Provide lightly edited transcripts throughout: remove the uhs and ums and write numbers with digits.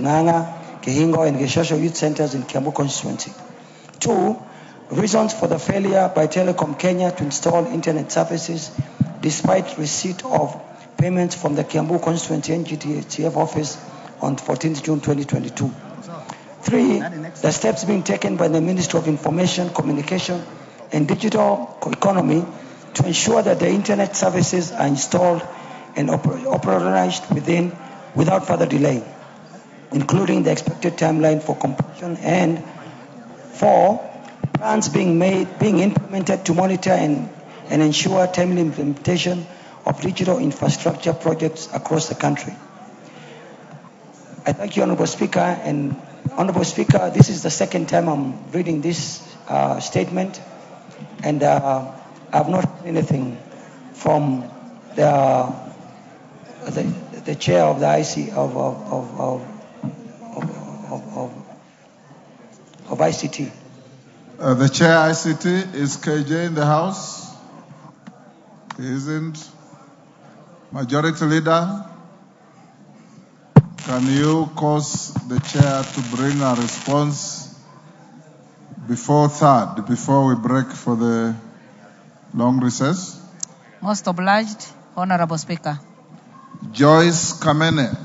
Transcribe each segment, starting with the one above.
Nganga, Kihingo, and Geshosho youth centers in Kiambu constituency. 2. Reasons for the failure by Telecom Kenya to install internet services despite receipt of payments from the Kiambu constituency NGTF office on 14th June 2022. 3. The steps being taken by the Ministry of Information, Communication and Digital Economy to ensure that the internet services are installed and operationalized without further delay, including the expected timeline for completion. And 4. Plans being implemented to monitor and ensure timely implementation of digital infrastructure projects across the country. I thank you, Honorable Speaker. And Honorable Speaker, this is the second time I'm reading this statement, and I've not heard anything from the chair of the IC of ICT. The chair ICT is KJ in the House. He isn't. Majority Leader, can you cause the chair to bring a response before we break for the long recess? Most obliged, Honorable Speaker. Joyce Kamene,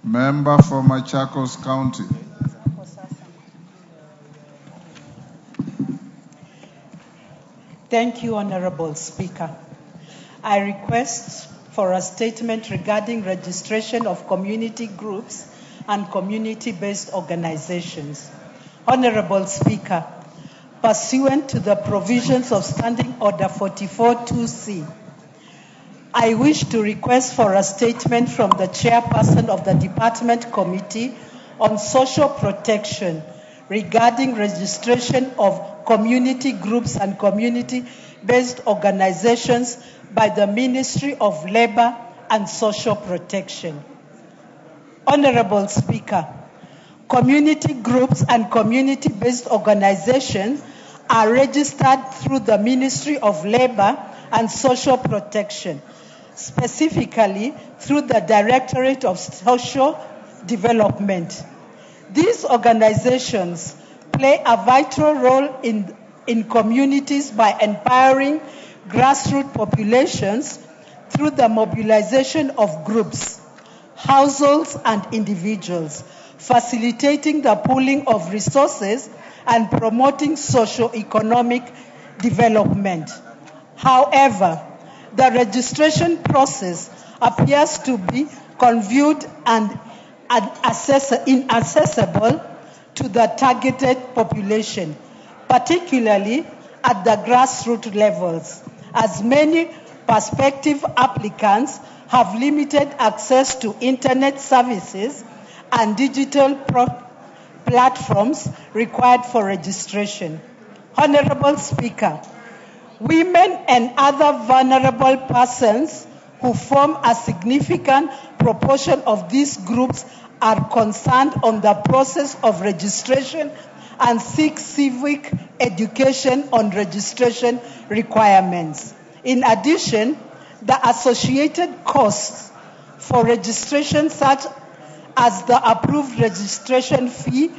member for Machakos County. Thank you, Honorable Speaker. I request for a statement regarding registration of community groups and community-based organizations. Honorable Speaker, pursuant to the provisions of Standing Order 44-2C, I wish to request for a statement from the chairperson of the Department Committee on Social Protection regarding registration of community groups and community-based organizations by the Ministry of Labor and Social Protection. Honorable Speaker, community groups and community-based organizations are registered through the Ministry of Labor and Social Protection, specifically through the Directorate of Social Development. These organizations play a vital role in communities by empowering grassroots populations through the mobilization of groups, households, and individuals, facilitating the pooling of resources and promoting socio-economic development. However, the registration process appears to be convoluted and inaccessible to the targeted population, particularly at the grassroots levels, as many prospective applicants have limited access to internet services and digital platforms required for registration. Honorable Speaker, women and other vulnerable persons who form a significant proportion of these groups are concerned on the process of registration and seek civic education on registration requirements. In addition, the associated costs for registration, such as the approved registration fee,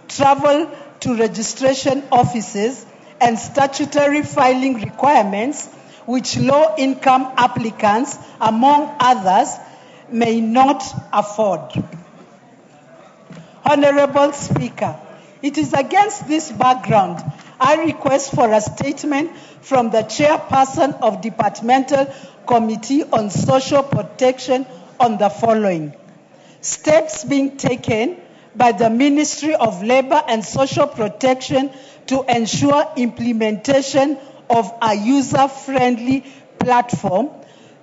travel to registration offices, and statutory filing requirements, which low-income applicants, among others, may not afford. Honorable Speaker, it is against this background I request for a statement from the chairperson of Departmental Committee on Social Protection on the following. Steps being taken by the Ministry of Labor and Social Protection to ensure implementation of a user-friendly platform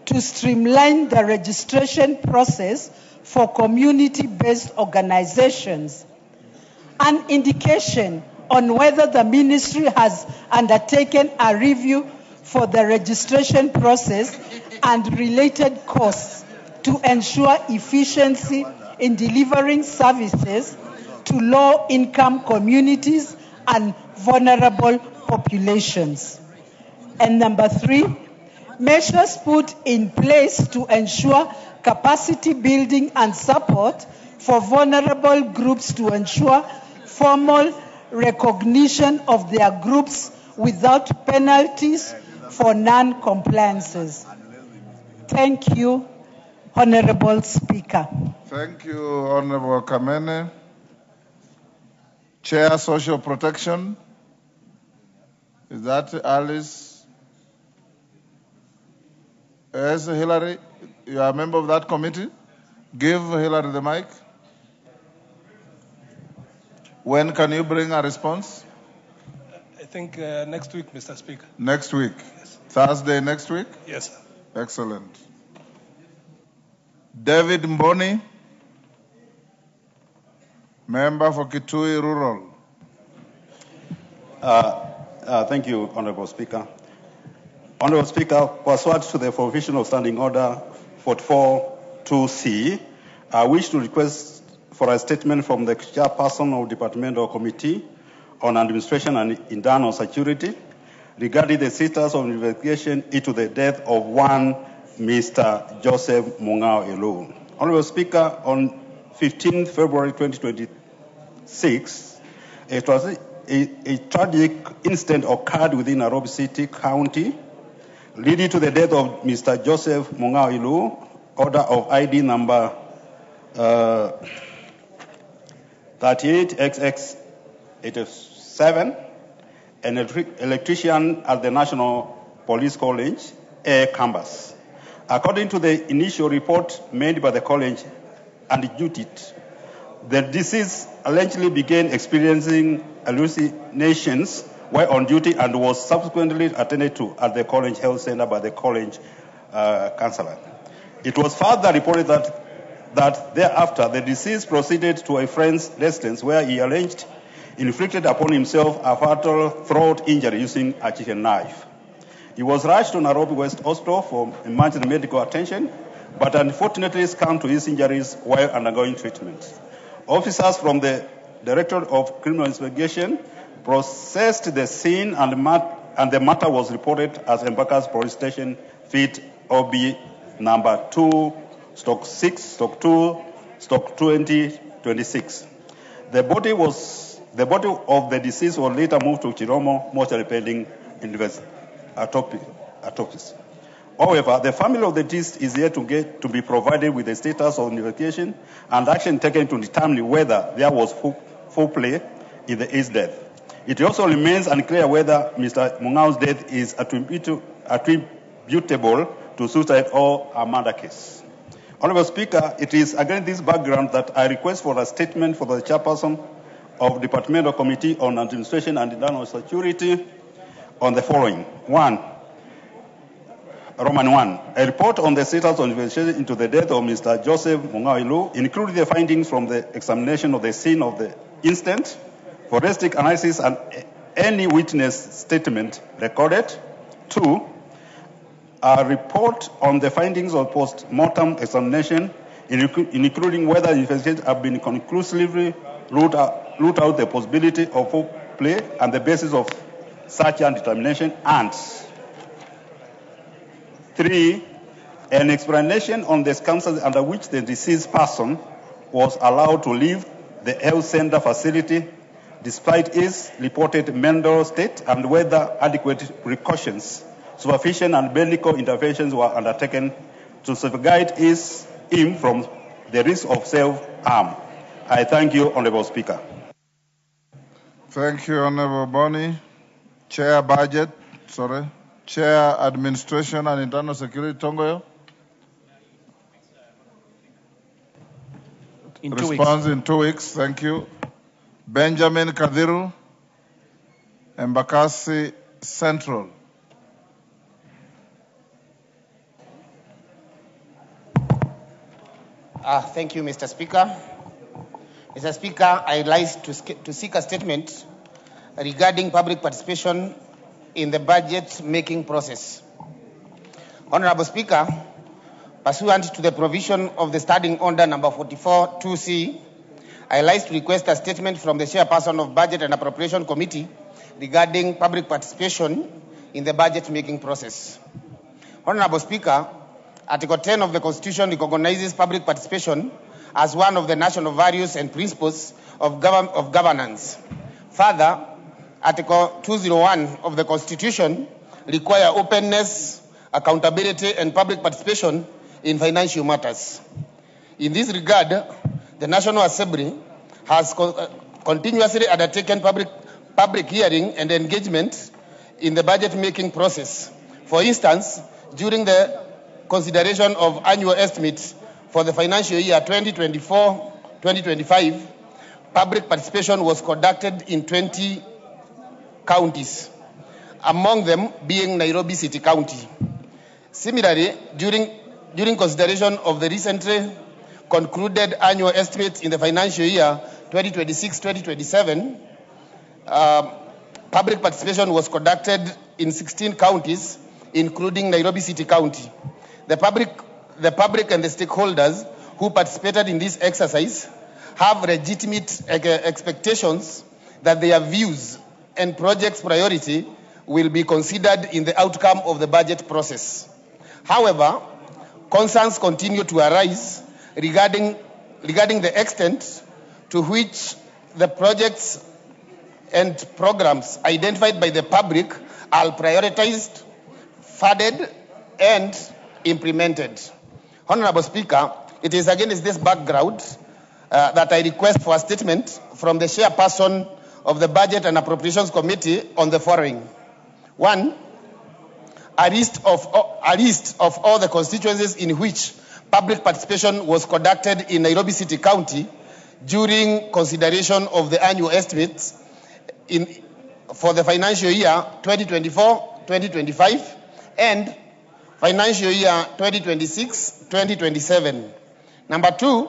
to streamline the registration process for community-based organizations. An indication on whether the ministry has undertaken a review for the registration process and related costs to ensure efficiency in delivering services to low-income communities and vulnerable populations. And number 3, measures put in place to ensure capacity building and support for vulnerable groups to ensure formal recognition of their groups without penalties for non-compliances. Thank you, Honorable Speaker. Thank you, Honorable Kamene. Chair Social Protection. Is that Alice? Yes, Hillary, you are a member of that committee? Give Hillary the mic. When can you bring a response? I think next week, Mr. Speaker. Next week? Yes. Thursday next week? Yes, sir. Excellent. David Mboni, member for Kitui Rural. Thank you, Honorable Speaker. Honorable Speaker, pursuant to the provision of Standing Order 44-2C, I wish to request for a statement from the chairperson of Departmental Committee on Administration and Internal Security regarding the status of investigation into the death of one Mr. Joseph Mungao Elu. Honorable Speaker, on 15 February 2026, a tragic incident occurred within Nairobi City County, leading to the death of Mr. Joseph Mungao Elu, order of ID number 38XX87, an electrician at the National Police College, Air Campus. According to the initial report made by the college and duty, the deceased allegedly began experiencing hallucinations while on duty and was subsequently attended to at the college health center by the college counselor. It was further reported that thereafter the deceased proceeded to a friend's residence where he alleged inflicted upon himself a fatal throat injury using a kitchen knife. He was rushed to Nairobi West Hospital for emergency medical attention, but unfortunately succumbed to his injuries while undergoing treatment. Officers from the Directorate of Criminal Investigation processed the scene and the matter was reported as Embakasi Police Station, Feed OB number 2/2/2026. The body of the deceased was later moved to Chiromo mortuary pending autopsy. However, the family of the deceased is yet to be provided with the status of investigation and action taken to determine whether there was foul play in his death. It also remains unclear whether Mr. Mungao's death is attributable to suicide or a murder case. Honorable Speaker, it is against this background that I request for a statement for the chairperson of Departmental Committee on Administration and Internal Security on the following. Roman 1, a report on the status of investigation into the death of Mr. Joseph Mungao Elu, including the findings from the examination of the scene of the incident, forensic analysis, and any witness statement recorded. 2, a report on the findings of post-mortem examination, including whether investigations have been conclusively ruled out the possibility of foul play and the basis of such a determination. And 3, an explanation on the circumstances under which the deceased person was allowed to leave the health center facility despite his reported mental state and whether adequate precautions, supervision, and medical interventions were undertaken to safeguard him from the risk of self-harm. I thank you, Honorable Speaker. Thank you, Honorable Boni. Chair Administration and Internal Security, Tongoyo. Response in 2 weeks, thank you. Benjamin Kadhiru, Embakasi Central. Thank you, Mr. Speaker. Mr. Speaker, I'd like to seek a statement regarding public participation in the budget-making process. Honorable Speaker, pursuant to the provision of the Standing Order number 44-2C, I'd like to request a statement from the Chairperson of Budget and Appropriation Committee regarding public participation in the budget-making process. Honorable Speaker, Article 10 of the Constitution recognizes public participation as one of the national values and principles of governance. Further, Article 201 of the Constitution requires openness, accountability, and public participation in financial matters. In this regard, the National Assembly has continuously undertaken public hearing and engagement in the budget-making process. For instance, during the consideration of annual estimates for the financial year 2024-2025, public participation was conducted in 20 counties, among them being Nairobi City County. Similarly, during consideration of the recently concluded annual estimates in the financial year 2026-2027, public participation was conducted in 16 counties, including Nairobi City County. The public and the stakeholders who participated in this exercise have legitimate expectations that their views and projects' priority will be considered in the outcome of the budget process. However, concerns continue to arise regarding the extent to which the projects and programs identified by the public are prioritized, funded, and implemented. Honorable Speaker, it is against this background that I request for a statement from the chairperson of the Budget and Appropriations Committee on the following. 1. A list of all the constituencies in which public participation was conducted in Nairobi City County during consideration of the annual estimates for the financial year 2024-2025 and financial year 2026-2027. Number 2,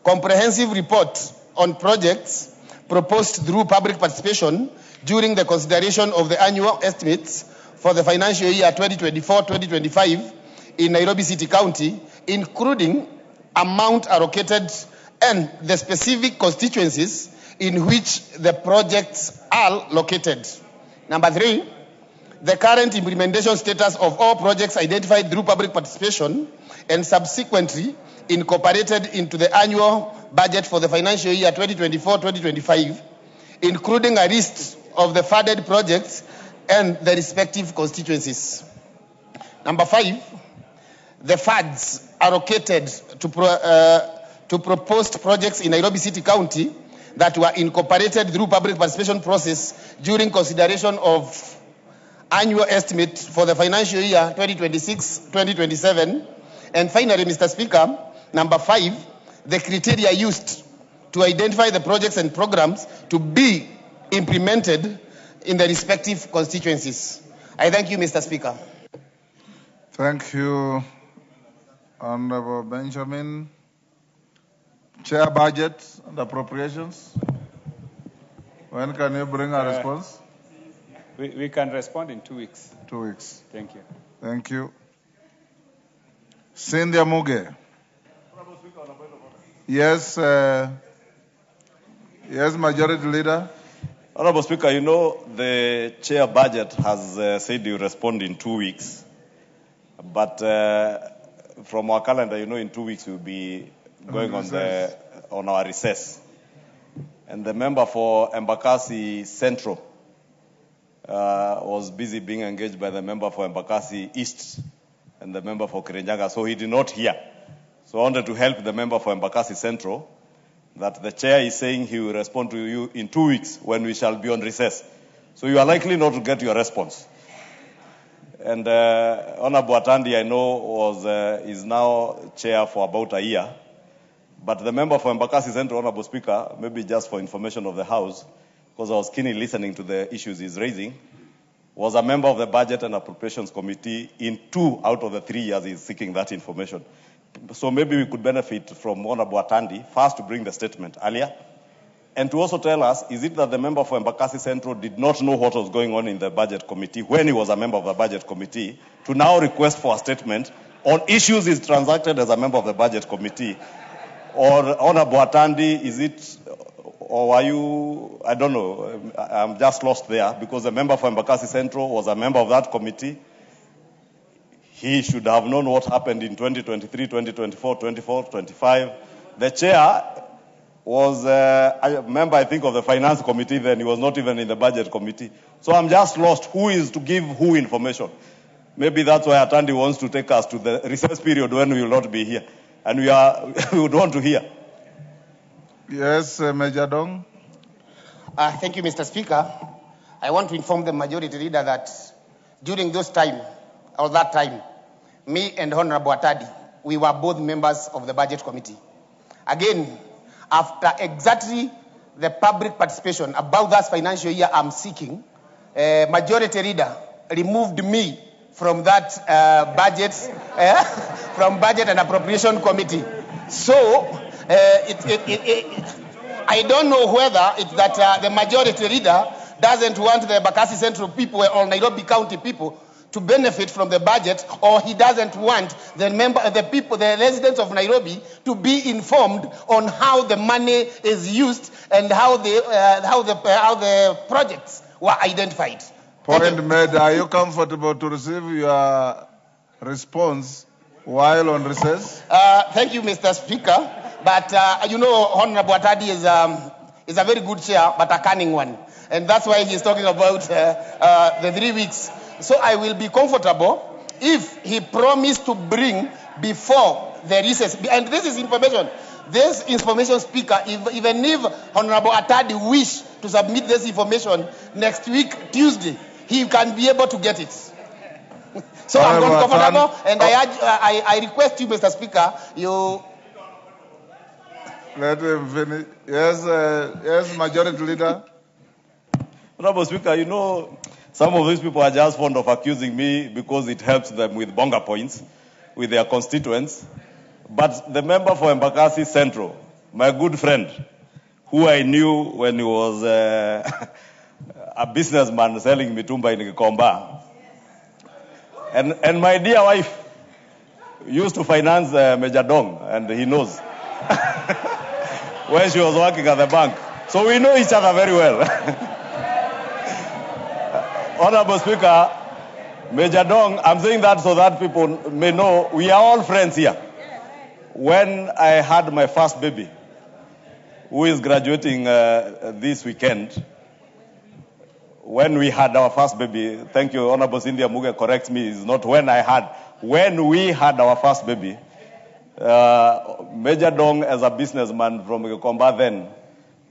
comprehensive report on projects proposed through public participation during the consideration of the annual estimates for the financial year 2024-2025 in Nairobi City County, including amount allocated and the specific constituencies in which the projects are located. Number 3, the current implementation status of all projects identified through public participation and subsequently incorporated into the annual budget for the financial year 2024-2025, including a list of the funded projects and the respective constituencies. Number 5, the funds allocated to proposed projects in Nairobi City County that were incorporated through public participation process during consideration of annual estimate for the financial year 2026-2027. And finally, Mr. Speaker, number 5, the criteria used to identify the projects and programs to be implemented in the respective constituencies. I thank you, Mr. Speaker. Thank you, Honorable Benjamin. Chair, Budget and Appropriations. When can you bring a response? We can respond in 2 weeks. 2 weeks. Thank you. Thank you. Cynthia Muge. Yes, yes, Majority Leader. Honorable Speaker, you know the Chair Budget has said you respond in 2 weeks. But from our calendar, you know, in 2 weeks we'll be going on our recess. And the member for Embakasi Central was busy being engaged by the member for Embakasi East and the member for Kirinyaga, so he did not hear. So I wanted to help the member for Embakasi Central that the chair is saying he will respond to you in 2 weeks when we shall be on recess. So you are likely not to get your response. And Honorable Atandi, I know, is now chair for about a year. But the member for Embakasi Central, Honorable Speaker, maybe just for information of the House, because I was keenly listening to the issues he's raising, was a member of the Budget and Appropriations Committee in 2 out of the 3 years he's seeking that information. So maybe we could benefit from Honorable Atandi, first to bring the statement earlier, and to also tell us, is it that the member for Embakasi Central did not know what was going on in the Budget Committee when he was a member of the Budget Committee, to now request for a statement on issues he's transacted as a member of the Budget Committee? Or Honorable Atandi, is it, or are you, I don't know, I'm just lost there, because the member for Embakasi Central was a member of that committee. he should have known what happened in 2023, 2024, 24, 25. The chair was a member, I think, of the finance committee then. He was not even in the budget committee. So I'm just lost. Who is to give who information? Maybe that's why Atandi wants to take us to the recess period when we will not be here. And we would want to hear. Yes, Major Dong. Thank you, Mr. Speaker. I want to inform the majority leader that during that time, me and Honorable Atadi, we were both members of the budget committee. Again, after exactly the public participation about that financial year I'm seeking, majority leader removed me from that from budget and appropriation committee. So I don't know whether it's that the majority leader doesn't want the Embakasi Central people or Nairobi County people to benefit from the budget, or he doesn't want the residents of Nairobi to be informed on how the money is used and how the projects were identified. Point made. Are you comfortable to receive your response while on recess? Thank you, Mr. Speaker. But Honorable Atadi is a very good chair, but a cunning one, and that's why he's talking about the 3 weeks. So I will be comfortable if he promised to bring before the recess. And this is information. This information, Speaker, even if Honorable Atadi wish to submit this information next week, Tuesday, he can be able to get it. So I'm not comfortable, and I request you, Mr. Speaker, you... Let him finish. Yes, Majority Leader. Honorable Speaker, some of these people are just fond of accusing me because it helps them with bonga points, with their constituents. But the member for Embakasi Central, my good friend, who I knew when he was a businessman selling mitumba in Gikomba, and my dear wife used to finance Major Dong, and he knows, when she was working at the bank. So we know each other very well. Honorable Speaker, Major Dong, I'm saying that so that people may know we are all friends here. When I had my first baby, who is graduating this weekend, when we had our first baby, thank you, Honorable Cynthia Muge corrects me, it's not when we had our first baby, Major Dong, as a businessman from Gikomba then,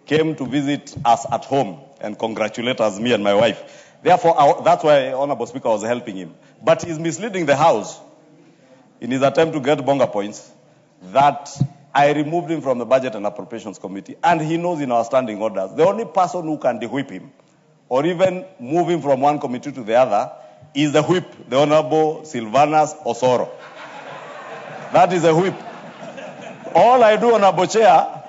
came to visit us at home and congratulate us, me and my wife. Therefore, that's why Honorable Speaker was helping him. But he's misleading the House in his attempt to get bonga points that I removed him from the Budget and Appropriations Committee. And he knows in our standing orders, the only person who can de-whip him or even move him from one committee to the other is the whip, the Honorable Silvanus Osoro. That is a whip. All I do, Honorable Chair,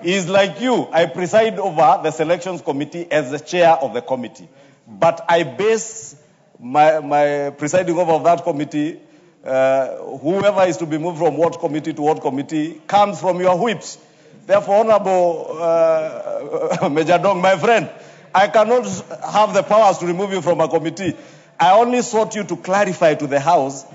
is like you. I preside over the Selections Committee as the chair of the committee. But I base my presiding over of that committee, whoever is to be moved from what committee to what committee, comes from your whips. Therefore, Honorable Major Dong, my friend, I cannot have the powers to remove you from a committee. I only sought you to clarify to the House,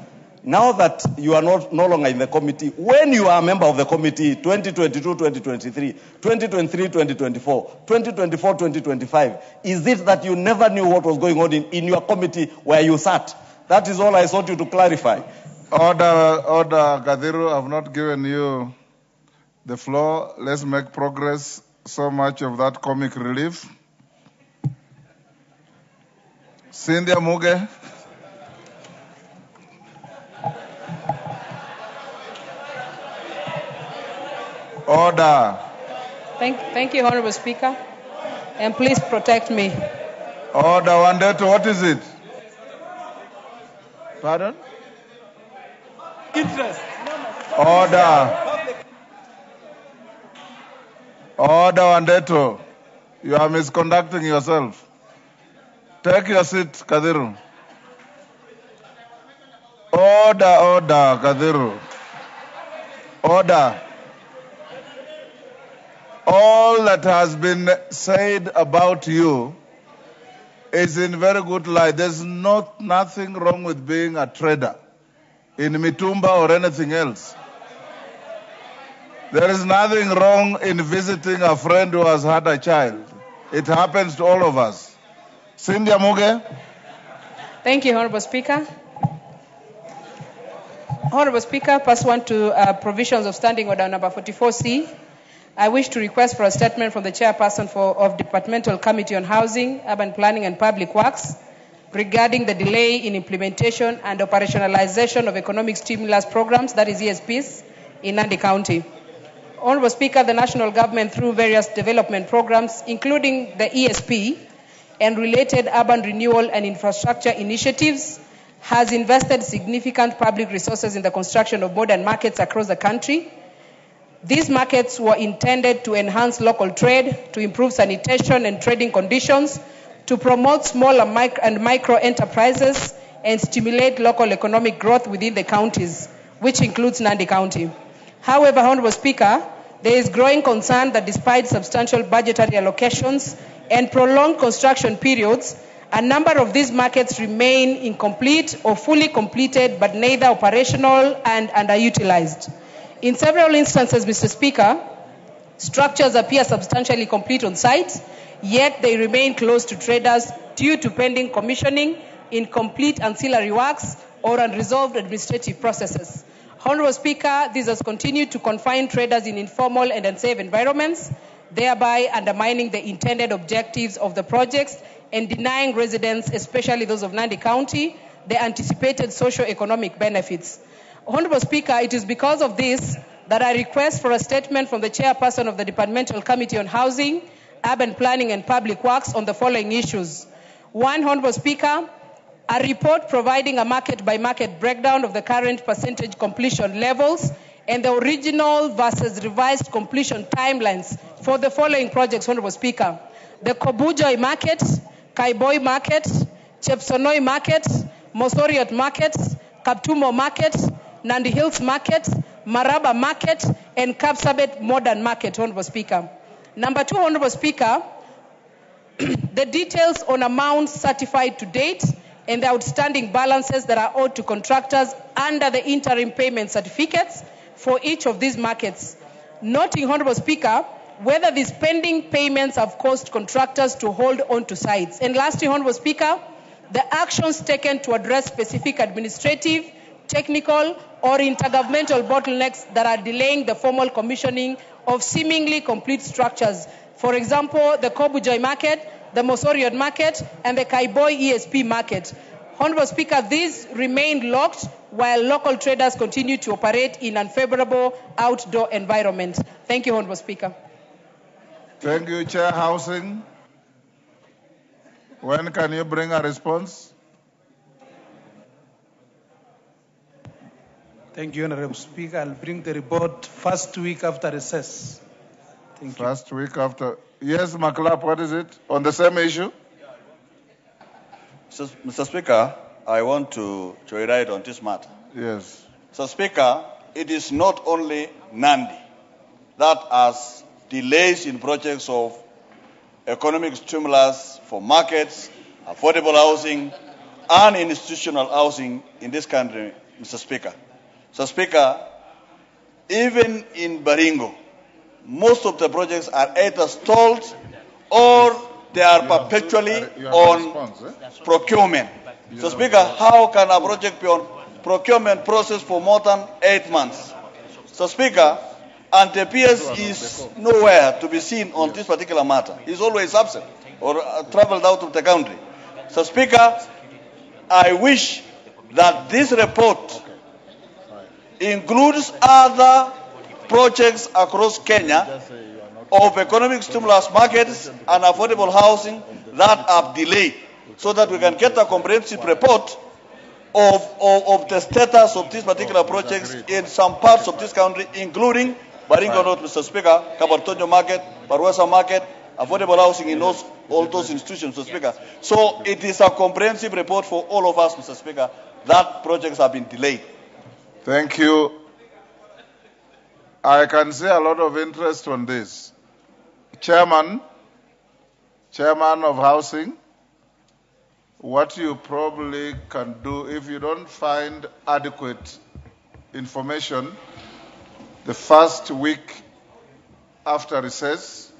now that you are no longer in the committee, when you are a member of the committee, 2022, 2023, 2023, 2024, 2024, 2025, is it that you never knew what was going on in your committee where you sat? That is all I sought you to clarify. Order, Gadiru, I've not given you the floor. Let's make progress. So much of that comic relief. Cynthia Muge. Order. Thank you, Honorable Speaker. And please protect me. Order, Wandeto, what is it? Pardon? Interest. Order. Order, Wandeto. You are misconducting yourself. Take your seat, Kadiru. Order, Kadiru. Order. All that has been said about you is in very good light. There's nothing wrong with being a trader. in Mitumba or anything else. There is nothing wrong in visiting a friend who has had a child. It happens to all of us. Cynthia Muge. Thank you, Honorable Speaker. Honorable Speaker, pursuant to provisions of Standing Order number 44C, I wish to request for a statement from the Chairperson of Departmental Committee on Housing, Urban Planning and Public Works regarding the delay in implementation and operationalization of economic stimulus programs, that is ESPs, in Nandi County. Honorable Speaker, the national government, through various development programs, including the ESP and related urban renewal and infrastructure initiatives, has invested significant public resources in the construction of modern markets across the country. These markets were intended to enhance local trade, to improve sanitation and trading conditions, to promote small and micro enterprises, and stimulate local economic growth within the counties, which includes Nandi County. However, Honorable Speaker, there is growing concern that despite substantial budgetary allocations and prolonged construction periods, a number of these markets remain incomplete or fully completed, but neither operational and underutilized. In several instances, Mr. Speaker, structures appear substantially complete on site, yet they remain closed to traders due to pending commissioning, incomplete ancillary works, or unresolved administrative processes. Honorable Speaker, this has continued to confine traders in informal and unsafe environments, thereby undermining the intended objectives of the projects and denying residents, especially those of Nandi County, the anticipated socio-economic benefits. Honorable Speaker, it is because of this that I request for a statement from the Chairperson of the Departmental Committee on Housing, Urban Planning and Public Works on the following issues. One, Honorable Speaker, a report providing a market-by-market breakdown of the current percentage completion levels and the original versus revised completion timelines for the following projects, Honorable Speaker. The Kobujoi Market, Kaiboi Market, Chepsonoi Market, Mosoriot Market, Kaptumo Market, Nandi Hills Market, Maraba Market, and Kapsabet Modern Market, Honorable Speaker. Number two, Honorable Speaker, the details on amounts certified to date and the outstanding balances that are owed to contractors under the interim payment certificates for each of these markets. Noting, Honorable Speaker, whether these pending payments have caused contractors to hold on to sites. And lastly, Honorable Speaker, the actions taken to address specific administrative, technical, or intergovernmental bottlenecks that are delaying the formal commissioning of seemingly complete structures. For example, the Kobujoi Market, the Mosoriot Market, and the Kaiboi ESP Market. Honorable Speaker, these remain locked while local traders continue to operate in unfavorable outdoor environments. Thank you, Honorable Speaker. Thank you, Chair Housing. When can you bring a response? Thank you, Honorable Speaker. I'll bring the report first week after recess. Thank you. First week after. Yes, Maklap, what is it? On the same issue? Mr. Speaker, I want to rewrite on this matter. Yes. Mr. Speaker, it is not only Nandi that has delays in projects of economic stimulus for markets, affordable housing, and institutional housing in this country, Mr. Speaker. Mr. Speaker, even in Baringo, most of the projects are either stalled or they are perpetually on procurement. Mr. Speaker, how can a project be on procurement process for more than 8 months? Mr. Speaker, and the PS is nowhere to be seen on this particular matter. He's always absent or traveled out of the country. So, Speaker, I wish that this report includes other projects across Kenya of economic stimulus markets and affordable housing that are delayed, so that we can get a comprehensive report of the status of these particular projects in some parts of this country, including Baringo North, Mr. Speaker, Kabartonjo Market, Barwesa Market, affordable housing in all those institutions, Mr. Speaker. So it is a comprehensive report for all of us, Mr. Speaker, that projects have been delayed. Thank you. I can see a lot of interest on this. Chairman of Housing, what you probably can do, if you don't find adequate information, the first week after recess,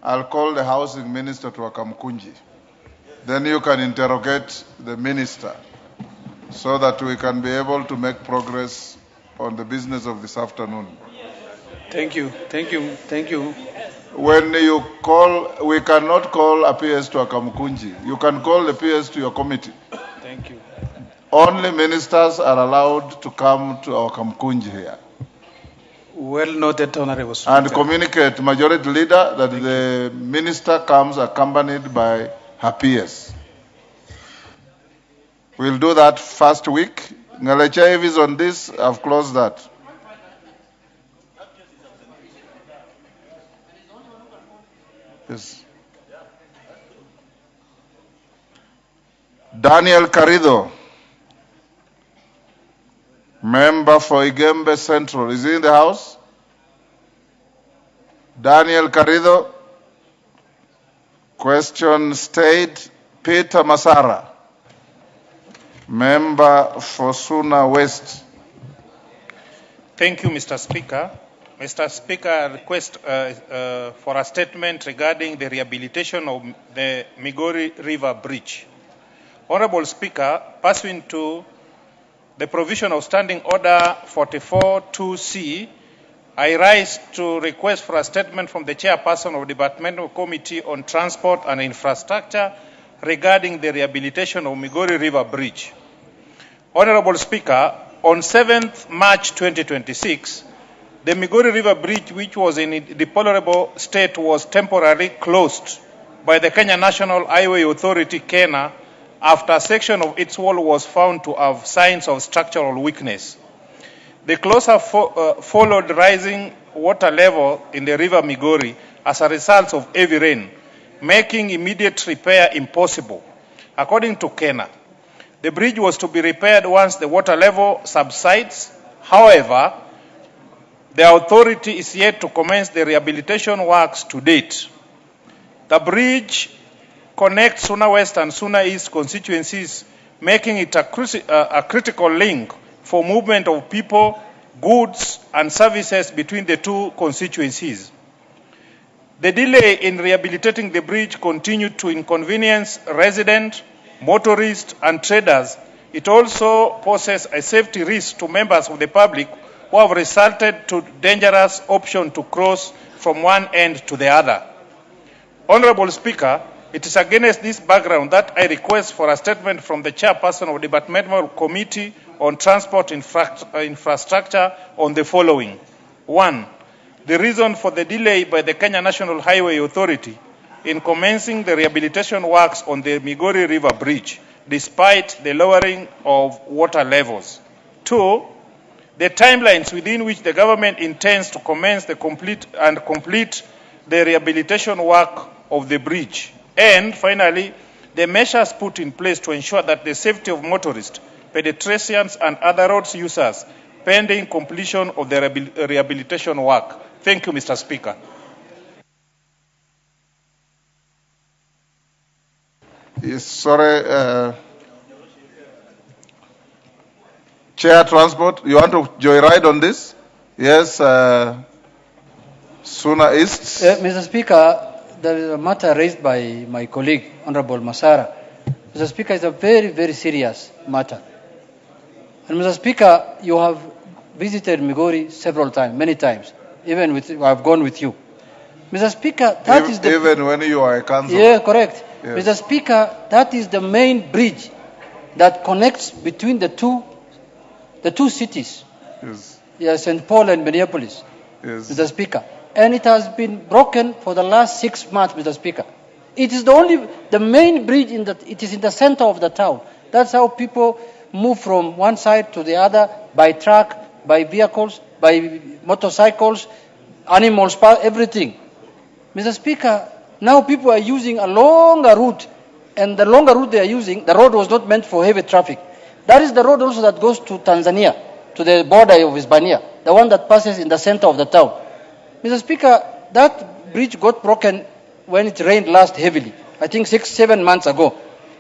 I'll call the housing minister to Akamkunji. Then you can interrogate the minister so that we can be able to make progress on the business of this afternoon. Thank you. When you call, we cannot call a PS to Akamkunji. You can call the PS to your committee. Thank you. Only ministers are allowed to come to our Kamkunji here. Well noted, Honorable Speaker. And communicate majority leader that the minister comes accompanied by her PS. We'll do that first week. Ngalechev is on this. I've closed that. Yes. Daniel Carrido, member for Igembe Central. Is he in the house? Daniel Carrido. Question stayed. Peter Masara, member for Suna West. Thank you, Mr. Speaker. Mr. Speaker, I request for a statement regarding the rehabilitation of the Migori River Bridge. Honorable Speaker, pursuant to the provision of Standing Order 44-2C, I rise to request for a statement from the Chairperson of the Departmental Committee on Transport and Infrastructure regarding the rehabilitation of Migori River Bridge. Honorable Speaker, on 7th March 2026, the Migori River Bridge, which was in a deplorable state, was temporarily closed by the Kenya National Highway Authority, KENHA, after a section of its wall was found to have signs of structural weakness. The closure followed rising water level in the River Migori as a result of heavy rain, making immediate repair impossible. According to KENHA, the bridge was to be repaired once the water level subsides. However, the authority is yet to commence the rehabilitation works to date. The bridge connects Suna West and Suna East constituencies, making it a critical link for movement of people, goods, and services between the two constituencies. The delay in rehabilitating the bridge continued to inconvenience residents, motorists, and traders. It also poses a safety risk to members of the public who have resulted to dangerous option to cross from one end to the other. Honorable Speaker, it is against this background that I request for a statement from the Chairperson of the Departmental Committee on Transport Infrastructure on the following. 1. The reason for the delay by the Kenya National Highway Authority in commencing the rehabilitation works on the Migori River Bridge, despite the lowering of water levels. 2. The timelines within which the government intends to commence the complete the rehabilitation work of the bridge. And finally, the measures put in place to ensure that the safety of motorists, pedestrians, and other road users pending completion of the rehabilitation work. Thank you, Mr. Speaker. Yes, sorry. Chair Transport, you want to joyride on this? Yes, Suna East. Mr. Speaker, there is a matter raised by my colleague, Honorable Masara. Mr. Speaker, it's a very, very serious matter. And Mr. Speaker, you have visited Migori several times, many times. Even I've gone with you. Mr. Speaker, that is the... Even when you are a council. Yeah, correct. Yes. Mr. Speaker, that is the main bridge that connects between the two cities. Yes. Yes, St. Paul and Minneapolis. Yes. Mr. Speaker. And it has been broken for the last 6 months, Mr. Speaker. It is the main bridge it is in the center of the town. That's how people move from one side to the other by truck, by vehicles, by motorcycles, animals, everything. Mr. Speaker, now people are using a longer route, and the longer route they are using, the road was not meant for heavy traffic. That is the road also that goes to Tanzania, to the border of Hispania, the one that passes in the center of the town. Mr. Speaker, that bridge got broken when it rained last heavily, I think 6-7 months ago.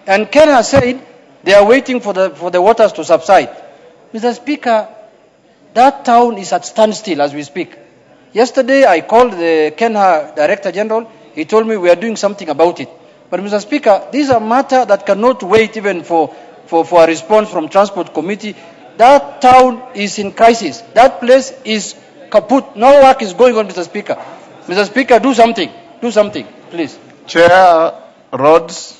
And Kenya said they are waiting for the waters to subside. Mr. Speaker, That town is at standstill as we speak. Yesterday, I called the Kenya Director General. He told me we are doing something about it. But, Mr. Speaker, these are matters that cannot wait even for a response from Transport Committee. That town is in crisis. That place is kaput. No work is going on, Mr. Speaker. Mr. Speaker, do something. Do something, please. Chair Rhodes.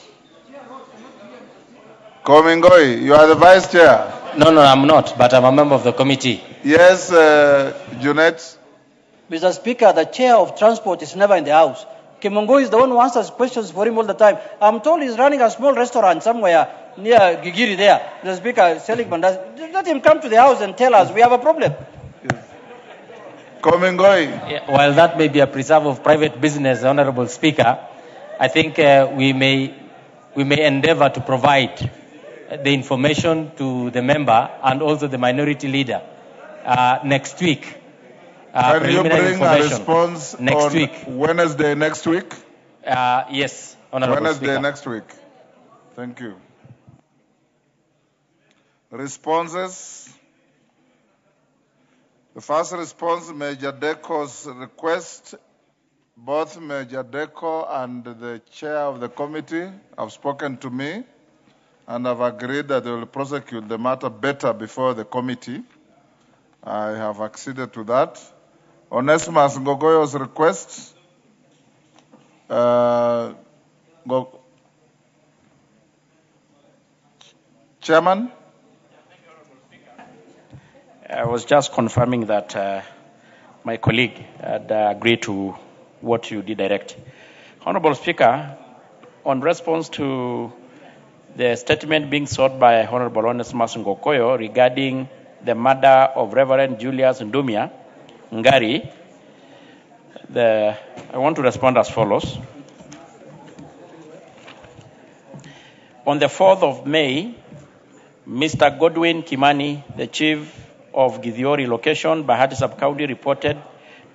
Komingoi, you are the Vice Chair. No, I'm not, but I'm a member of the committee. Yes, Junet. Mr. Speaker, the chair of transport is never in the house. Kimongo is the one who answers questions for him all the time. I'm told he's running a small restaurant somewhere near Gigiri there. Mr. Speaker, Seligman, let him come to the house and tell us we have a problem. Komingoi. Yeah, while that may be a preserve of private business, Honorable Speaker, I think we may endeavor to provide the information to the member and also the minority leader next week. Can you bring a response next week? Wednesday next week? Yes, Honorable Wednesday Speaker. next week. Thank you. Responses. The first response, Major Deco's request. Both Major Deco and the chair of the committee have spoken to me and have agreed that they will prosecute the matter better before the committee. I have acceded to that. Onesimus Ngogoyo's request. Chairman? I was just confirming that my colleague had agreed to what you did direct. Honorable Speaker, on response to the statement being sought by Honorable Onesimus Ngogoyo regarding the murder of Reverend Julius Ndumia Ngari, I want to respond as follows. On the 4th of May, Mr. Godwin Kimani, the chief of Githiori location, Bahati Sub-County, reported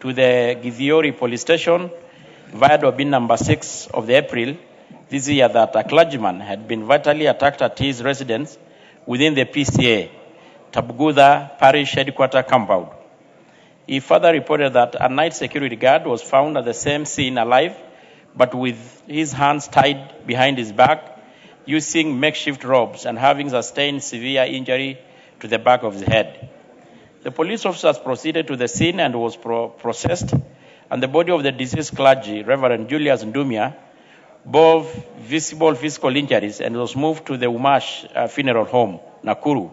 to the Githiori police station via bin number 6 of the April this year that a clergyman had been vitally attacked at his residence within the PCA, Tabgudha Parish Headquarter compound. He further reported that a night security guard was found at the same scene alive, but with his hands tied behind his back, using makeshift ropes and having sustained severe injury to the back of his head. The police officers proceeded to the scene and was processed, and the body of the deceased clergy, Reverend Julius Ndumia, bore visible physical injuries and was moved to the Umash Funeral Home, Nakuru,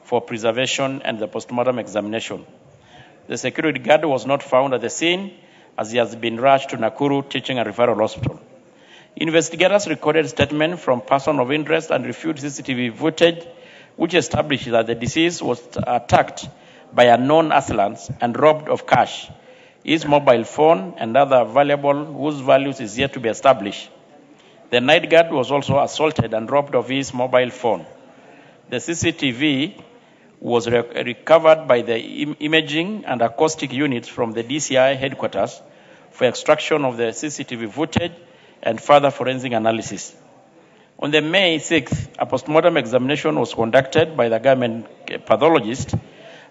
for preservation and the postmortem examination. The security guard was not found at the scene as he has been rushed to Nakuru Teaching and Referral Hospital. Investigators recorded statement from person of interest and reviewed CCTV footage which established that the deceased was attacked by unknown assailants and robbed of cash, his mobile phone and other valuable whose values is yet to be established. The night guard was also assaulted and robbed of his mobile phone. The CCTV was recovered by the imaging and acoustic units from the DCI headquarters for extraction of the CCTV footage and further forensic analysis. On the May 6th, a postmortem examination was conducted by the government pathologist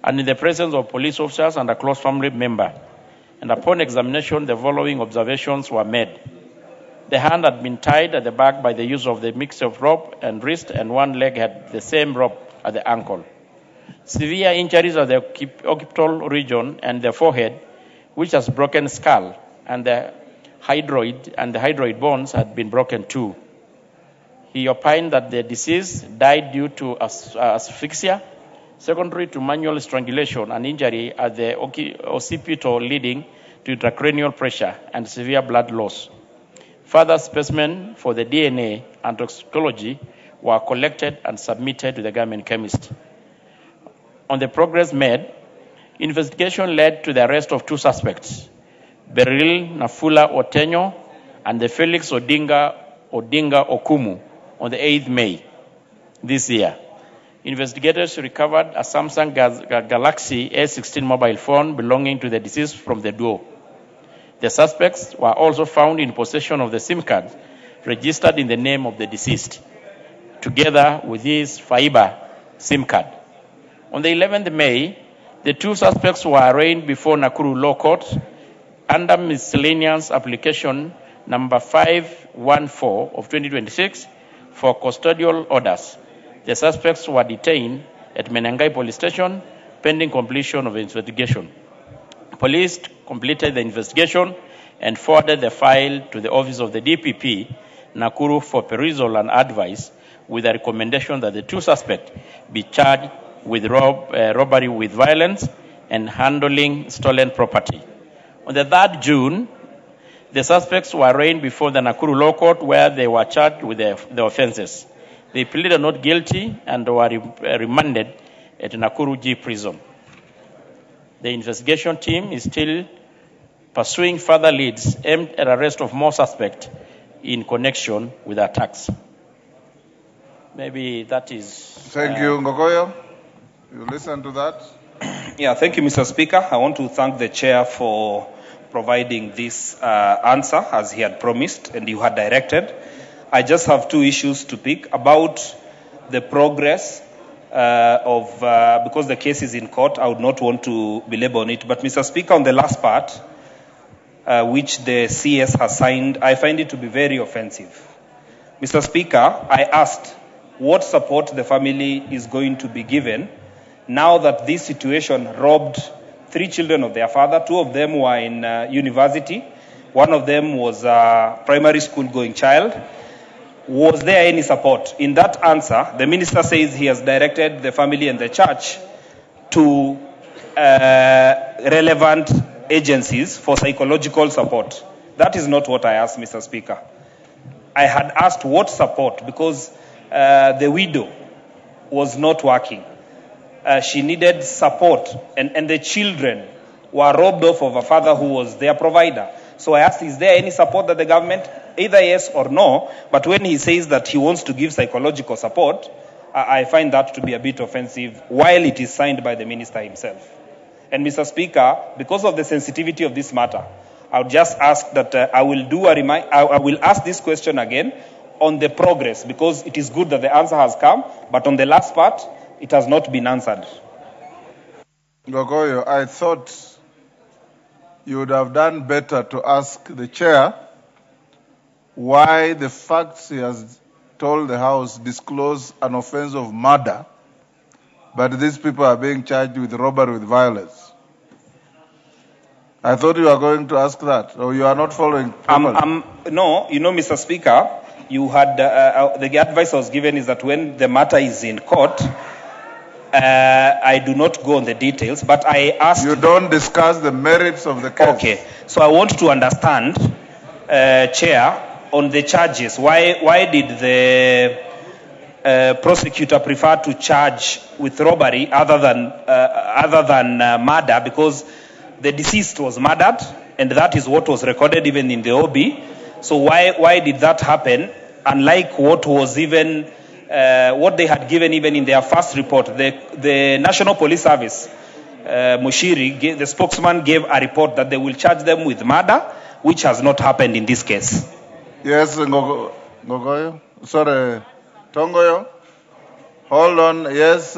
and in the presence of police officers and a close family member. And upon examination, the following observations were made. The hand had been tied at the back by the use of the mix of rope and wrist, and one leg had the same rope at the ankle. Severe injuries at the occipital region and the forehead, which has broken skull, and the hydroid bones had been broken too. He opined that the deceased died due to asphyxia, secondary to manual strangulation and injury at the occipital leading to intracranial pressure and severe blood loss. Further specimens for the DNA and toxicology were collected and submitted to the government chemist. On the progress made, investigation led to the arrest of two suspects, Beryl Nafula Otenyo and the Felix Odinga Okumu, on the 8th May this year. Investigators recovered a Samsung Galaxy A16 mobile phone belonging to the deceased from the duo. The suspects were also found in possession of the SIM cards registered in the name of the deceased, together with his FAIBA SIM card. On the 11th May, The two suspects were arraigned before Nakuru Law Court under miscellaneous application number 514 of 2026 for custodial orders. The suspects were detained at Menengai Police Station pending completion of the investigation. Police completed the investigation and forwarded the file to the office of the DPP, Nakuru, for perusal and advice, with a recommendation that the two suspects be charged with robbery with violence and handling stolen property. On the 3rd June, the suspects were arraigned before the Nakuru Law Court, where they were charged with the offences. They pleaded not guilty and were remanded at Nakuru G prison. The investigation team is still pursuing further leads aimed at arrest of more suspects in connection with attacks. Maybe that is... Thank you, Ngogoyo. You listen to that. Yeah, thank you, Mr. Speaker. I want to thank the chair for providing this answer as he had promised and you had directed. I just have two issues to pick about the progress because the case is in court. I would not want to belabor on it. But, Mr. Speaker, on the last part, which the CS has signed, I find it to be very offensive. Mr. Speaker, I asked what support the family is going to be given now that this situation robbed 3 children of their father. 2 of them were in university. 1 of them was a primary school going child. Was there any support? In that answer, the minister says he has directed the family and the church to relevant agencies for psychological support. That is not what I asked, Mr. Speaker. I had asked what support, because the widow was not working. She needed support, and the children were robbed off of a father who was their provider. So I asked, is there any support that the government, either yes or no? But when he says that he wants to give psychological support, I find that to be a bit offensive, while it is signed by the minister himself. And Mr. Speaker, because of the sensitivity of this matter, I would just ask that I will ask this question again on the progress, because it is good that the answer has come, but on the last part, it has not been answered. Ngogoyo, I thought you would have done better to ask the chair why the facts he has told the House disclose an offense of murder, but these people are being charged with robbery with violence. I thought you were going to ask that, or you are not following properly. No, Mr. Speaker, you had the advice I was given is that when the matter is in court, I do not go on the details, but I asked... You don't discuss the merits of the case. Okay, so I want to understand, Chair, on the charges. Why did the prosecutor prefer to charge with robbery other than murder? Because the deceased was murdered, and that is what was recorded even in the OB. So why did that happen? Unlike what was even what they had given even in their first report, the National Police Service, Mushiri, the spokesman, gave a report that they will charge them with murder, which has not happened in this case. Yes, Ngogoyo. Sorry, Tongoyo. Hold on. Yes.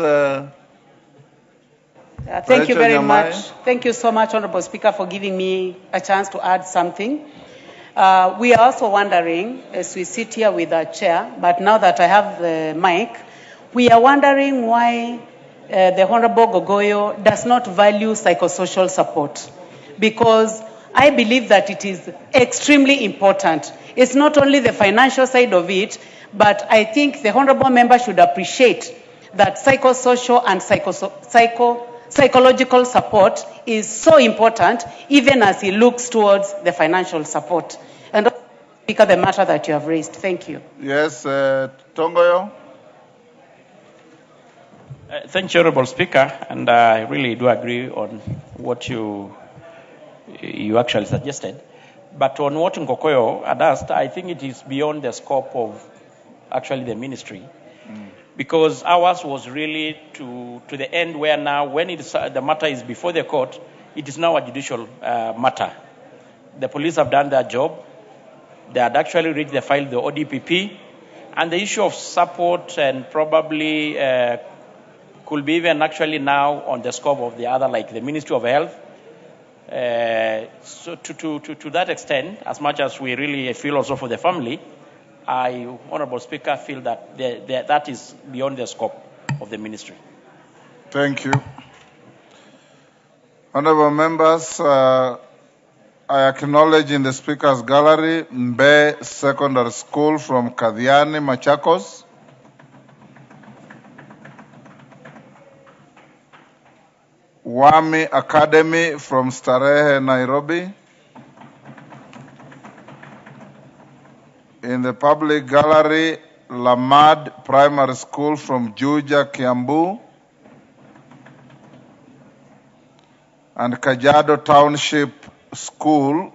Thank you very much. Thank you so much, Honorable Speaker, for giving me a chance to add something. We are also wondering, as we sit here with our chair, but now that I have the mic, we are wondering why the Honorable Ngogoyo does not value psychosocial support. Because I believe that it is extremely important. It's not only the financial side of it, but I think the Honorable Member should appreciate that psychosocial and psychological support is so important, even as he looks towards the financial support. And Speaker, the matter that you have raised. Thank you. Yes, Tongoyo. Thank you, Honorable Speaker, and I really do agree on what you actually suggested. But on what Ngogoyo had asked, I think it is beyond the scope of actually the ministry. Because ours was really to the end where now, when the matter is before the court, it is now a judicial matter. The police have done their job. They had actually reached the file, the ODPP, and the issue of support and probably could be even actually now on the scope of the other, like the Ministry of Health. So to that extent, as much as we really feel also for the family, I, Honorable Speaker, feel that that is beyond the scope of the ministry. Thank you. Honorable members, I acknowledge in the Speaker's gallery Mbe Secondary School from Kadhiani, Machakos. Wami Academy from Starehe, Nairobi. In the public gallery, Lamad Primary School from Juja, Kiambu. And Kajiado Township School,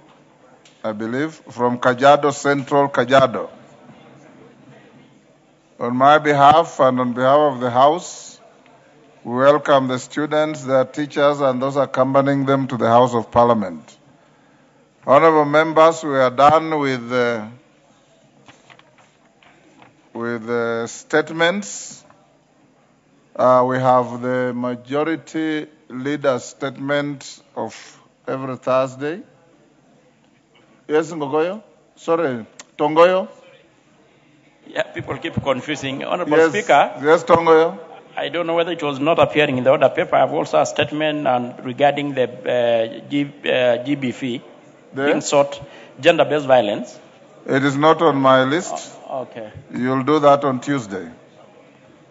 I believe, from Kajiado Central, Kajiado. On my behalf and on behalf of the House, we welcome the students, their teachers, and those accompanying them to the House of Parliament. Honorable members, we are done with the statements. We have the majority leader's statement of every Thursday. Yes, Ngogoyo? Sorry, Tongoyo? Yeah, people keep confusing. Honorable Speaker. Yes, Tongoyo. I don't know whether it was not appearing in the order paper. I have also a statement regarding the GBV being sought, gender-based violence. It is not on my list. Okay. You'll do that on Tuesday.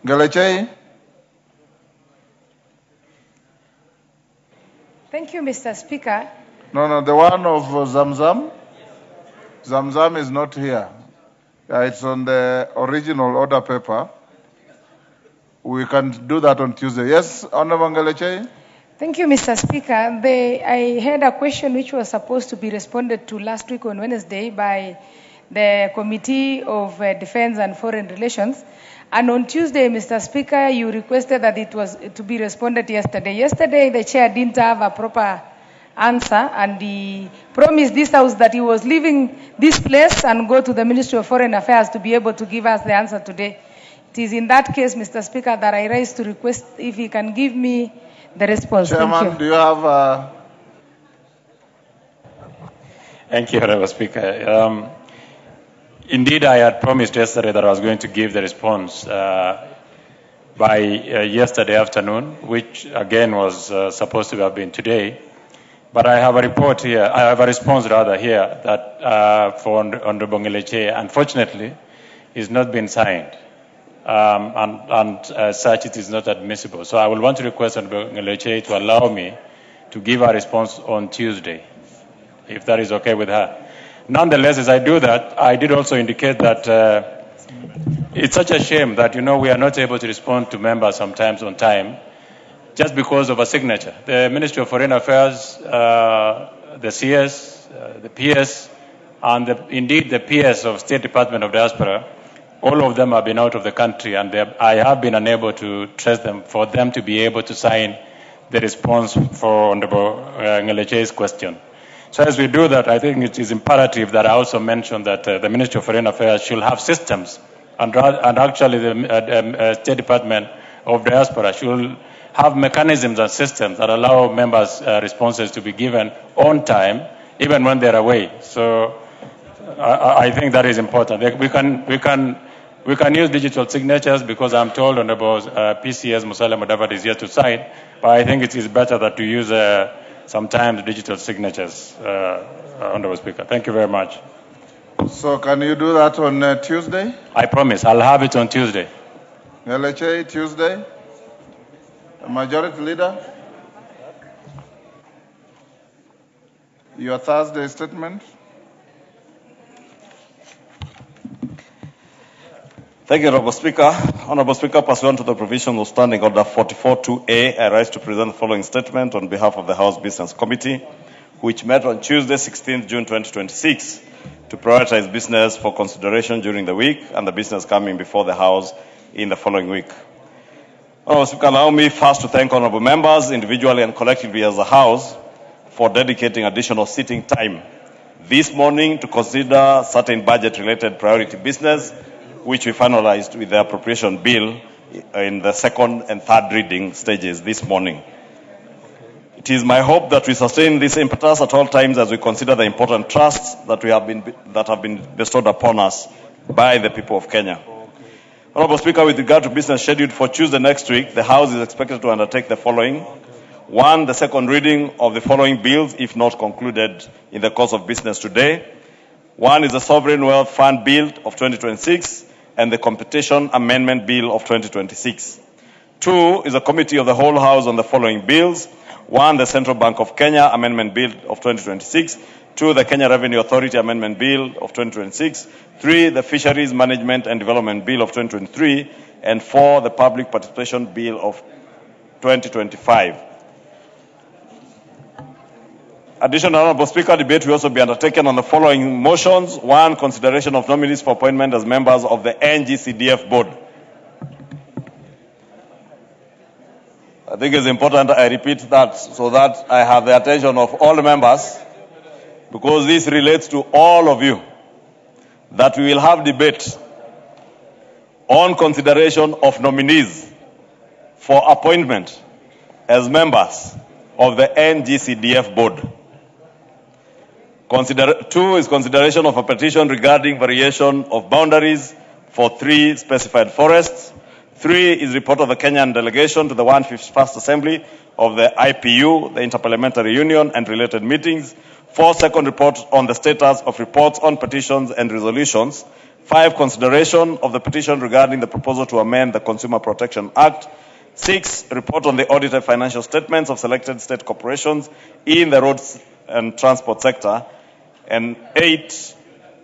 Galechei? Thank you, Mr. Speaker. No, the one of Zamzam. Zamzam is not here. It's on the original order paper. We can do that on Tuesday. Yes, Honorable Galechei? Thank you, Mr. Speaker. I had a question which was supposed to be responded to last week on Wednesday by the Committee of Defense and Foreign Relations. And on Tuesday, Mr. Speaker, you requested that it was to be responded yesterday. Yesterday, the chair didn't have a proper answer, and he promised this House that he was leaving this place and go to the Ministry of Foreign Affairs to be able to give us the answer today. It is in that case, Mr. Speaker, that I rise to request if he can give me the response. Chairman, Thank you. Do you have a... Thank you, Honorable Speaker. Indeed, I had promised yesterday that I was going to give the response by yesterday afternoon, which again was supposed to have been today. But I have a report here, I have a response rather here that for Honorable Ngeleche, unfortunately, is not been signed. And as such, it is not admissible. So I will want to request Honorable Ngeleche to allow me to give a response on Tuesday, if that is okay with her. Nonetheless, as I do that, I did also indicate that it's such a shame that, we are not able to respond to members sometimes on time just because of a signature. The Ministry of Foreign Affairs, the CS, the PS, and indeed the PS of State Department of Diaspora, all of them have been out of the country, and I have been unable to trace them for them to be able to sign the response for Honorable Ngeleche's question. So as we do that, I think it is imperative that I also mention that the Ministry of Foreign Affairs should have systems, and actually the State Department of Diaspora should have mechanisms and systems that allow members' responses to be given on time, even when they're away. So I think that is important. We can use digital signatures because I'm told Honorable PCS Musalia Mudavadi is here to sign, but I think it is better that to use sometimes digital signatures, Honorable Speaker. Thank you very much. So can you do that on Tuesday? I promise. I'll have it on Tuesday. Ngeleche, Tuesday? Majority Leader? Your Thursday statement? Thank you, Honorable Speaker. Honorable Speaker, pursuant to the provision of Standing Order 44.2a, I rise to present the following statement on behalf of the House Business Committee, which met on Tuesday, 16th June 2026, to prioritize business for consideration during the week and the business coming before the House in the following week. Honorable Speaker, allow me first to thank honorable members, individually and collectively as a House, for dedicating additional sitting time this morning to consider certain budget-related priority business, which we finalized with the appropriation bill in the second and third reading stages this morning. It is my hope that we sustain this impetus at all times as we consider the important trusts that have been bestowed upon us by the people of Kenya. Honorable Speaker, with regard to business scheduled for Tuesday next week, the House is expected to undertake the following. 1, the second reading of the following bills, if not concluded in the course of business today. 1 is the Sovereign Wealth Fund Bill of 2026 and the Competition Amendment Bill of 2026. 2 is a Committee of the Whole House on the following bills. 1, the Central Bank of Kenya Amendment Bill of 2026. 2, the Kenya Revenue Authority Amendment Bill of 2026. 3, the Fisheries Management and Development Bill of 2023. And 4, the Public Participation Bill of 2025. Additional, Honorable Speaker, debate will also be undertaken on the following motions. 1, consideration of nominees for appointment as members of the NGCDF board. I think it's important I repeat that so that I have the attention of all members, because this relates to all of you, that we will have debate on consideration of nominees for appointment as members of the NGCDF board. 2 is consideration of a petition regarding variation of boundaries for 3 specified forests. 3 is report of the Kenyan delegation to the 151st Assembly of the IPU, the Interparliamentary Union, and related meetings. 4, second report on the status of reports on petitions and resolutions. 5, consideration of the petition regarding the proposal to amend the Consumer Protection Act. 6, report on the audited financial statements of selected state corporations in the roads and transport sector. And 8,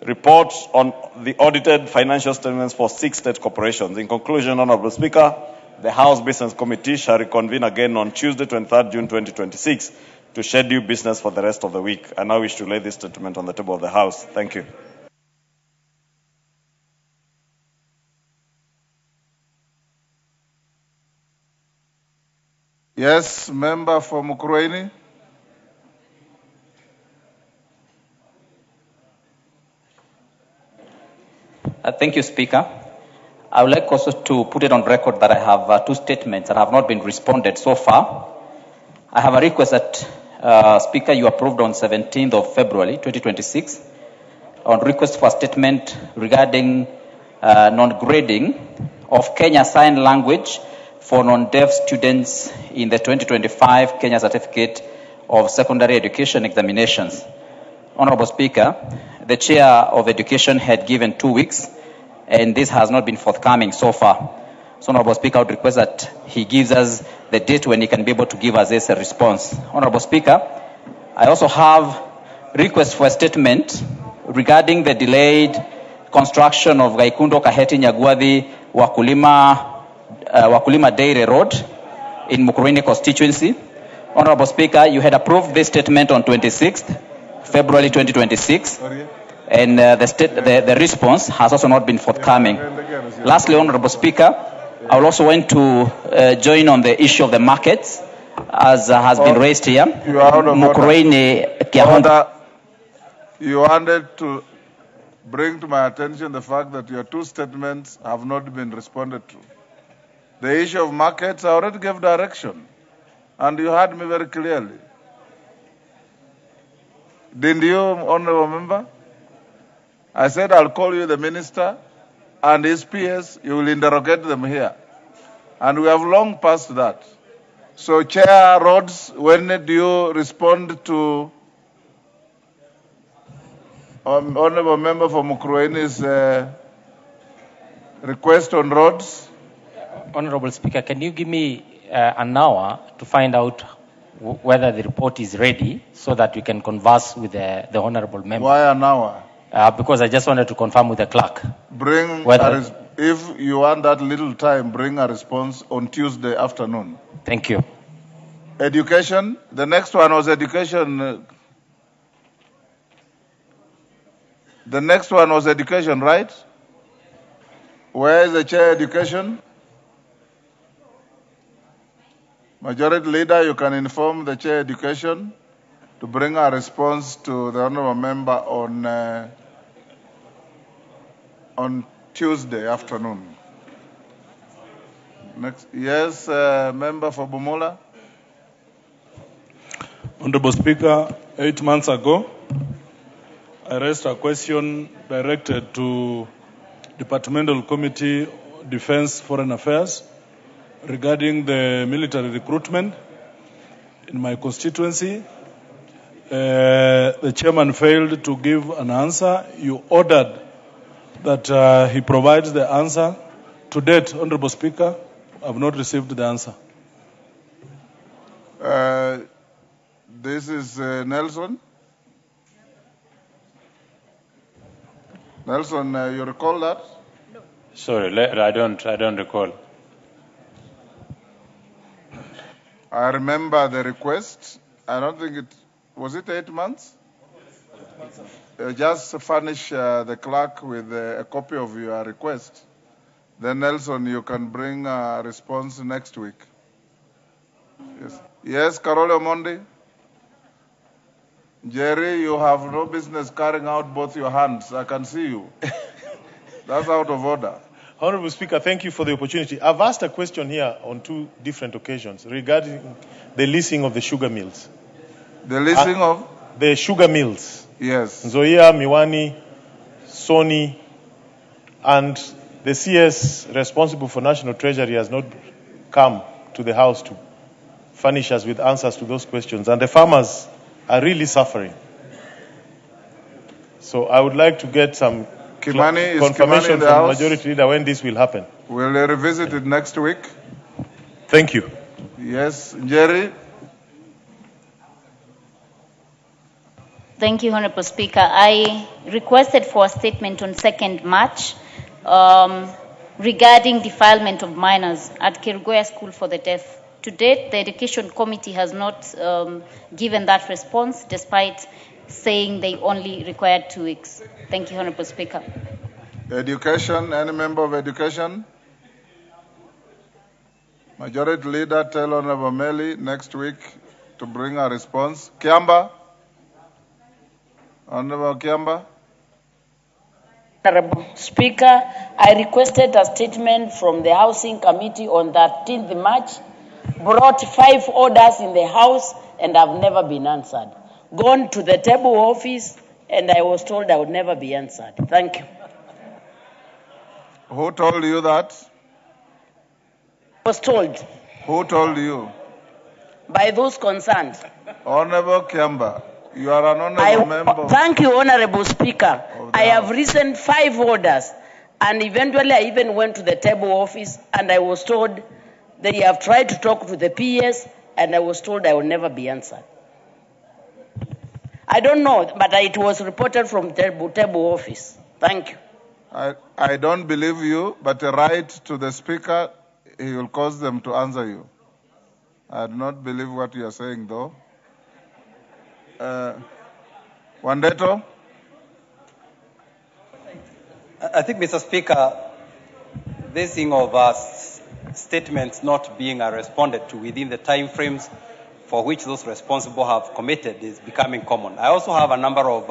report on the audited financial statements for 6 state corporations. In conclusion, Honorable Speaker, the House Business Committee shall reconvene again on Tuesday, 23rd June 2026 to schedule business for the rest of the week. I now wish to lay this statement on the table of the House. Thank you. Yes, member for Mukurweini. Thank you, Speaker. I would like also to put it on record that I have 2 statements that have not been responded so far. I have a request that, Speaker, you approved on 17th of February 2026 on request for a statement regarding non-grading of Kenya Sign Language for non-deaf students in the 2025 Kenya Certificate of Secondary Education examinations. Honorable Speaker, the Chair of Education had given 2 weeks, and this has not been forthcoming so far. So, Honorable Speaker, I would request that he gives us the date when he can be able to give us a response. Honorable Speaker, I also have request for a statement regarding the delayed construction of Gaikundo Kaheti Nyagwathi Wakulima Dairy Road in Mukurweini constituency. Honorable Speaker, you had approved this statement on 26th February 2026. And the response has also not been forthcoming. Lastly, Honorable Speaker, I will also want to join on the issue of the markets, as has been raised here. You wanted to bring to my attention the fact that your 2 statements have not been responded to. The issue of markets, I already gave direction, and you heard me very clearly. Didn't you, Honorable Member? I said I'll call you the minister and his PS, you will interrogate them here. And we have long passed that. So, Chair Rhodes, when do you respond to Honorable Member for Mukurweini's request on roads? Honorable Speaker, can you give me an hour to find out whether the report is ready so that we can converse with the Honorable Member? Why an hour? Because I just wanted to confirm with the clerk. If you want that little time, bring a response on Tuesday afternoon. Thank you. Education. The next one was education. The next one was education, right? Where is the chair education? Majority Leader, you can inform the chair education to bring a response to the honorable member on Tuesday afternoon. Next, yes, member for Bumula. Honorable Speaker, 8 months ago, I raised a question directed to Departmental Committee, Defense, Foreign Affairs, regarding the military recruitment in my constituency. The chairman failed to give an answer. You ordered that he provides the answer. To date, Honorable Speaker, I have not received the answer. This is Nelson. Nelson, you recall that? Sorry, I don't recall. I remember the request. I don't think was it 8 months? Just furnish the clerk with a copy of your request. Then Nelson, you can bring a response next week. Yes, Carole Omondi. Jerry, you have no business carrying out both your hands. I can see you. That's out of order. Honorable Speaker, thank you for the opportunity. I've asked a question here on 2 different occasions regarding the leasing of the sugar mills. The leasing of? The sugar mills. Yes. Nzoia, Miwani, Sony, and the CS responsible for National Treasury has not come to the House to furnish us with answers to those questions. And the farmers are really suffering. So I would like to get some confirmation from Majority Leader when this will happen. We'll revisit it next week. Thank you. Yes, Jerry. Thank you, Honorable Speaker. I requested for a statement on 2nd March regarding defilement of minors at Kerugoya School for the Deaf. To date, the Education Committee has not given that response, despite saying they only required 2 weeks. Thank you, Honorable Speaker. Education, any member of Education? Majority Leader, tell Honorable Meli next week to bring a response. Kiamba? Honorable Kiamba? Honorable Speaker, I requested a statement from the Housing Committee on 13th March, brought 5 orders in the House, and have never been answered. Gone to the table office, and I was told I would never be answered. Thank you. Who told you that? I was told. Who told you? By those concerned. Honorable Kiamba, you are an honorable member. Thank you, Honorable Speaker. I have written 5 orders, and eventually I even went to the table office, and I was told they have tried to talk to the PS, and I was told I will never be answered. I don't know, but it was reported from table office. Thank you. I don't believe you, but write to the Speaker, he will cause them to answer you. I do not believe what you are saying, though. Wandeto? I think, Mr. Speaker, this thing of statements not being responded to within the time frames for which those responsible have committed is becoming common. I also have a number of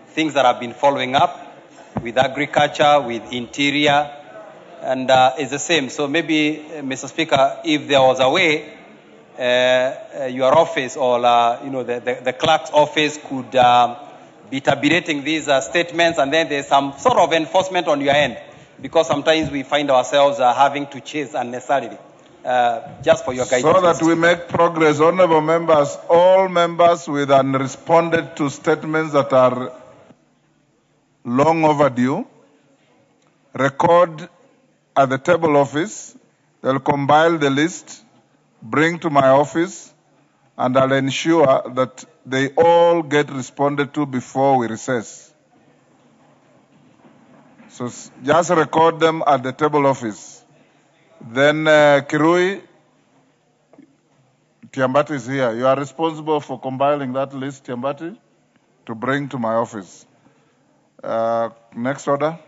things that I've been following up with agriculture, with interior, and it's the same. So maybe, Mr. Speaker, if there was a way your office or the clerk's office could be tabulating these statements, and then there's some sort of enforcement on your end, because sometimes we find ourselves having to chase unnecessarily. Just for your guidance. So that we make progress, honorable members, all members with unresponded to statements that are long overdue, record at the table office. They'll compile the list, bring to my office, and I'll ensure that they all get responded to before we recess. So just record them at the table office. Then Kirui, Tiambati is here. You are responsible for compiling that list, Tiambati, to bring to my office. Next order.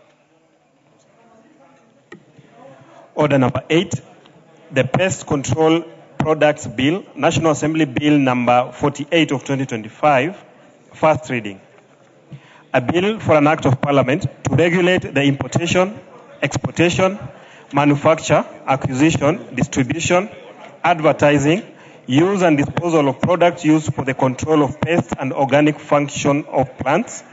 Order number 8, the Pest Control Products Bill, National Assembly Bill number 48 of 2025, first reading. A bill for an act of parliament to regulate the importation, exportation, manufacture, acquisition, distribution, advertising, use and disposal of products used for the control of pest and organic function of plants,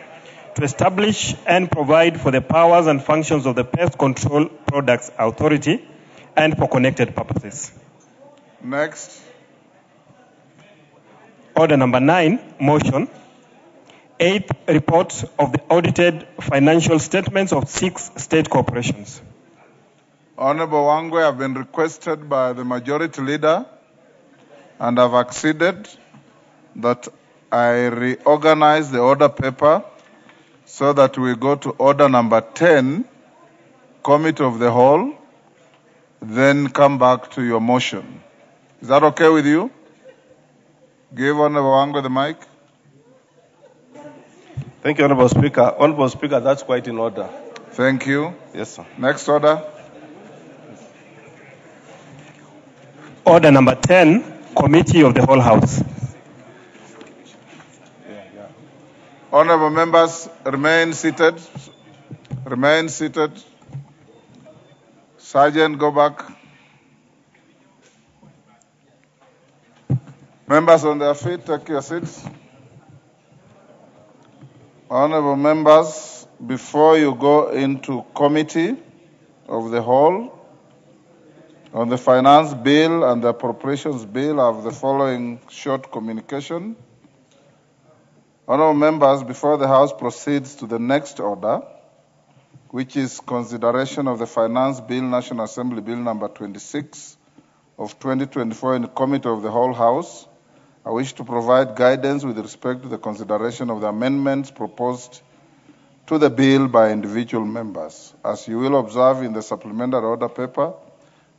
to establish and provide for the powers and functions of the Pest Control Products Authority and for connected purposes. Next. Order number 9, motion. 8, reports of the audited financial statements of 6 state corporations. Honorable Wangwe, have been requested by the majority leader and have acceded that I reorganize the order paper so that we go to order number 10, Committee of the Whole, then come back to your motion. Is that okay with you? Give Honorable Wangwe the mic. Thank you, Honorable Speaker. Honorable Speaker, that's quite in order. Thank you. Yes, sir. Next order. Order number 10, Committee of the Whole House. Honorable members, remain seated. Remain seated. Sergeant, go back. Members on their feet, take your seats. Honorable members, before you go into Committee of the Whole, on the Finance Bill and the Appropriations Bill, I have the following short communication. Honorable members, before the House proceeds to the next order, which is consideration of the Finance Bill, National Assembly Bill number 26 of 2024 in the Committee of the Whole House, I wish to provide guidance with respect to the consideration of the amendments proposed to the bill by individual members. As you will observe in the supplementary order paper,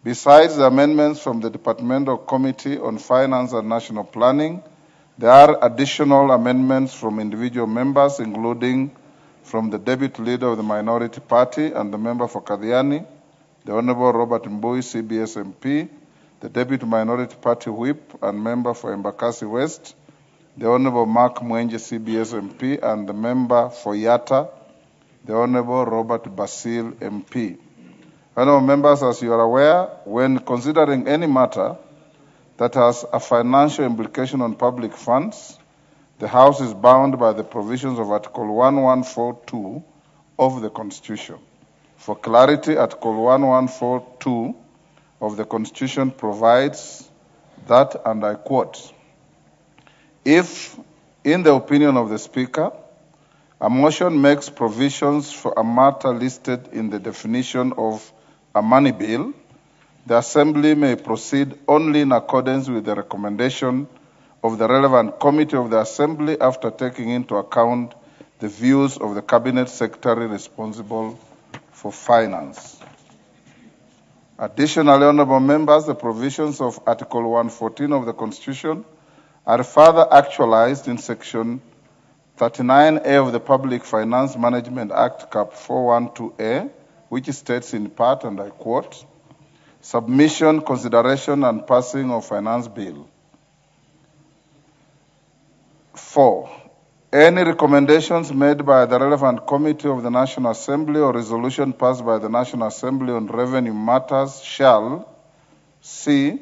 besides the amendments from the Departmental Committee on Finance and National Planning, there are additional amendments from individual members, including from the Deputy Leader of the Minority Party and the Member for Kadhiani, the Honorable Robert Mbui, CBS MP, the Deputy Minority Party Whip and Member for Embakasi West, the Honorable Mark Mwenje, CBS MP, and the Member for Yatta, the Honorable Robert Basil, MP. Honorable members, as you are aware, when considering any matter that has a financial implication on public funds, the House is bound by the provisions of Article 1142 of the Constitution. For clarity, Article 1142 of the Constitution provides that, and I quote, if, in the opinion of the Speaker, a motion makes provisions for a matter listed in the definition of a money bill, the Assembly may proceed only in accordance with the recommendation of the relevant committee of the Assembly after taking into account the views of the Cabinet Secretary responsible for finance. Additionally, honorable members, the provisions of Article 114 of the Constitution are further actualized in Section 39A of the Public Finance Management Act, Cap 412A, which states in part, and I quote, submission, consideration, and passing of finance bill. 4. Any recommendations made by the relevant committee of the National Assembly or resolution passed by the National Assembly on revenue matters shall, C,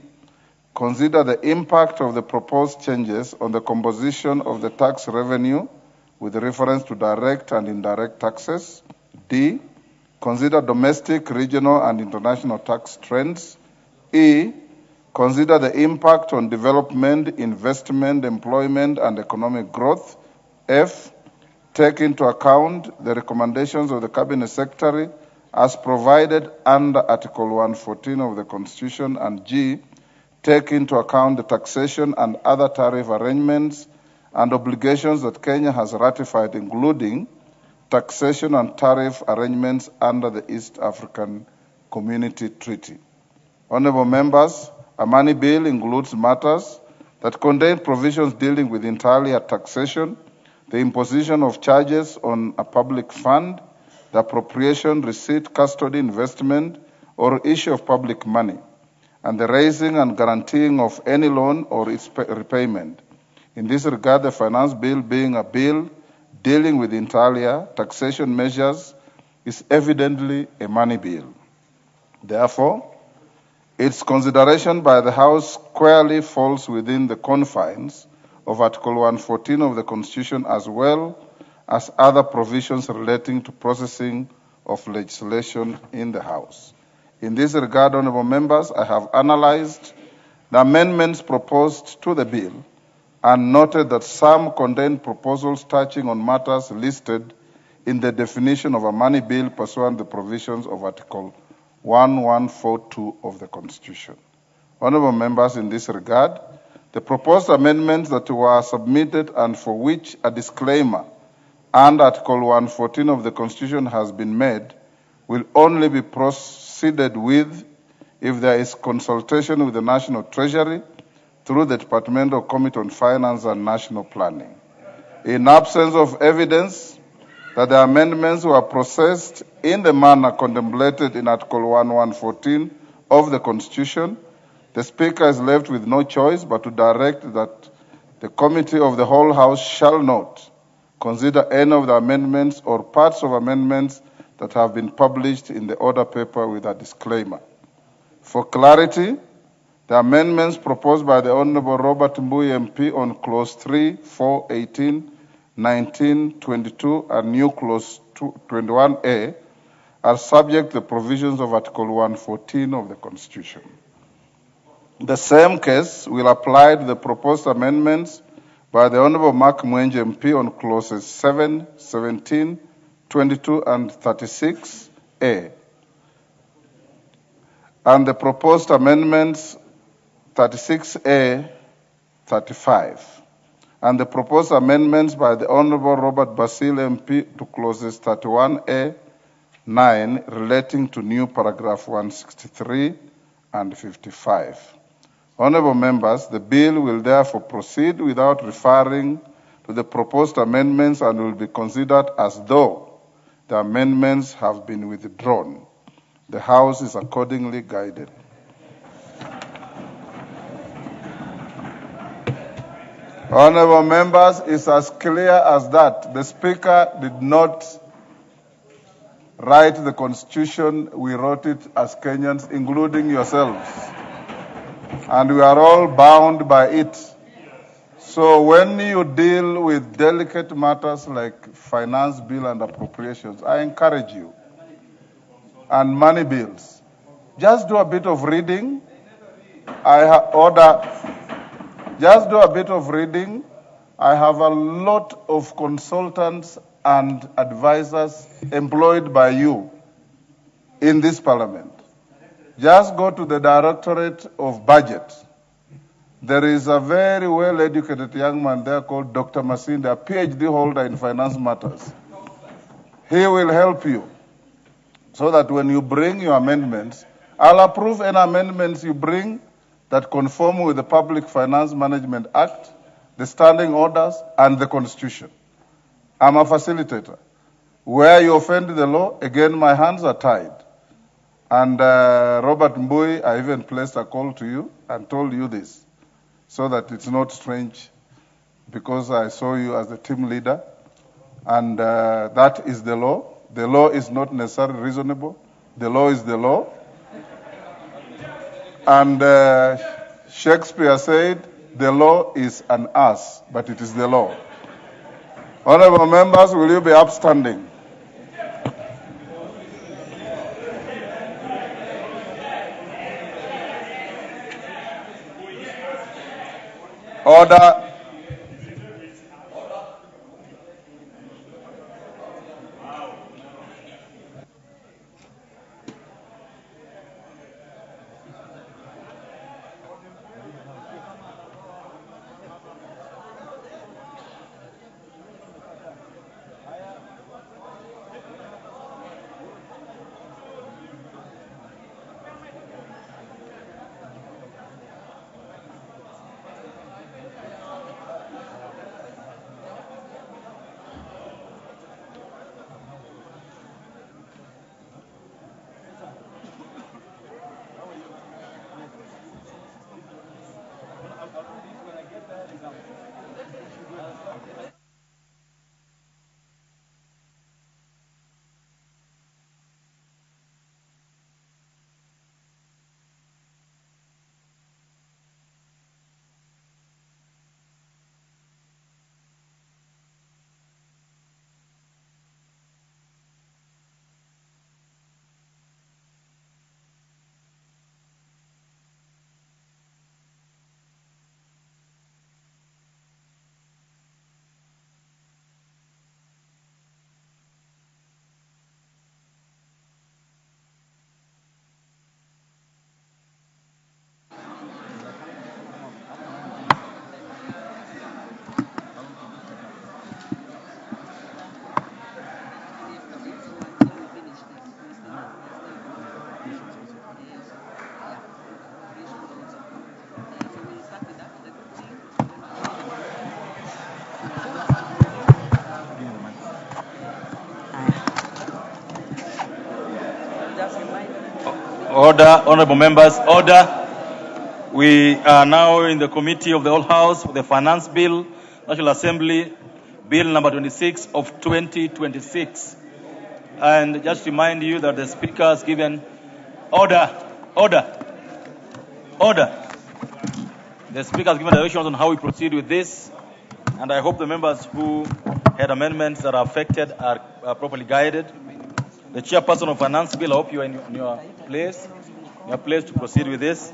consider the impact of the proposed changes on the composition of the tax revenue with reference to direct and indirect taxes. D, consider domestic, regional, and international tax trends. E, consider the impact on development, investment, employment, and economic growth. F, take into account the recommendations of the Cabinet Secretary as provided under Article 114 of the Constitution. And G, take into account the taxation and other tariff arrangements and obligations that Kenya has ratified, including taxation and tariff arrangements under the East African Community Treaty. Honorable members, a money bill includes matters that contain provisions dealing with entirely taxation, the imposition of charges on a public fund, the appropriation, receipt, custody, investment, or issue of public money, and the raising and guaranteeing of any loan or its repayment. In this regard, the finance bill, being a bill dealing with inter alia taxation measures, is evidently a money bill. Therefore, its consideration by the House squarely falls within the confines of Article 114 of the Constitution, as well as other provisions relating to processing of legislation in the House. In this regard, honourable members, I have analysed the amendments proposed to the bill and noted that some contain proposals touching on matters listed in the definition of a money bill pursuant to the provisions of Article 1142 of the Constitution. Honourable members, in this regard, the proposed amendments that were submitted and for which a disclaimer and Article 114 of the Constitution has been made will only be proceeded with if there is consultation with the National Treasury through the Departmental Committee on Finance and National Planning. In absence of evidence that the amendments were processed in the manner contemplated in Article 1114 of the Constitution, the Speaker is left with no choice but to direct that the Committee of the whole House shall not consider any of the amendments or parts of amendments that have been published in the order paper with a disclaimer. For clarity, the amendments proposed by the Honourable Robert Mbui MP on Clause 3, 4, 18, 19, 22 and new Clause 21A are subject to the provisions of Article 114 of the Constitution. The same case will apply to the proposed amendments by the Honourable Mark Mwenje MP on Clauses 7, 17, 22 and 36A, and the proposed amendments 36A, 35, and the proposed amendments by the Honourable Robert Basil MP to Clauses 31A, 9 relating to new paragraph 163 and 55. Honourable members, the bill will therefore proceed without referring to the proposed amendments and will be considered as though the amendments have been withdrawn. The House is accordingly guided. Honourable members, it's as clear as that. The Speaker did not write the Constitution. We wrote it as Kenyans, including yourselves. And we are all bound by it. So when you deal with delicate matters like finance bill and appropriations, I encourage you, and money bills, just do a bit of reading. Just do a bit of reading. I have a lot of consultants and advisors employed by you in this parliament. Just go to the Directorate of Budget. There is a very well-educated young man there called Dr. Masinde, a PhD holder in finance matters. He will help you so that when you bring your amendments, I'll approve any amendments you bring that conform with the Public Finance Management Act, the standing orders, and the Constitution. I'm a facilitator. Where you offend the law, again, my hands are tied. And Robert Mbui, I even placed a call to you and told you this, so that it's not strange, because I saw you as the team leader, and that is the law. The law is not necessarily reasonable. The law is the law. And Shakespeare said, the law is an ass, but it is the law. Honourable members, will you be upstanding? Order. Order, honorable members, order. We are now in the committee of the whole house for the finance bill, National Assembly, bill number 26 of 2026. And just remind you that the speaker has given order. The speaker has given directions on how we proceed with this. And I hope the members who had amendments that are affected are properly guided. The chairperson of finance bill, I hope you are in your place. Your place to proceed with this.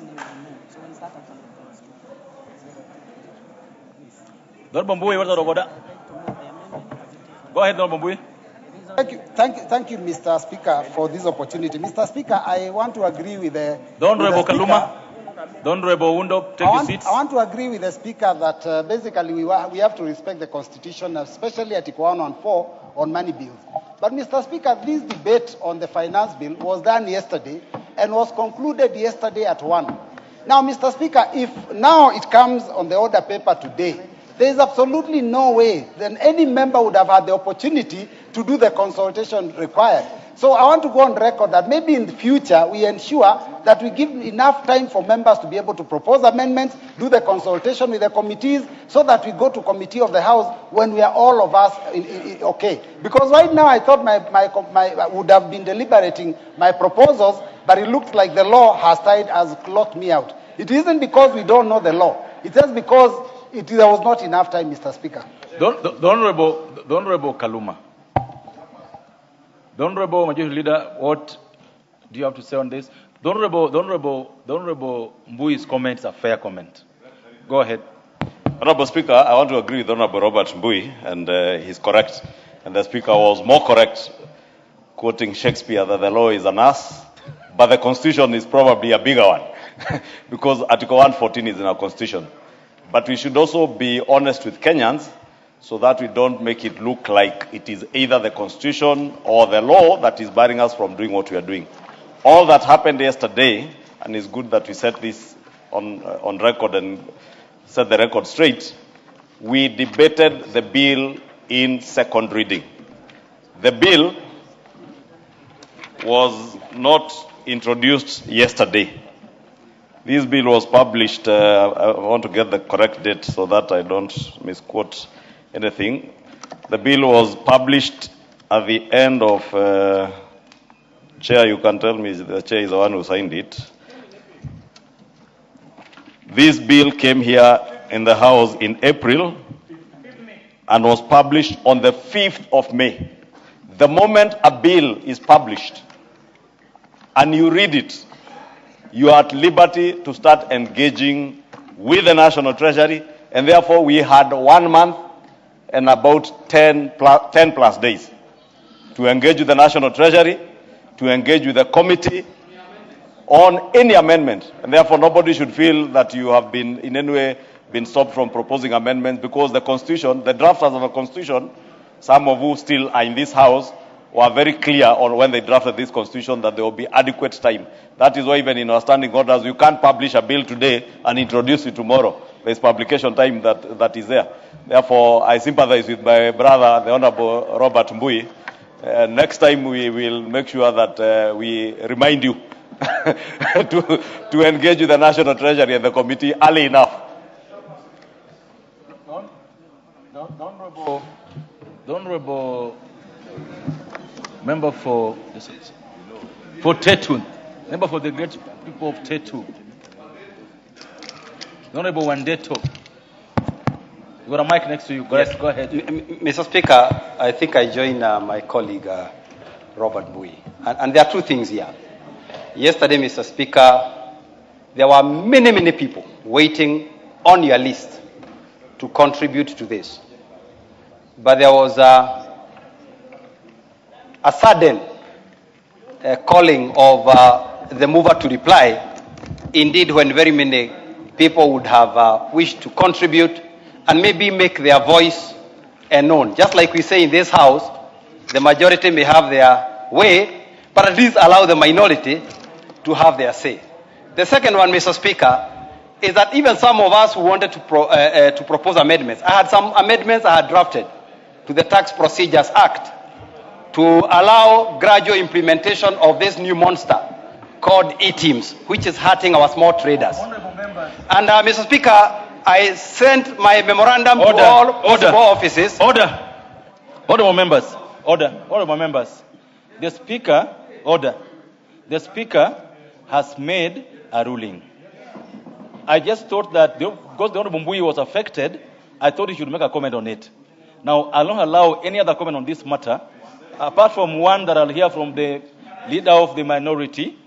Honorable Mbui, what's out of order? Go ahead, Honorable Mbui. Thank you, Mr. Speaker, for this opportunity. Mr. Speaker, I want to agree with the Honorable Kaluma. Honorable Undo, take your seats. I want to agree with the Speaker that basically we have to respect the Constitution, especially Article 114 on money bills. But, Mr. Speaker, this debate on the finance bill was done yesterday and was concluded yesterday at 1. Now, Mr. Speaker, if now it comes on the order paper today, there is absolutely no way then any member would have had the opportunity to do the consultation required. So I want to go on record that maybe in the future we ensure that we give enough time for members to be able to propose amendments, do the consultation with the committees, so that we go to committee of the House when we are all of us okay. Because right now I thought I would have been deliberating my proposals, but it looks like the law has locked me out. It isn't because we don't know the law. It's just because there was not enough time, Mr. Speaker. The Honorable Kaluma. The Honorable Majority Leader, what do you have to say on this? The Honorable Mbui's comments are fair comment. Go ahead. Honorable Speaker, I want to agree with Honorable Robert Mbui, and he's correct. And the Speaker was more correct, quoting Shakespeare, that the law is an ass, but the Constitution is probably a bigger one, because Article 114 is in our Constitution. But we should also be honest with Kenyans, so that we don't make it look like it is either the Constitution or the law that is barring us from doing what we are doing. All that happened yesterday, and it's good that we set this on record and set the record straight, we debated the bill in second reading. The bill was not introduced yesterday. This bill was published, I want to get the correct date so that I don't misquote anything. The bill was published at the end of, Chair, you can tell me the Chair is the one who signed it. This bill came here in the House in April and was published on the 5th of May. The moment a bill is published and you read it, you are at liberty to start engaging with the National Treasury, and therefore we had 1 month and about 10 plus days to engage with the National Treasury, to engage with the committee on any amendment. And therefore nobody should feel that you have been in any way been stopped from proposing amendments, because the Constitution, the drafters of the Constitution, some of who still are in this House, were very clear on when they drafted this Constitution that there will be adequate time. That is why even in our standing orders, you can't publish a bill today and introduce it tomorrow. There's publication time that is there. Therefore, I sympathize with my brother, the Honorable Robert Mbui. Next time we will make sure that we remind you to engage with the National Treasury and the committee early enough. The Honorable Member for Tetu, member for the great people of Tetu, the Honorable Wandeto. You got a mic next to you. Go ahead. Mr. Speaker, I think I join my colleague Robert Bui. And there are two things here. Yesterday, Mr. Speaker, there were many people waiting on your list to contribute to this. But there was a sudden calling of the mover to reply. Indeed, when very many people would have wished to contribute and maybe make their voice known. Just like we say in this House, the majority may have their way, but at least allow the minority to have their say. The second one, Mr. Speaker, is that even some of us who wanted to propose amendments, I had some amendments I had drafted to the Tax Procedures Act to allow gradual implementation of this new monster called e-teams, which is hurting our small traders. And Mr. Speaker, I sent my memorandum to all possible offices. Honorable members. Honorable members. The Speaker has made a ruling. I just thought that because the Honorable Mbui was affected, I thought he should make a comment on it. Now, I'll not allow any other comment on this matter, apart from one that I'll hear from the leader of the minority,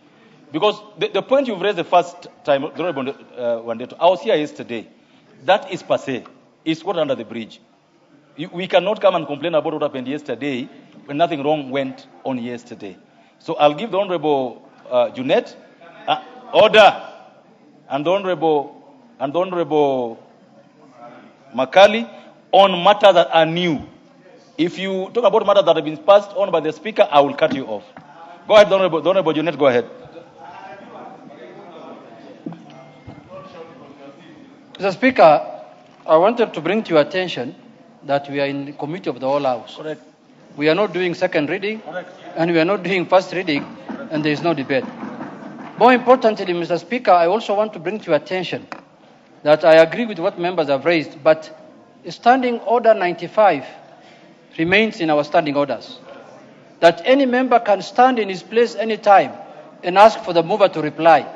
because the point you've raised the first time, the Honorable Wandeto, I was here yesterday. That is per se. It's water under the bridge. We cannot come and complain about what happened yesterday when nothing wrong went on yesterday. So I'll give the Honorable Junet order, and the Honorable Makali on matters that are new. If you talk about matters that have been passed on by the Speaker, I will cut you off. Go ahead, the Honorable Junet, go ahead. Mr. Speaker, I wanted to bring to your attention that we are in the committee of the whole House. Correct. We are not doing second reading, and we are not doing first reading, and there is no debate. More importantly, Mr. Speaker, I also want to bring to your attention that I agree with what members have raised, but Standing Order 95 remains in our standing orders. That any member can stand in his place anytime and ask for the mover to reply.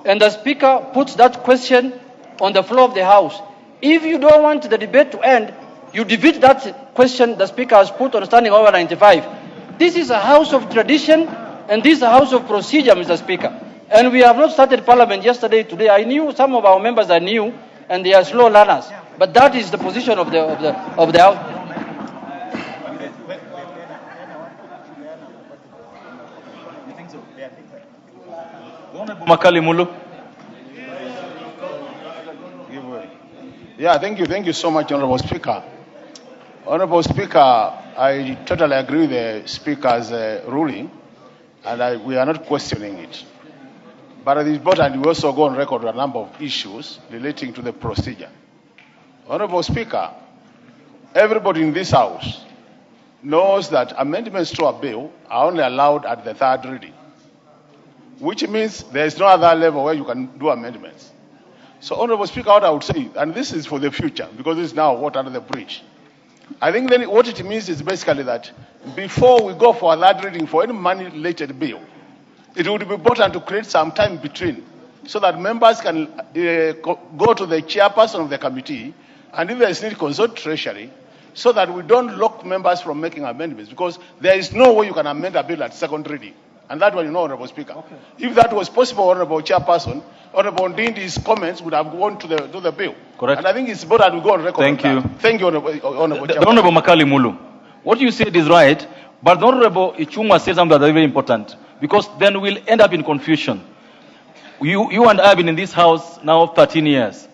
And the Speaker puts that question on the floor of the House. If you don't want the debate to end, you defeat that question the Speaker has put on Standing Order 95. This is a house of tradition, and this is a house of procedure, Mr. Speaker. And we have not started Parliament yesterday, today. I knew some of our members are new, and they are slow learners. But that is the position of the House. Makali Mulu. Yeah, thank you so much, Honorable Speaker. Honorable Speaker, I totally agree with the Speaker's ruling, and we are not questioning it. But it is important we also go on record with a number of issues relating to the procedure. Honorable Speaker, everybody in this House knows that amendments to a bill are only allowed at the third reading, which means there is no other level where you can do amendments. So, Honorable Speaker, what I would say, and this is for the future, because this is now water under the bridge. I think then what it means is basically that before we go for a third reading for any money-related bill, it would be important to create some time between so that members can go to the chairperson of the committee, and if there is need, consult Treasury, so that we don't lock members from making amendments, because there is no way you can amend a bill at second reading. And that one, you know, Honorable Speaker. Okay. If that was possible, Honorable Chairperson, Honorable Ndindi's comments would have gone to the bill. Correct. And I think it's better that we go on record. Thank you. Thank you, Honorable Chairperson. The Honorable Makali Mulu. What you said is right, but the Honorable Ichung'wah said something that is very important, because then we'll end up in confusion. You and I have been in this House now 13 years.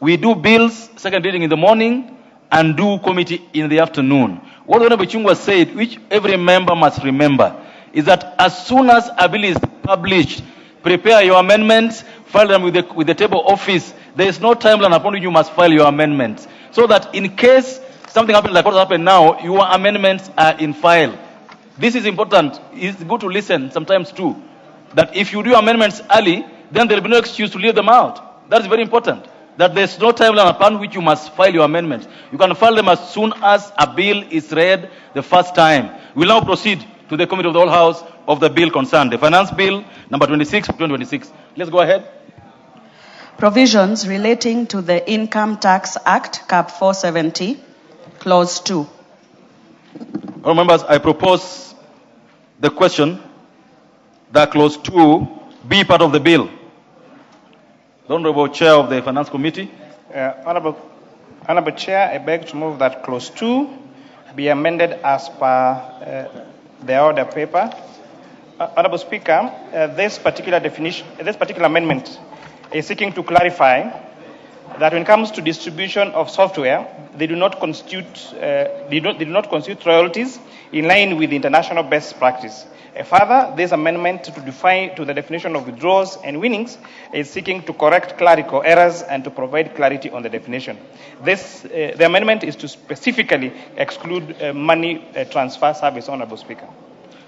We do bills, second reading in the morning, and do committee in the afternoon. What the Honorable Ichung'wah said, which every member must remember, is that as soon as a bill is published, prepare your amendments, file them with the table office. There is no timeline upon which you must file your amendments. So that in case something happens like what happened now, your amendments are in file. This is important. It's good to listen sometimes too. That if you do amendments early, then there will be no excuse to leave them out. That is very important. That there is no timeline upon which you must file your amendments. You can file them as soon as a bill is read the first time. We'll now proceed to the Committee of the Whole House of the bill concerned, the Finance Bill number 26 of 2026. Let's go ahead. Provisions relating to the Income Tax Act, Cap 470, Clause 2. Honourable members, I propose the question that Clause 2 be part of the bill. The Honourable Chair of the Finance Committee. Honourable Chair, I beg to move that Clause 2 be amended as per the order paper. Honourable Speaker, this particular amendment is seeking to clarify that when it comes to distribution of software, they do not constitute royalties in line with international best practice. Further, this amendment to the definition of withdrawals and winnings is seeking to correct clerical errors and to provide clarity on the definition. The amendment is to specifically exclude money transfer service, Honourable Speaker.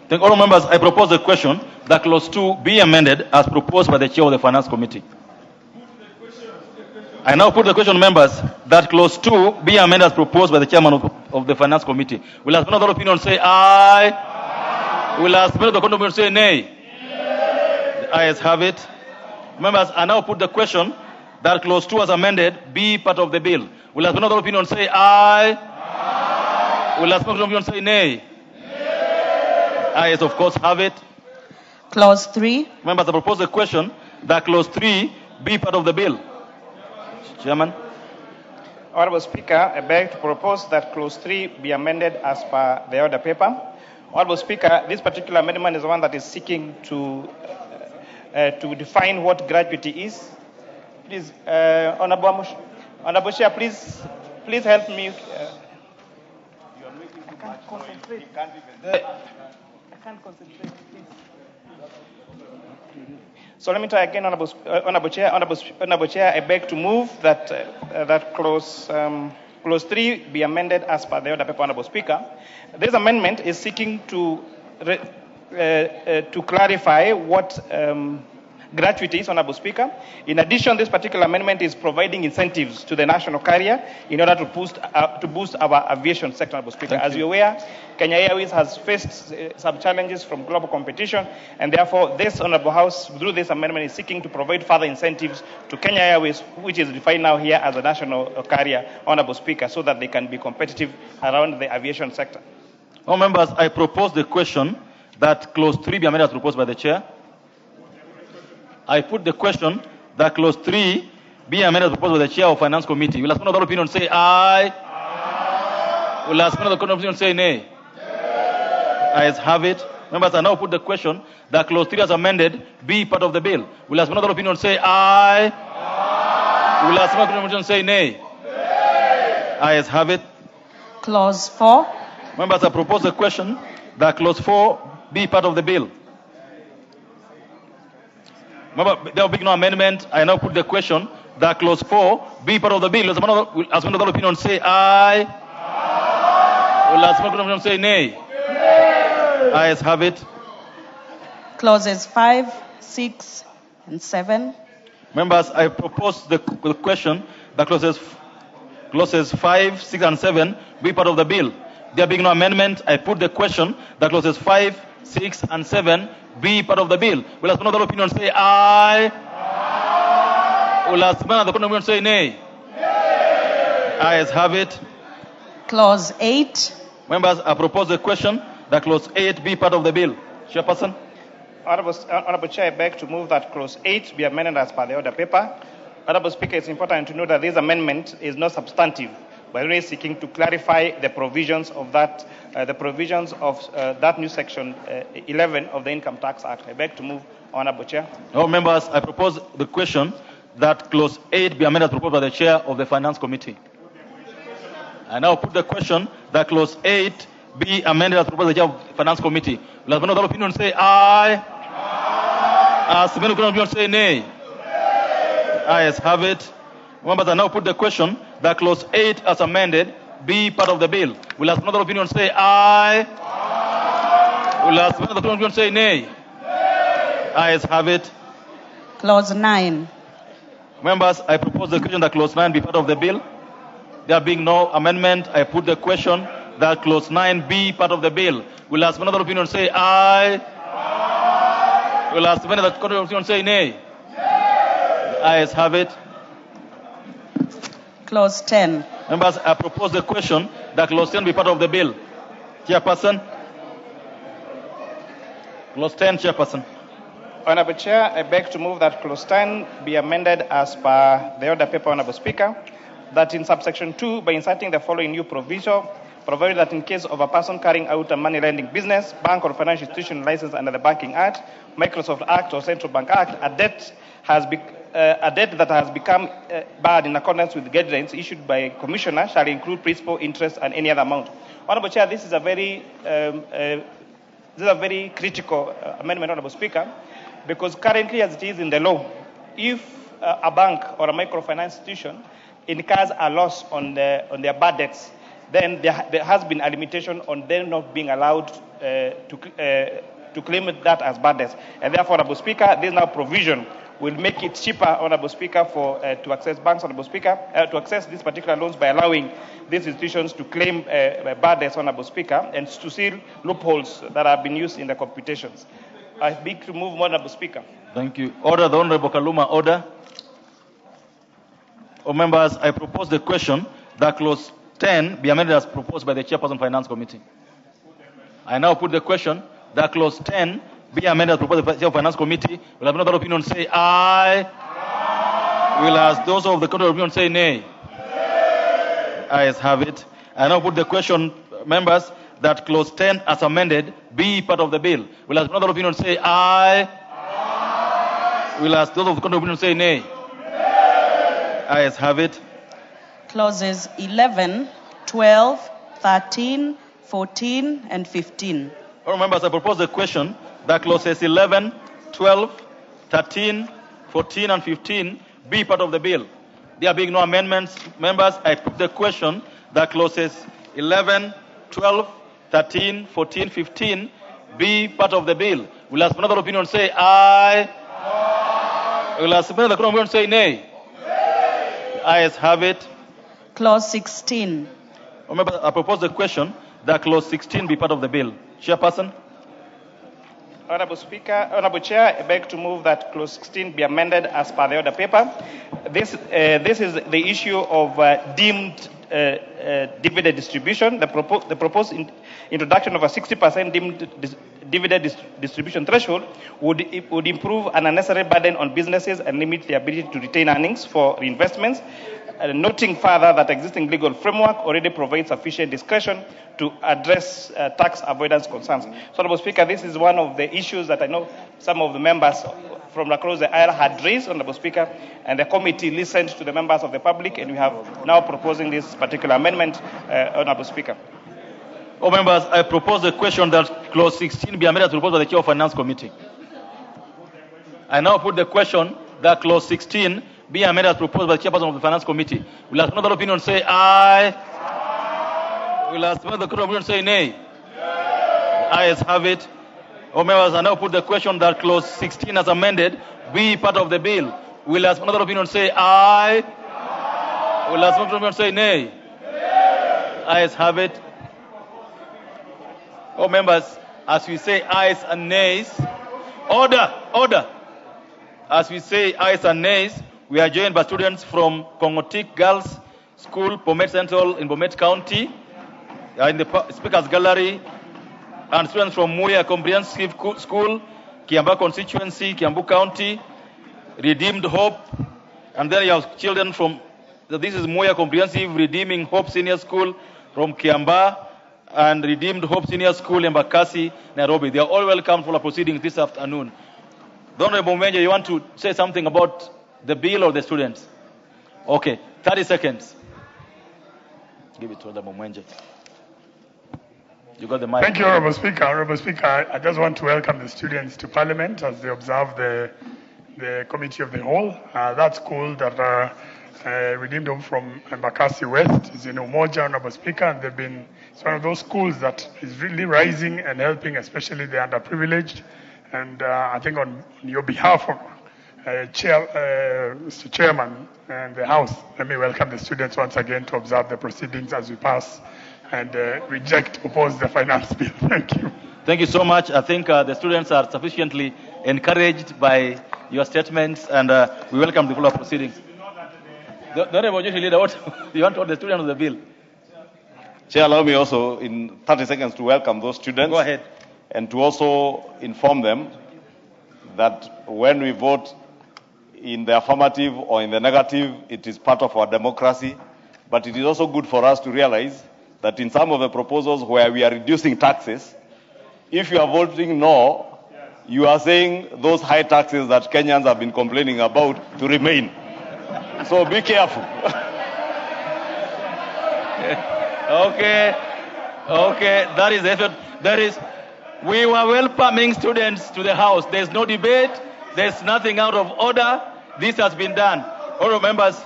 Thank all members. I propose the question that clause 2 be amended as proposed by the chair of the Finance Committee. I now put the question, members, that clause 2 be amended as proposed by the chairman of the Finance Committee. Will as another opinion say aye? Aye. Will as another opinion say nay? The ayes have it. Members, I now put the question that clause 2 as amended be part of the bill. Will as another opinion say aye? Aye. Will as another opinion say nay? Ayes, of course, have it. Clause 3. Members, I propose the question that clause 3 be part of the bill. Chairman. Honorable Speaker, I beg to propose that clause 3 be amended as per the order paper. Honorable Speaker, this particular amendment is the one that is seeking to define what gratuity is. Please, Honorable Chair, please help me. I can't concentrate, please. So let me try again, Honorable Chair. I beg to move that that clause 3 be amended as per the order paper, Honorable Speaker. This amendment is seeking to clarify what gratuity is, Honorable Speaker. In addition, this particular amendment is providing incentives to the national carrier in order to boost our aviation sector, Honorable Speaker. As you're aware, Kenya Airways has faced some challenges from global competition, and therefore this Honorable House, through this amendment, is seeking to provide further incentives to Kenya Airways, which is defined now here as a national carrier, Honorable Speaker, so that they can be competitive around the aviation sector. All members, I propose the question that clause 3 be amended as proposed by the chair. I put the question that clause 3 be amended as proposed by the chair of Finance Committee. Will another opinion say aye? Aye. Will another opinion say nay? Ayes have it. Members, I now put the question that clause 3 as amended be part of the bill. Will another opinion say aye? Aye. Will another opinion say nay? Ayes have it. Clause 4. Members, I propose the question that clause 4 be part of the bill. Remember, there will be no amendment. I now put the question that clause 4 be part of the bill. As another opinion say aye? Aye. Will as another opinion say nay? Ayes have it. Clauses 5, 6, and 7. Members, I propose the question that clauses 5, 6, and 7 be part of the bill. There being no amendment, I put the question that clauses 5, 6, and 7 be part of the bill. Will as another opinion say aye? Aye. Will as another opinion say nay? Ayes have it. Clause 8. Members, I propose the question that clause 8 be part of the bill. Chairperson. Honorable Chair, I beg to move that clause 8 be amended as per the order paper. Honorable Speaker, it's important to note that this amendment is not substantive, but only seeking to clarify the provisions of that, that new section 11 of the Income Tax Act. I beg to move, Honorable Chair. All members, I propose the question that clause 8 be amended as proposed by the chair of the Finance Committee. I now put the question that clause 8 be amended as proposed by the chair of the Finance Committee. Will as another opinion say aye? Aye. As many opinion say nay? Ayes have it. Members, I now put the question that clause 8 as amended be part of the bill. Will as another opinion say aye? Aye. Will as another opinion say nay? Ayes have it. Clause 9. Members, I propose the question that clause 9 be part of the bill. There being no amendment, I put the question that clause 9 be part of the bill. Will as another opinion say aye? Aye. Will as another opinion say nay? Ayes have it. Clause 10. Members, I propose the question that clause 10 be part of the bill. Chairperson. Clause 10, Chairperson. Honorable Chair, I beg to move that clause 10 be amended as per the order paper, Honorable Speaker, that in subsection 2, by inserting the following new provision, provided that in case of a person carrying out a money lending business, bank or financial institution licensed under the Banking Act, Microsoft Act or Central Bank Act, a debt that has become bad in accordance with guidelines issued by a commissioner shall include principal, interest, and any other amount. Honorable Chair, this is a very critical amendment, Honorable Speaker, because currently, as it is in the law, if a bank or a microfinance institution incurs a loss on their bad debts, then there has been a limitation on them not being allowed to claim that as bad debts. And therefore, Honorable Speaker, this now provision will make it cheaper, Honorable Speaker, to access banks, Honorable Speaker, to access these particular loans by allowing these institutions to claim bad debts, Honorable Speaker, and to seal loopholes that have been used in the computations. I beg to move, Honorable Speaker. Thank you. Order, the Honorable Kaluma, order. Members, I propose the question that clause 10 be amended as proposed by the Chairperson Finance Committee. I now put the question that clause 10 be amended as proposed by the Chairperson Finance Committee. Will have another opinion say aye. Will ask those of the contrary opinion say nay. Ayes have it. I now put the question, members, that clause 10 as amended be part of the bill. Will ask another opinion say aye. Will ask those of the contrary opinion say nay. Ayes have it. Clauses 11, 12, 13, 14, and 15. All members, I propose the question that clauses 11, 12, 13, 14, and 15 be part of the bill. There being no amendments, members, I put the question that clauses 11, 12, 13, 14, 15 be part of the bill. Will ask another opinion say aye. Will ask another opinion say nay. Ayes have it. Clause 16. Remember, I propose the question that clause 16 be part of the bill. Chairperson? Honorable Speaker, Honorable Chair, I beg to move that clause 16 be amended as per the order paper. This is the issue of deemed dividend distribution. The proposed introduction of a 60% deemed dividend distribution threshold would improve an unnecessary burden on businesses and limit the ability to retain earnings for reinvestments. Noting further that existing legal framework already provides sufficient discretion to address tax avoidance concerns. So, Honorable Speaker, this is one of the issues that I know some of the members from across the aisle had raised, Honorable Speaker, and the committee listened to the members of the public, and we have now proposing this particular amendment, Honorable Speaker. Oh, members, I propose the question that clause 16 be amended as proposed by the Chair of Finance Committee. I now put the question that clause 16 be amended as proposed by the Chairperson of the Finance Committee. Will ask another opinion say aye. Will ask another opinion say nay. Ayes have it. Oh, members, I now put the question that clause 16 as amended be part of the bill. Will ask another opinion say aye. Will ask another opinion say nay. Ayes have it. Oh, members, as we say ayes and nays, order. As we say ayes and nays, we are joined by students from Kongotik Girls School, Bomet Central in Bomet County, in the Speaker's Gallery, and students from Muya Comprehensive School, Kiambaa Constituency, Kiambu County, Redeemed Hope, and then you have children from, this is Muya Comprehensive Redeeming Hope Senior School from Kiambaa, and Redeemed Hope Senior School in Bakasi, Nairobi. They are all welcome for the proceedings this afternoon. Honorable Mwenje, you want to say something about the bill or the students? Okay, 30 seconds. Give it to Honorable Mwenje. You got the mic. Thank you, Honorable Speaker. Honorable Speaker, I just want to welcome the students to Parliament as they observe the Committee of the Whole. That school that Redeemed Home from Embakasi West is in Umoja, Honorable Speaker, and it's one of those schools that is really rising and helping, especially the underprivileged. And I think on your behalf of Mr. Chairman and the House, let me welcome the students once again to observe the proceedings as we pass and oppose the finance bill. Thank you. Thank you so much. I think the students are sufficiently encouraged by your statements, and we welcome the full proceedings. The Honorable Judicial Leader, what you want to the students of the bill? Chair, allow me also in 30 seconds to welcome those students. Go ahead. And to also inform them that when we vote in the affirmative or in the negative, it is part of our democracy. But it is also good for us to realize that in some of the proposals where we are reducing taxes, if you are voting no, you are saying those high taxes that Kenyans have been complaining about to remain. So be careful. Okay, that is effort. We were welcoming students to the House. There's no debate. There's nothing out of order. This has been done. Honourable members.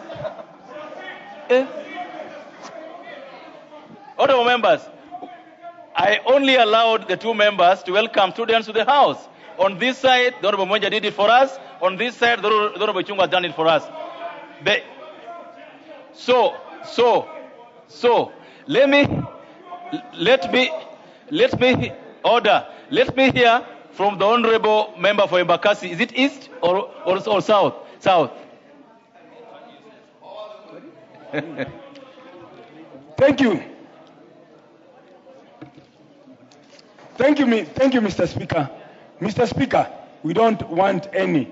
Honorable members, I only allowed the two members to welcome students to the house. On this side, the Honorable Bunge did it for us. On this side, the Honorable Ichung'wah done it for us. Let me hear from the Honorable Member for Embakasi. Is it east or south? South. Thank you. Thank you, Mr. Speaker. Mr. Speaker, we don't want any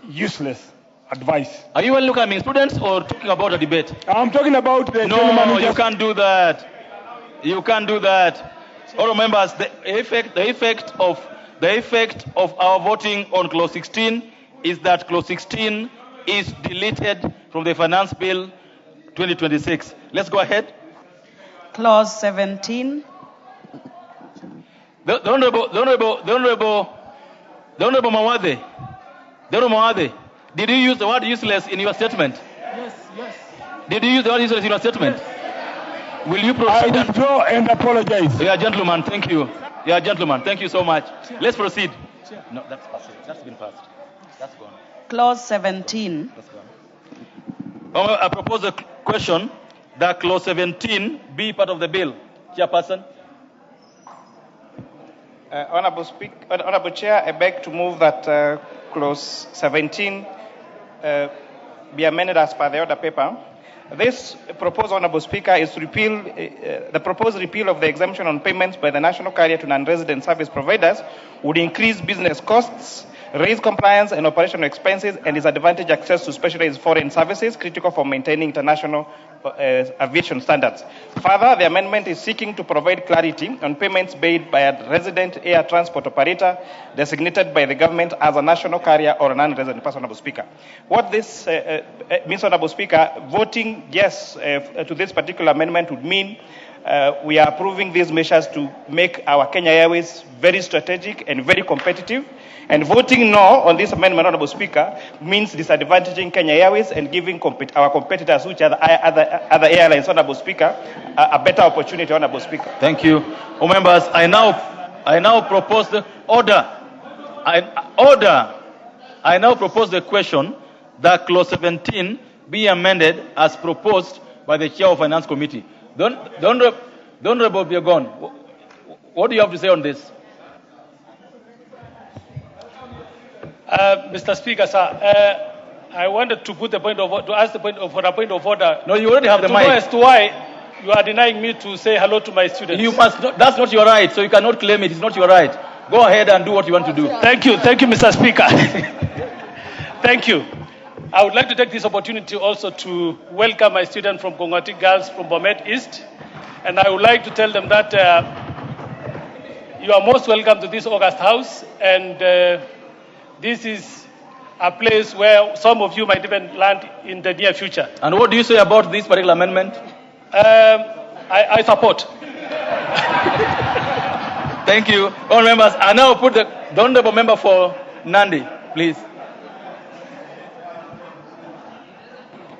useless advice. Are you welcoming students or talking about a debate? I'm talking about the No, you can't do that. You can't do that. All members, the effect of our voting on clause 16 is that clause 16 is deleted from the Finance Bill 2026. Let's go ahead. Clause 17. The Honorable Mawade, did you use the word useless in your statement? Yes. Did you use the word useless in your statement? Will you proceed? I withdraw and apologize. Yeah, gentlemen, thank you. Yeah, gentlemen, thank you so much. Let's proceed. No, that's passed. That's been passed. That's gone. Clause 17. That's gone. I propose a question that clause 17 be part of the bill. Chairperson. Honorable Chair, I beg to move that clause 17 be amended as per the order paper. This proposed, Honorable Speaker, is to repeal the proposed repeal of the exemption on payments by the national carrier to non-resident service providers would increase business costs, raise compliance and operational expenses, and disadvantage access to specialized foreign services critical for maintaining international aviation standards. Further, the amendment is seeking to provide clarity on payments made by a resident air transport operator designated by the government as a national carrier or a non-resident person, Honorable Speaker. What this means, Honorable Speaker, voting yes to this particular amendment would mean we are approving these measures to make our Kenya Airways very strategic and very competitive. And voting no on this amendment, Honorable Speaker, means disadvantaging Kenya Airways and giving our competitors, which are the other airlines, Honorable Speaker, a better opportunity, Honorable Speaker. Thank you. Oh, members, I now propose the order. I now propose the question that clause 17 be amended as proposed by the Chair of Finance Committee. The Honorable Biagon, what do you have to say on this? Mr. Speaker, sir, I wanted to put to ask for a point of order. No, you already have the mic. To know as to why you are denying me to say hello to my students. You must not, that's not your right, so you cannot claim it. It's not your right. Go ahead and do what you want to do. Thank you, Mr. Speaker. Thank you. I would like to take this opportunity also to welcome my students from Kongwati Girls from Bomet East, and I would like to tell them that you are most welcome to this August House, and this is a place where some of you might even land in the near future. And what do you say about this particular amendment? I support. Thank you. All members, I now put the honorable member for Nandi, please.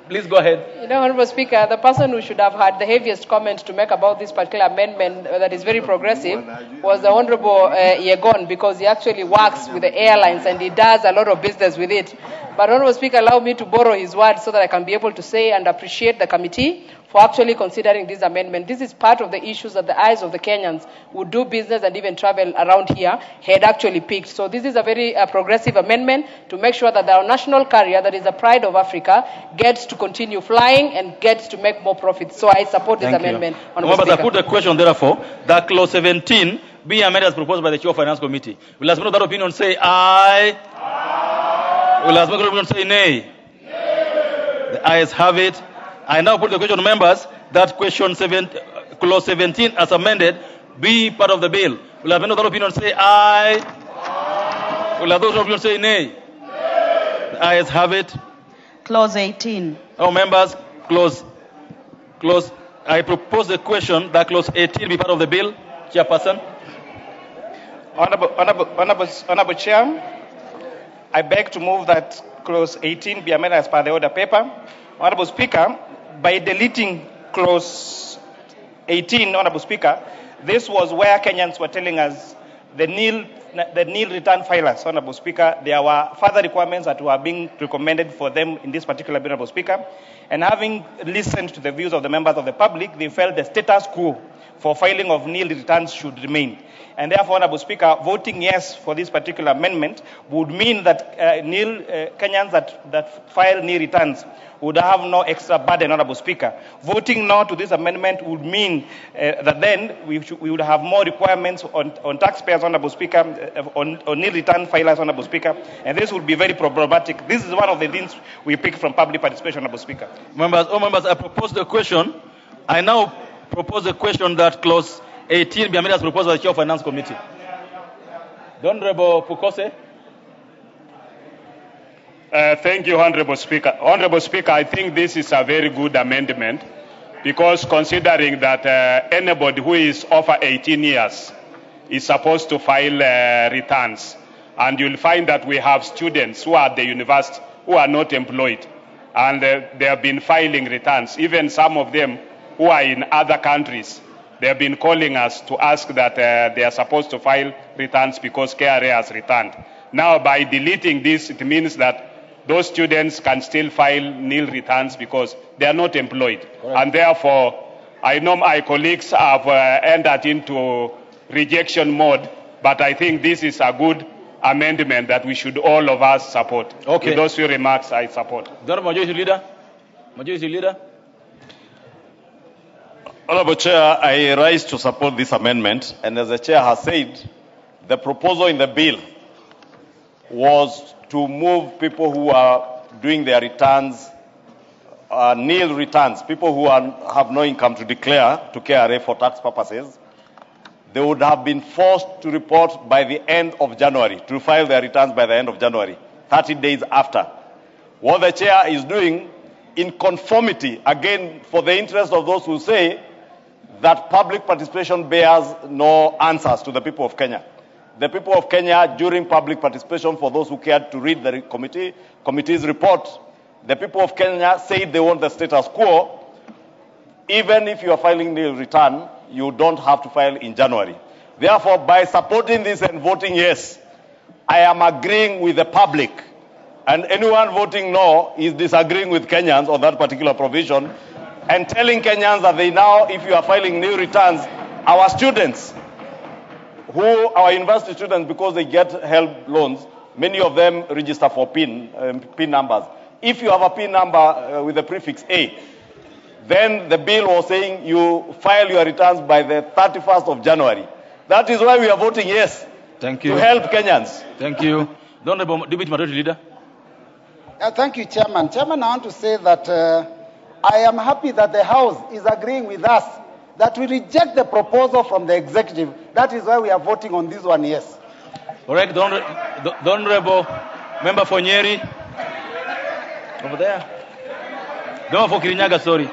Please go ahead. Honorable Speaker, the person who should have had the heaviest comment to make about this particular amendment that is very progressive was the Honorable Yegon, because he actually works with the airlines and he does a lot of business with it. But Honorable Speaker, allow me to borrow his word so that I can be able to say and appreciate the committee for actually considering this amendment. This is part of the issues that the eyes of the Kenyans who do business and even travel around here had actually picked. So this is a very progressive amendment to make sure that our national carrier, that is the pride of Africa, gets to continue flying and gets to make more profits. So I support this amendment. I put the question, therefore, that clause 17 be amended as proposed by the Chair of Finance Committee. Will as member of that opinion say aye? Aye. Will as member of that opinion say nay? Nay. The ayes have it. I now put the question to members that clause 17 as amended be part of the bill. Will have another opinion say aye? Aye. Will have those opinion say nay? Nay. The ayes have it. Clause 18. Now members, I propose the question that clause 18 be part of the bill. Chairperson. Honorable Chair, I beg to move that clause 18 be amended as per the order paper. Honorable Speaker, by deleting clause 18, Honorable Speaker, this was where Kenyans were telling us the nil return filers, Honorable Speaker, there were further requirements that were being recommended for them in this particular bill, Honorable Speaker. And having listened to the views of the members of the public, they felt the status quo for filing of nil returns should remain. And therefore, Honorable Speaker, voting yes for this particular amendment would mean that Kenyans that file nil returns would have no extra burden, Honorable Speaker. Voting no to this amendment would mean that then we would have more requirements on taxpayers, Honorable Speaker, on nil return filers, Honorable Speaker, and this would be very problematic. This is one of the things we pick from public participation, Honorable Speaker. Members, I propose the question. I now propose a question that clause 18 be amended as proposed by the Chair of Finance Committee. The Honorable Pukose. Thank you, Honorable Speaker. Honorable Speaker, I think this is a very good amendment because considering that anybody who is over 18 years is supposed to file returns, and you'll find that we have students who are at the university who are not employed, and they have been filing returns. Even some of them who are in other countries, they have been calling us to ask that they are supposed to file returns because KRA has returned. Now, by deleting this, it means that those students can still file nil returns because they are not employed. Correct. And therefore, I know my colleagues have entered into rejection mode, but I think this is a good amendment that we should all of us support. Okay. With those few remarks, I support. The Honorable Majority Leader. Majority Leader. Honorable Chair, I rise to support this amendment, and as the Chair has said, the proposal in the bill was to move people who are doing their returns, nil returns, people who have no income to declare to KRA for tax purposes. They would have been forced to report by the end of January, to file their returns by the end of January, 30 days after. What the Chair is doing, in conformity, again, for the interest of those who say that public participation bears no answers to the people of Kenya. The people of Kenya, during public participation, for those who cared to read the committee's report, the people of Kenya said they want the status quo. Even if you are filing nil return, you don't have to file in January. Therefore, by supporting this and voting yes, I am agreeing with the public. And anyone voting no is disagreeing with Kenyans on that particular provision and telling Kenyans that they now, if you are filing nil returns, our students, our university students, because they get help loans, many of them register for PIN numbers. If you have a PIN number with the prefix A, then the bill was saying you file your returns by the 31st of January. That is why we are voting yes. Thank you. To help Kenyans. Thank you. The Honorable Deputy Majority Leader. Thank you, Chairman. Chairman, I want to say that I am happy that the House is agreeing with us that we reject the proposal from the executive. That is why we are voting on this one, yes. Correct. The Honorable Member for Nyeri. Over there. Member for Kirinyaga, sorry.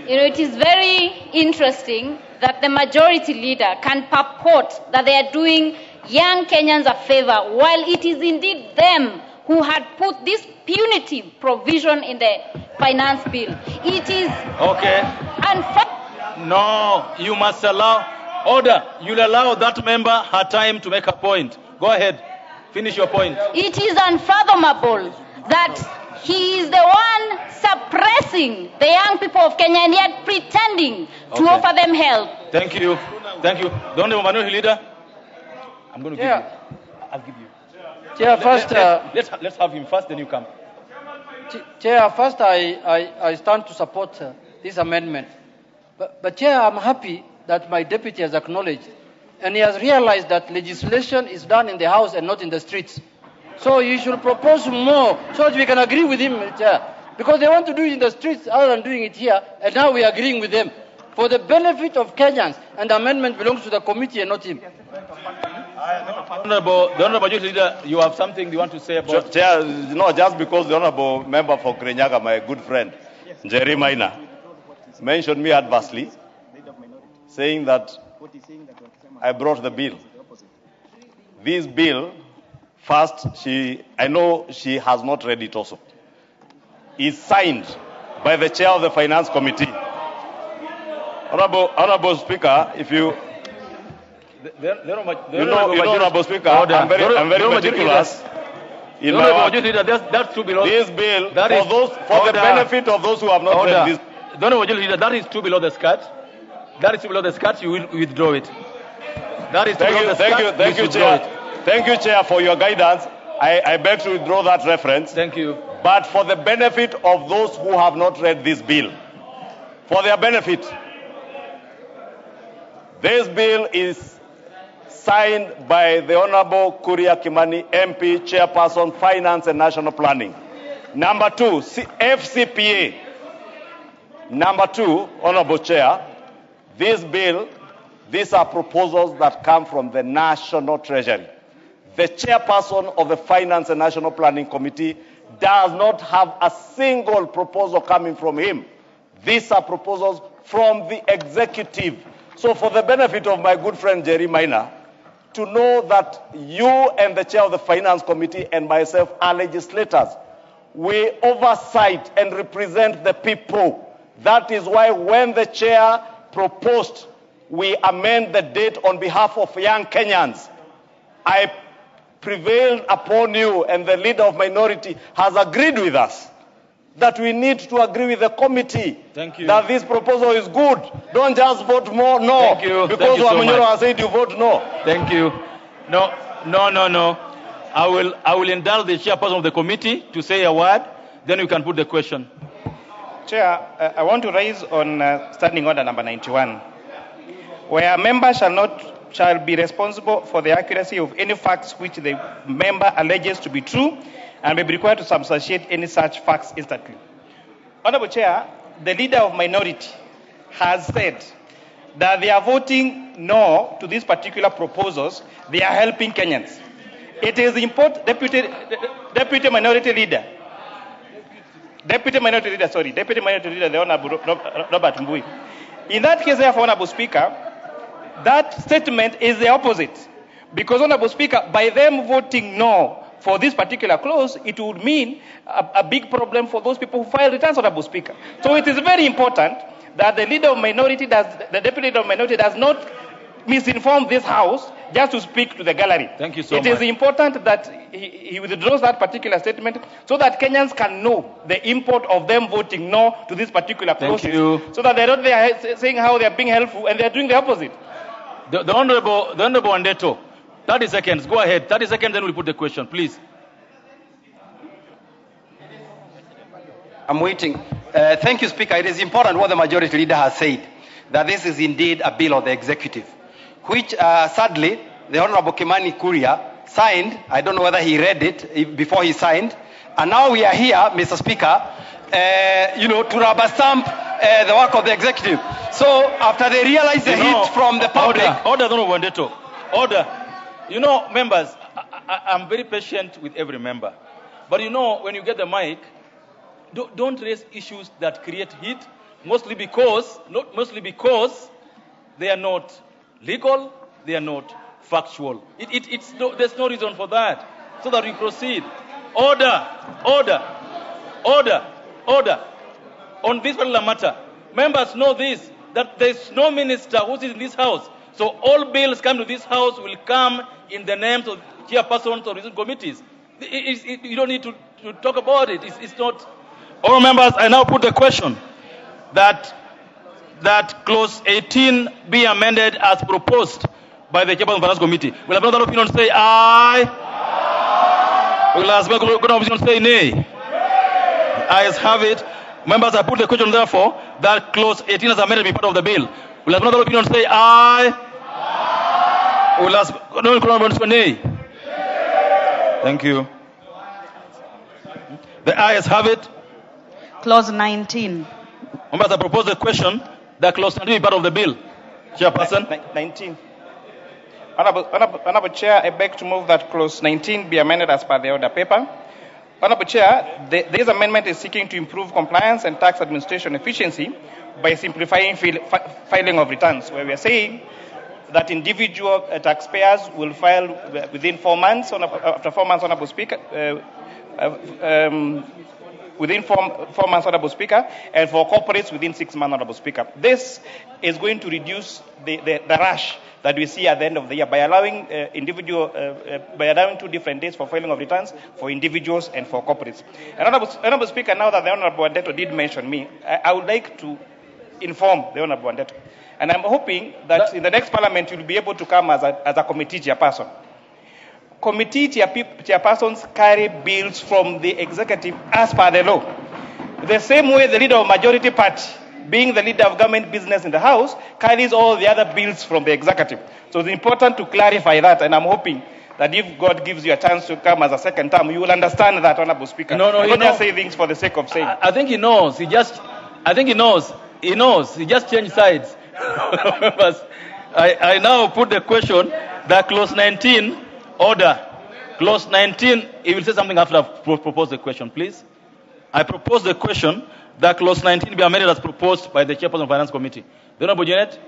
You know, it is very interesting that the majority leader can purport that they are doing young Kenyans a favor, while it is indeed them who had put this punitive provision in the finance bill. It is okay. No, you must allow order. You'll allow that member her time to make a point. Go ahead. Finish your point. It is unfathomable that he is the one suppressing the young people of Kenya and yet pretending to offer them help. Thank you. Thank you. The Honorable Minority Leader. I'm going to give you. I'll give you. Chair, first, let's have him first, then you come. Chair, first I stand to support this amendment. But Chair, I'm happy that my deputy has acknowledged and he has realized that legislation is done in the House and not in the streets. So you should propose more so that we can agree with him, Chair. Because they want to do it in the streets other than doing it here, and now we are agreeing with them. For the benefit of Kenyans, and the amendment belongs to the committee and not him. The Honorable Majority Leader, you have something you want to say about... Chair, no, just because the Honorable Member for Kirinyaga, my good friend, Jerry Maina, mentioned me adversely, saying that I brought the bill. This bill, first, I know she has not read it also. It's signed by the chair of the Finance Committee. Honorable Speaker, if you... Honorable Speaker, I'm very meticulous. In my that's too below. This bill, for the benefit of those who have not read this. That is too below the skirt. That is too below the skirt. You will withdraw it. That is too below the skirt. Thank you, Chair. Thank you, Chair, for your guidance. I beg to withdraw that reference. Thank you. But for the benefit of those who have not read this bill, for their benefit, this bill is signed by the Honorable Kuria Kimani, MP, Chairperson, Finance and National Planning. Number 2, FCPA. Number 2, Honorable Chair, this bill, these are proposals that come from the National Treasury. The Chairperson of the Finance and National Planning Committee does not have a single proposal coming from him. These are proposals from the executive. So for the benefit of my good friend Jerry Minor, to know that you and the chair of the Finance Committee and myself are legislators. We oversight and represent the people. That is why when the chair proposed we amend the date on behalf of young Kenyans, I prevailed upon you, and the leader of minority has agreed with us that we need to agree with the committee. Thank you. That this proposal is good. Don't just vote no. Thank you. Because Wamunyoro has said you vote no. Thank you. No. I will indulge the chairperson of the committee to say a word, then you can put the question. Chair, I want to raise on standing order number 91, where a member shall be responsible for the accuracy of any facts which the member alleges to be true and may be required to substantiate any such facts instantly. Honorable Chair, the leader of minority has said that they are voting no to these particular proposals. They are helping Kenyans. It is important, Deputy Minority Leader, the Honorable Robert Mbui. In that case, therefore, Honorable Speaker, that statement is the opposite. Because, Honorable Speaker, by them voting no for this particular clause, it would mean a big problem for those people who file returns, Honorable Speaker. So it is very important that the leader of minority the deputy leader of minority does not misinform this House just to speak to the gallery. Thank you so much. It is important that he withdraws that particular statement so that Kenyans can know the import of them voting no to this particular clause. Thank you. So that they're not there saying how they're being helpful and they're doing the opposite. The Honorable Andeto, 30 seconds. Go ahead. 30 seconds, then we'll put the question, please. I'm waiting. Thank you, Speaker. It is important what the majority leader has said, that this is indeed a bill of the executive, which sadly the Honorable Kimani Kuria signed. I don't know whether he read it before he signed. And now we are here, Mr. Speaker, to rubber stamp the work of the executive. So after they realize the heat from the public... Order, Honorable Andeto. Order. Members, I'm very patient with every member. But when you get the mic, don't raise issues that create heat, mostly because they are not legal, they are not factual. There's no reason for that. So that we proceed. Order. On this particular matter, members know this, that there's no minister who is in this House. So all bills come to this House will come in the names of chairpersons or reason committees. You don't need to talk about it. It's not. All members, I now put the question that clause 18 be amended as proposed by the chairperson of the Finance Committee. Will another opinion say aye? Will another opinion say nay? Ayes have it. Members, I put the question therefore that clause 18 as amended be part of the bill. Will another opinion say aye? Will another opinion say nay? Thank you. The ayes have it. Clause 19. Members, I propose the question that clause 19 be part of the bill. Chairperson. 19. Honorable Chair, I beg to move that clause 19 be amended as per the order paper. Honorable Chair, this amendment is seeking to improve compliance and tax administration efficiency by simplifying filing of returns, where we are saying that individual taxpayers will file within 4 months. After 4 months, Honorable Speaker, within 4 months, Honorable Speaker, and for corporates within 6 months, Honorable Speaker. This is going to reduce the rush that we see at the end of the year by allowing by allowing 2 different days for filing of returns for individuals and for corporates. And Honorable Speaker, now that the Honorable Wandeto did mention me, I would like to inform the Honorable Wandeto, and I'm hoping that in the next Parliament you'll be able to come as a committee chairperson. Committee chairpersons carry bills from the executive as per the law. The same way the leader of majority party, being the leader of government business in the House, carries all the other bills from the executive. So it's important to clarify that, and I'm hoping that if God gives you a chance to come as a second term, you will understand that, Honorable Speaker. No, you don't just say things for the sake of saying. I think he knows. He just changed sides. I now put the question that clause 19, order. Clause 19, he will say something after I've proposed the question, please. I propose the question that clause 19 be amended as proposed by the Chairperson of the Finance Committee. The Honorable Janet?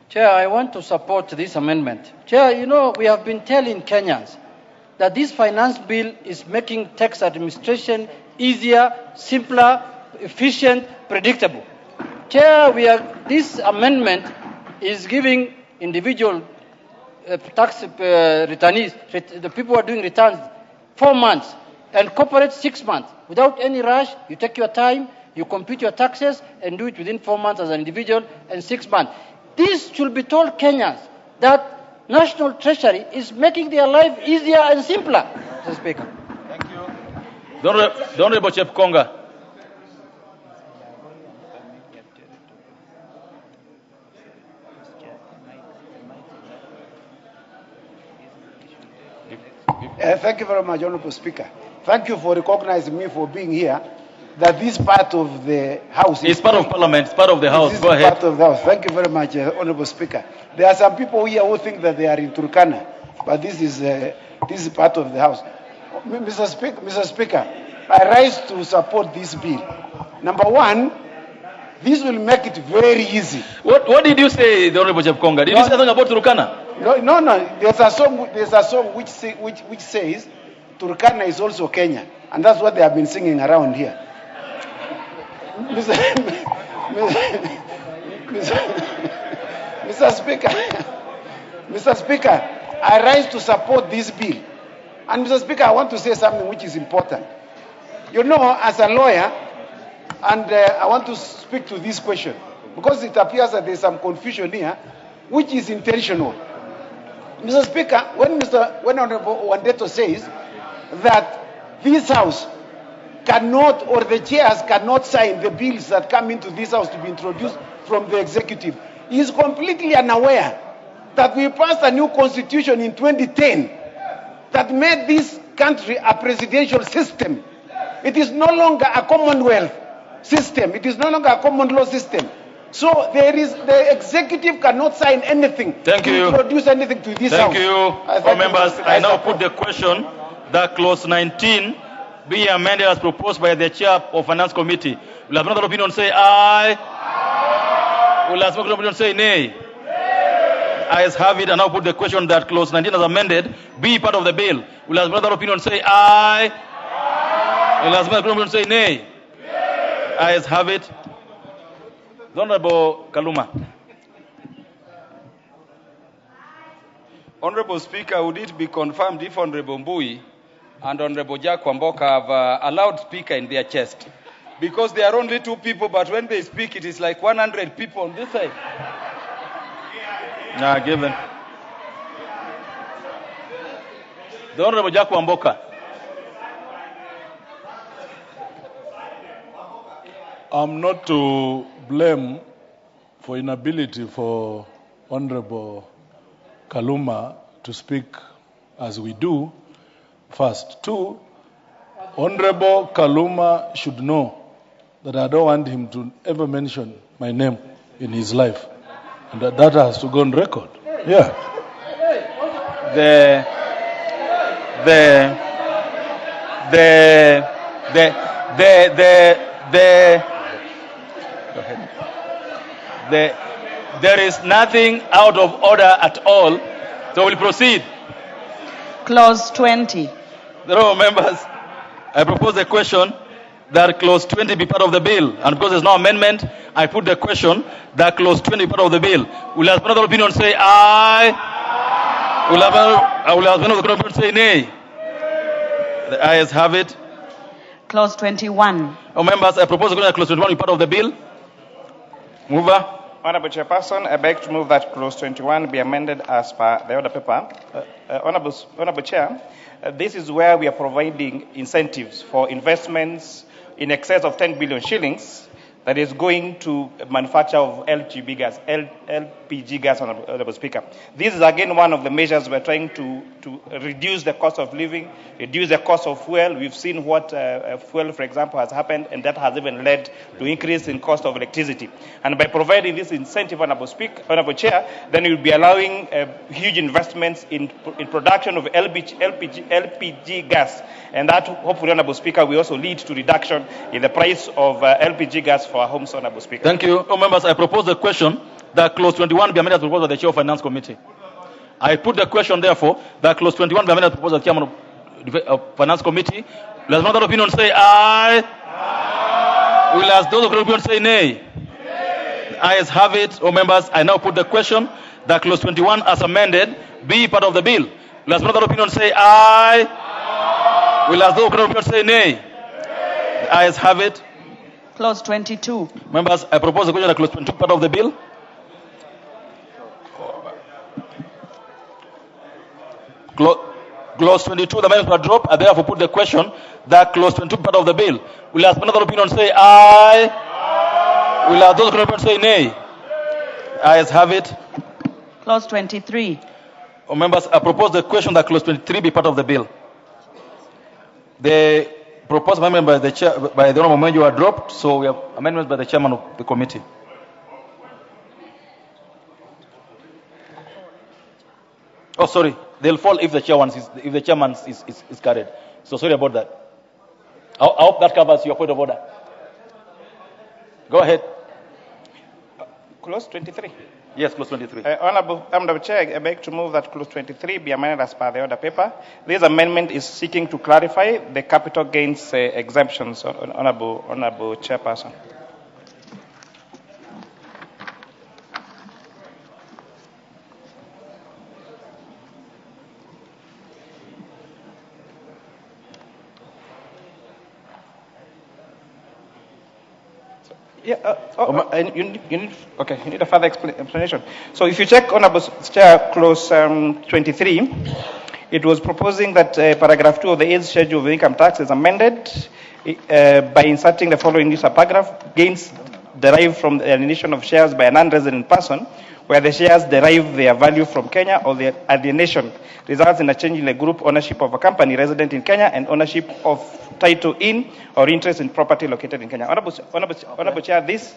Chair, I want to support this amendment. Chair, you know, we have been telling Kenyans that this finance bill is making tax administration easier, simpler, efficient, predictable. Chair, this amendment is giving individual tax returnees, the people who are doing returns, 4 months, and corporate 6 months. Without any rush, you take your time, you compute your taxes, and do it within 4 months as an individual, and 6 months. This should be told Kenyans that National Treasury is making their life easier and simpler, Mr. Speaker. Thank you. The Honorable Chef Konga. Thank you very much, Honorable Speaker. Thank you for recognizing me for being here. That this part of the House is part of Parliament. It's part of the House. Go ahead. Part of the House. Thank you very much, Honorable Speaker. There are some people here who think that they are in Turkana, but this is part of the House. Mr. Speaker, I rise to support this bill. Number one, this will make it very easy. What did you say, the Honorable Chef Konga? Did you say something about Turkana? No. There's a song which says Turkana is also Kenya, and that's what they have been singing around here. Mr. Speaker, I rise to support this bill. And Mr. Speaker, I want to say something which is important. You know, as a lawyer, and I want to speak to this question, because it appears that there's some confusion here, which is intentional. Mr. Speaker, when Honorable Wandeto says that this House cannot, or the chairs cannot sign the bills that come into this House to be introduced from the executive, he is completely unaware that we passed a new constitution in 2010 that made this country a presidential system. It is no longer a Commonwealth system. It is no longer a common law system. So the executive cannot sign anything to introduce anything to this House. Thank you. Members, I now put the question that clause 19 be amended as proposed by the Chair of Finance Committee. Will have another opinion say aye? Will have another opinion say nay? Ayes have it, and now put the question that clause 19 as amended be part of the bill. Will have another opinion say aye? Will have another opinion say nay? Ayes have it. The Honorable Kaluma. Honorable Speaker, would it be confirmed if Honorable Mbui and Honorable Jack Wamboka have a loudspeaker in their chest? Because there are only 2 people, but when they speak, it is like 100 people on this side. Given. The Honorable Jack Wamboka. I'm not to blame for inability for Honorable Kaluma to speak as we do. First. 2, Honorable Kaluma should know that I don't want him to ever mention my name in his life. And that has to go on record. Yeah. There is nothing out of order at all. So we'll proceed. Clause 20. Honourable members, I propose a question that clause 20 be part of the bill. And because there's no amendment, I put the question that clause 20 be part of the bill. Will have another opinion say aye? Will have another opinion say nay? The ayes have it. Clause 21. Members, I propose that clause 21 be part of the bill. Mover. Honourable Chairperson, I beg to move that clause 21 be amended as per the order paper. Honourable Chair, this is where we are providing incentives for investments in excess of 10 billion shillings that is going to manufacture of LPG gas, Honourable Speaker. This is again one of the measures we're trying to reduce the cost of living, reduce the cost of fuel. We've seen what fuel, for example, has happened, and that has even led to increase in cost of electricity. And by providing this incentive, Honourable Chair, then we'll be allowing huge investments in production of LPG gas. And that, hopefully, Honourable Speaker, will also lead to reduction in the price of LPG gas for our homes, Honourable Speaker. Thank you. Members, I propose the question that clause 21 be amended as proposed by the Chair of Finance Committee. I put the question, therefore, that clause 21 be amended as proposed by the Chairman of Finance Committee. Will another opinion say aye? Aye. Will as those of opinion say nay? Nay. Ayes have it. Members, I now put the question that clause 21 as amended be part of the bill. Will as another opinion say aye? Aye. Will as those of opinion say nay? Nay. The ayes have it. Clause 22. Members, I propose the question that clause 22 part of the bill. Clause 22, the amendments were dropped. I therefore put the question that clause 22 part of the bill. Will as another opinion say aye? Aye. Will as those opinion say nay? Ayes have it. Clause 23. Members, I propose the question that clause 23 be part of the bill. The proposed amendment by the chair, by the honourable member, are dropped, so we have amendments by the chairman of the committee. Oh, sorry, they'll fall if the chairman is carried. So sorry about that. I hope that covers your point of order. Go ahead. Clause 23. Yes, clause 23. Honourable Chair, I beg to move that clause 23 be amended as per the order paper. This amendment is seeking to clarify the capital gains exemptions, Honourable Chairperson. Yeah, you need a further explanation. So if you check Honourable Chair, clause 23, it was proposing that paragraph 2 of the 8th schedule of the income tax is amended by inserting the following new subparagraph: gains derived from the alienation of shares by a non-resident person, where the shares derive their value from Kenya, or the alienation results in a change in the group ownership of a company resident in Kenya and ownership of title in or interest in property located in Kenya. Honourable Chair, this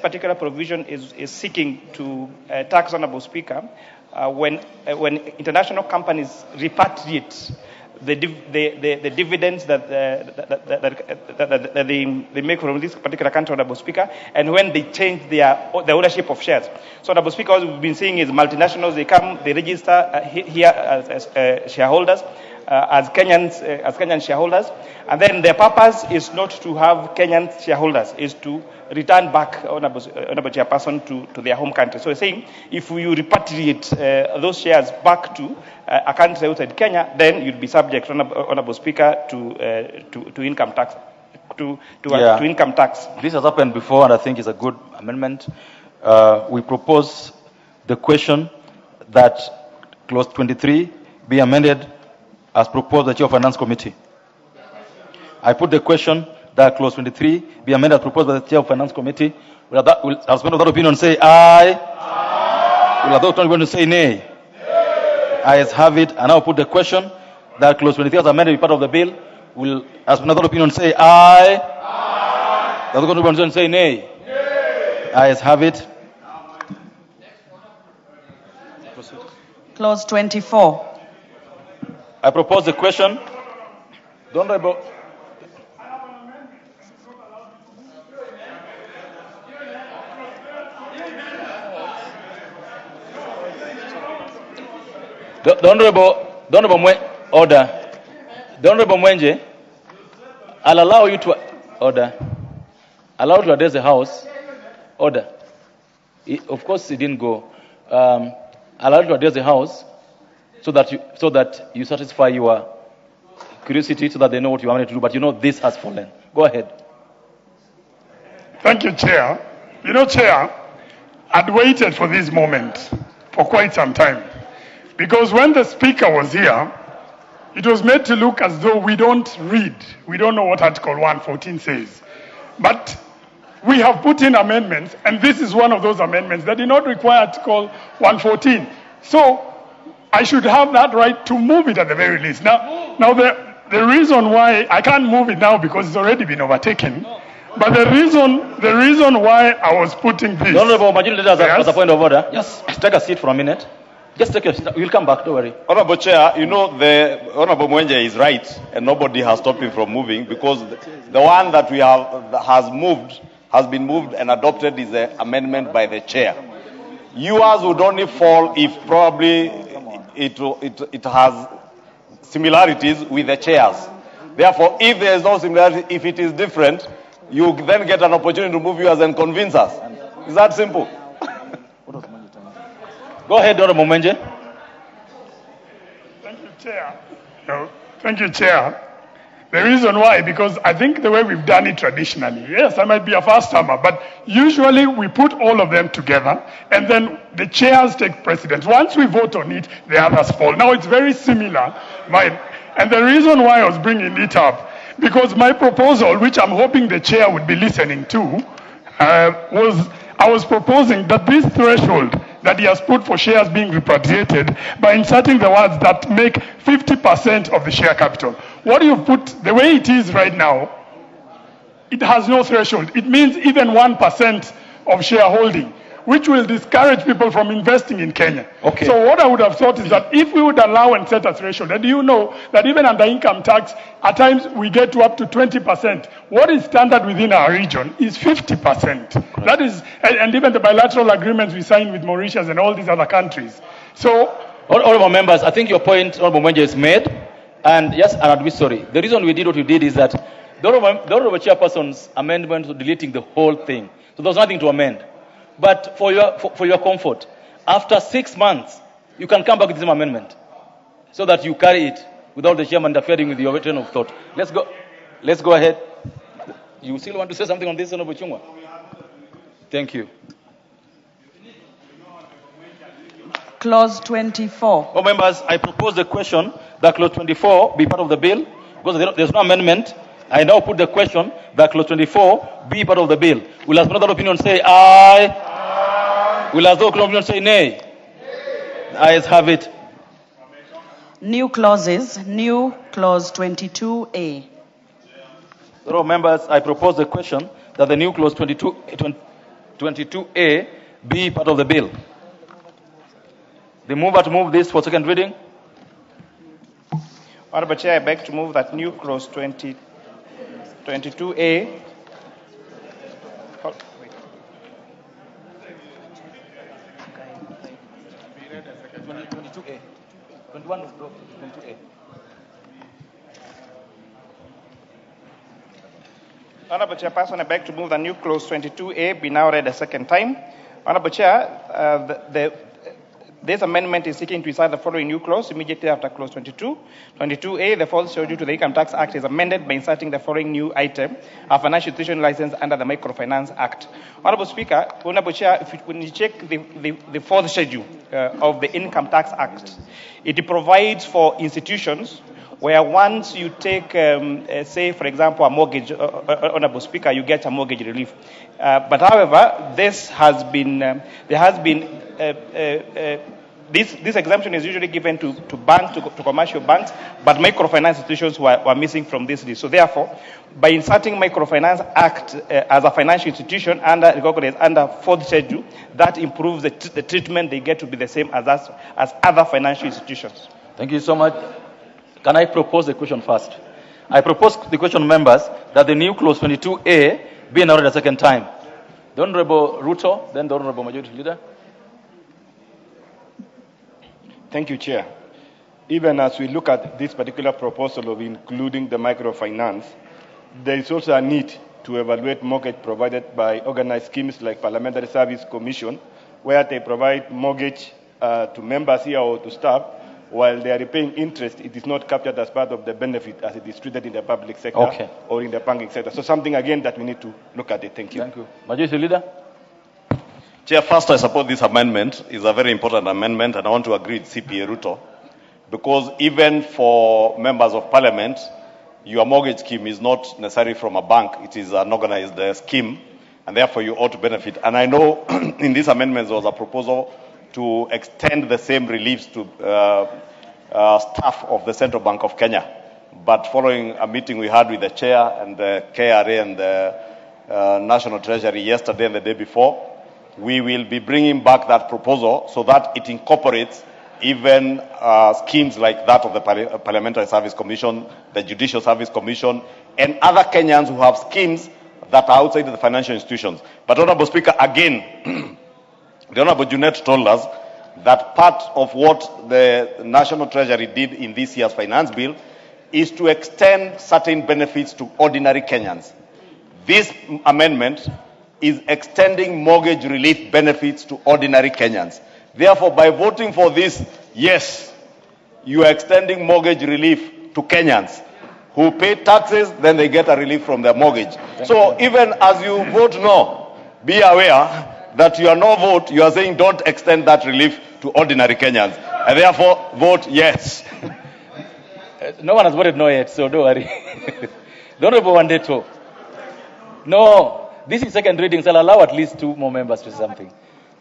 particular provision is seeking to tax, Honourable Speaker, when international companies repatriate the dividends that they make from this particular country, Honourable Speaker, and when they change the ownership of shares. So, Honourable Speaker, what we've been seeing is multinationals, they come, they register here as shareholders, as Kenyan shareholders, and then their purpose is not to have Kenyan shareholders, is to return back, Honourable Chairperson, to their home country. So, we're saying if you repatriate those shares back to a country outside Kenya, then you'll be subject, Honourable Speaker, to income tax. To income tax. This has happened before, and I think it's a good amendment. We propose the question that clause 23 be amended as proposed by the Chair of Finance Committee. I put the question that clause 23 be amended as proposed by the Chair of Finance Committee. Will husband of that opinion say aye? Aye. Will that opinion say nay? Ayes have it. And now put the question that clause 23 as amended be part of the bill. Will, as another opinion, say aye? Aye. The other opinion say nay? Nay. Ayes have it. Clause 24. I propose the question. The Honourable. The Honourable Order. The Honorable Mwenje, I'll allow you to order. Allow to address the House. Order. Of course, he didn't go. Allow you to address the House so that you satisfy your curiosity, so that they know what you wanted to do. But you know this has fallen. Go ahead. Thank you, Chair. You know, Chair, I'd waited for this moment for quite some time. Because when the Speaker was here, it was made to look as though we don't read. We don't know what Article 114 says. But we have put in amendments, and this is one of those amendments that did not require Article 114. So I should have that right to move it at the very least. Now the reason why I can't move it now because it's already been overtaken. But the reason why I was putting this. The Honorable Majority Leader, as a point of order, just take a seat for a minute. Just take a seat. We'll come back, don't worry. Honorable Chair, you know the Honorable Mwenje is right, and nobody has stopped him from moving, because the one that we have has been moved and adopted is the amendment by the Chair. Yours would only fall if probably it has similarities with the Chair's. Therefore, if there is no similarity, if it is different, you then get an opportunity to move yours and convince us. Is that simple? Go ahead, Honorable Mwenje. Thank you, Chair. No, thank you, Chair. The reason why, because I think the way we've done it traditionally, yes, I might be a first-timer, but usually we put all of them together, and then the chairs take precedence. Once we vote on it, the others fall. Now it's very similar. And the reason why I was bringing it up, because my proposal, which I'm hoping the chair would be listening to, I was proposing that this threshold that he has put for shares being repatriated, by inserting the words that make 50% of the share capital. What you put, the way it is right now, it has no threshold. It means even 1% of shareholding, which will discourage people from investing in Kenya. Okay. So what I would have thought is that if we would allow and set a threshold, and you know that even under income tax, at times we get to up to 20%. What is standard within our region is 50%. Correct. That is, and even the bilateral agreements we sign with Mauritius and all these other countries. So, Honorable members, I think your point, Honorable Mwenje, is made. And yes, and I'd be sorry. The reason we did what we did is that the Honorable Chairperson's amendment was deleting the whole thing. So there was nothing to amend. But for your comfort, after 6 months, you can come back with the same amendment, so that you carry it without the chairman interfering with your train of thought. Let's go ahead. You still want to say something on this, Honorable Ichung'wah? Thank you. Clause 24. Oh, members, I propose the question that clause 24 be part of the bill, because there's no amendment. I now put the question that clause 24 be part of the bill. Will as another opinion say aye? Aye. Will as other opinion say nay? The ayes have it. New clauses. New clause 22A. So, members, I propose the question that the new clause 22A be part of the bill. The mover to move this for second reading. Honorable Chair, I beg to move that new clause 22A. Honorable Chairperson, I beg to move that new clause 22A be now read a second time. Honorable Chair, this amendment is seeking to insert the following new clause immediately after clause 22. 22A, the fourth schedule to the Income Tax Act is amended by inserting the following new item, a financial institution license under the Microfinance Act. Honorable Speaker, Honorable Chair, when you check the fourth schedule of the Income Tax Act, it provides for institutions where once you take, say, for example, a mortgage, Honorable Speaker, you get a mortgage relief. But however, this exemption is usually given to banks, to commercial banks, but microfinance institutions were missing from this list. So therefore, by inserting Microfinance Act as a financial institution recognized under fourth schedule, that improves the treatment they get to be the same as other financial institutions. Thank you so much. Can I propose the question first? I propose the question, members, that the new clause 22A be enacted a second time. The Honorable Ruto, then the Honorable Majority Leader. Thank you, Chair. even as we look at this particular proposal of including the microfinance, there is also a need to evaluate mortgage provided by organized schemes like Parliamentary Service Commission, where they provide mortgage to members here or to staff, while they are repaying interest, it is not captured as part of the benefit as it is treated in the public sector or in the banking sector. So something, again, that we need to look at it. Thank you. Thank you. Majority Leader. Chair, first I support this amendment. It's a very important amendment, and I want to agree with CPA Ruto, because even for members of parliament, your mortgage scheme is not necessarily from a bank. It is an organized scheme, and therefore you ought to benefit. And I know in this amendment there was a proposal to extend the same reliefs to staff of the Central Bank of Kenya. But following a meeting we had with the chair and the KRA and the National Treasury yesterday and the day before, we will be bringing back that proposal so that it incorporates even schemes like that of the Parliamentary Service Commission, the Judicial Service Commission, and other Kenyans who have schemes that are outside of the financial institutions. But Honorable Speaker, again, the Honorable Junet told us that part of what the National Treasury did in this year's finance bill is to extend certain benefits to ordinary Kenyans. This amendment is extending mortgage relief benefits to ordinary Kenyans. Therefore, by voting for this, yes, you are extending mortgage relief to Kenyans who pay taxes, then they get a relief from their mortgage. So even as you vote no, be aware that your no vote, you are saying don't extend that relief to ordinary Kenyans. And therefore, vote yes. No one has voted no yet, so don't worry. The Honorable Wandeto. No, this is second reading, so I'll allow at least 2 more members to say something.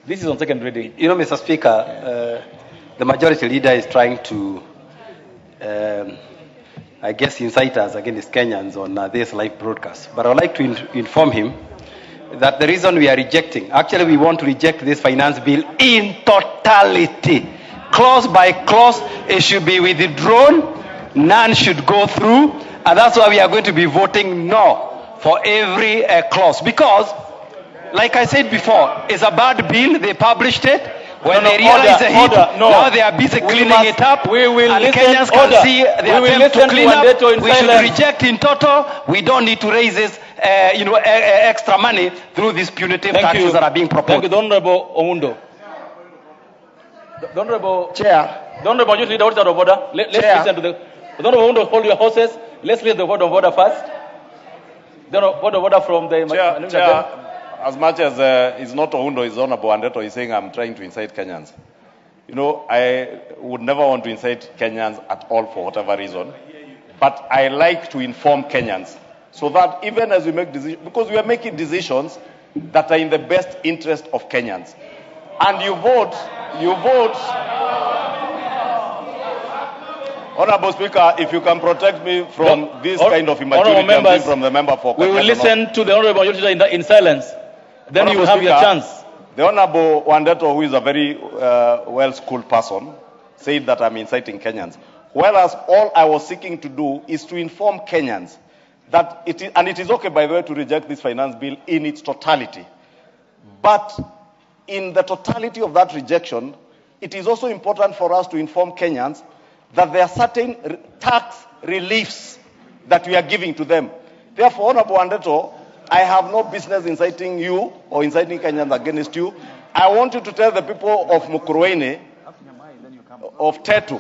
This is on second reading. You know, Mr. Speaker, the majority leader is trying to, I guess, incite us against Kenyans on this live broadcast. But I would like to inform him that the reason we are rejecting, actually we want to reject this finance bill in totality. Clause by clause, it should be withdrawn, none should go through, and that's why we are going to be voting no for every clause. Because, like I said before, it's a bad bill, they published it, when they realize the heat, now they are busy cleaning it up, and Kenyans can see the attempt to clean up. We should reject in total. We don't need to raise this, extra money through these punitive taxes that are being proposed. Thank you, Honorable Omundo. Honorable Chair. Honorable Youth Leader, what's out of order? Let's listen to the Honorable Omundo. Hold your horses. Let's listen to the word of order first. The word of order from the Chair. As much as it's not Oundo, it's Honorable Wandeto, he's saying I'm trying to incite Kenyans. You know, I would never want to incite Kenyans at all for whatever reason. But I like to inform Kenyans so that even as we make decisions, because we are making decisions that are in the best interest of Kenyans. And you vote. Honorable Speaker, if you can protect me from this kind of immaturity I'm from the member for we will listen to the Honorable Youth Leader in silence. Then you will have your chance. The Honorable Wandeto, who is a very well-schooled person, said that I'm inciting Kenyans. Whereas all I was seeking to do is to inform Kenyans that it is, and it is okay, by the way, to reject this finance bill in its totality. But in the totality of that rejection, it is also important for us to inform Kenyans that there are certain tax reliefs that we are giving to them. Therefore, Honorable Wandeto, I have no business inciting you or inciting Kenyans against you. I want you to tell the people of Mukurweini, of Tetu,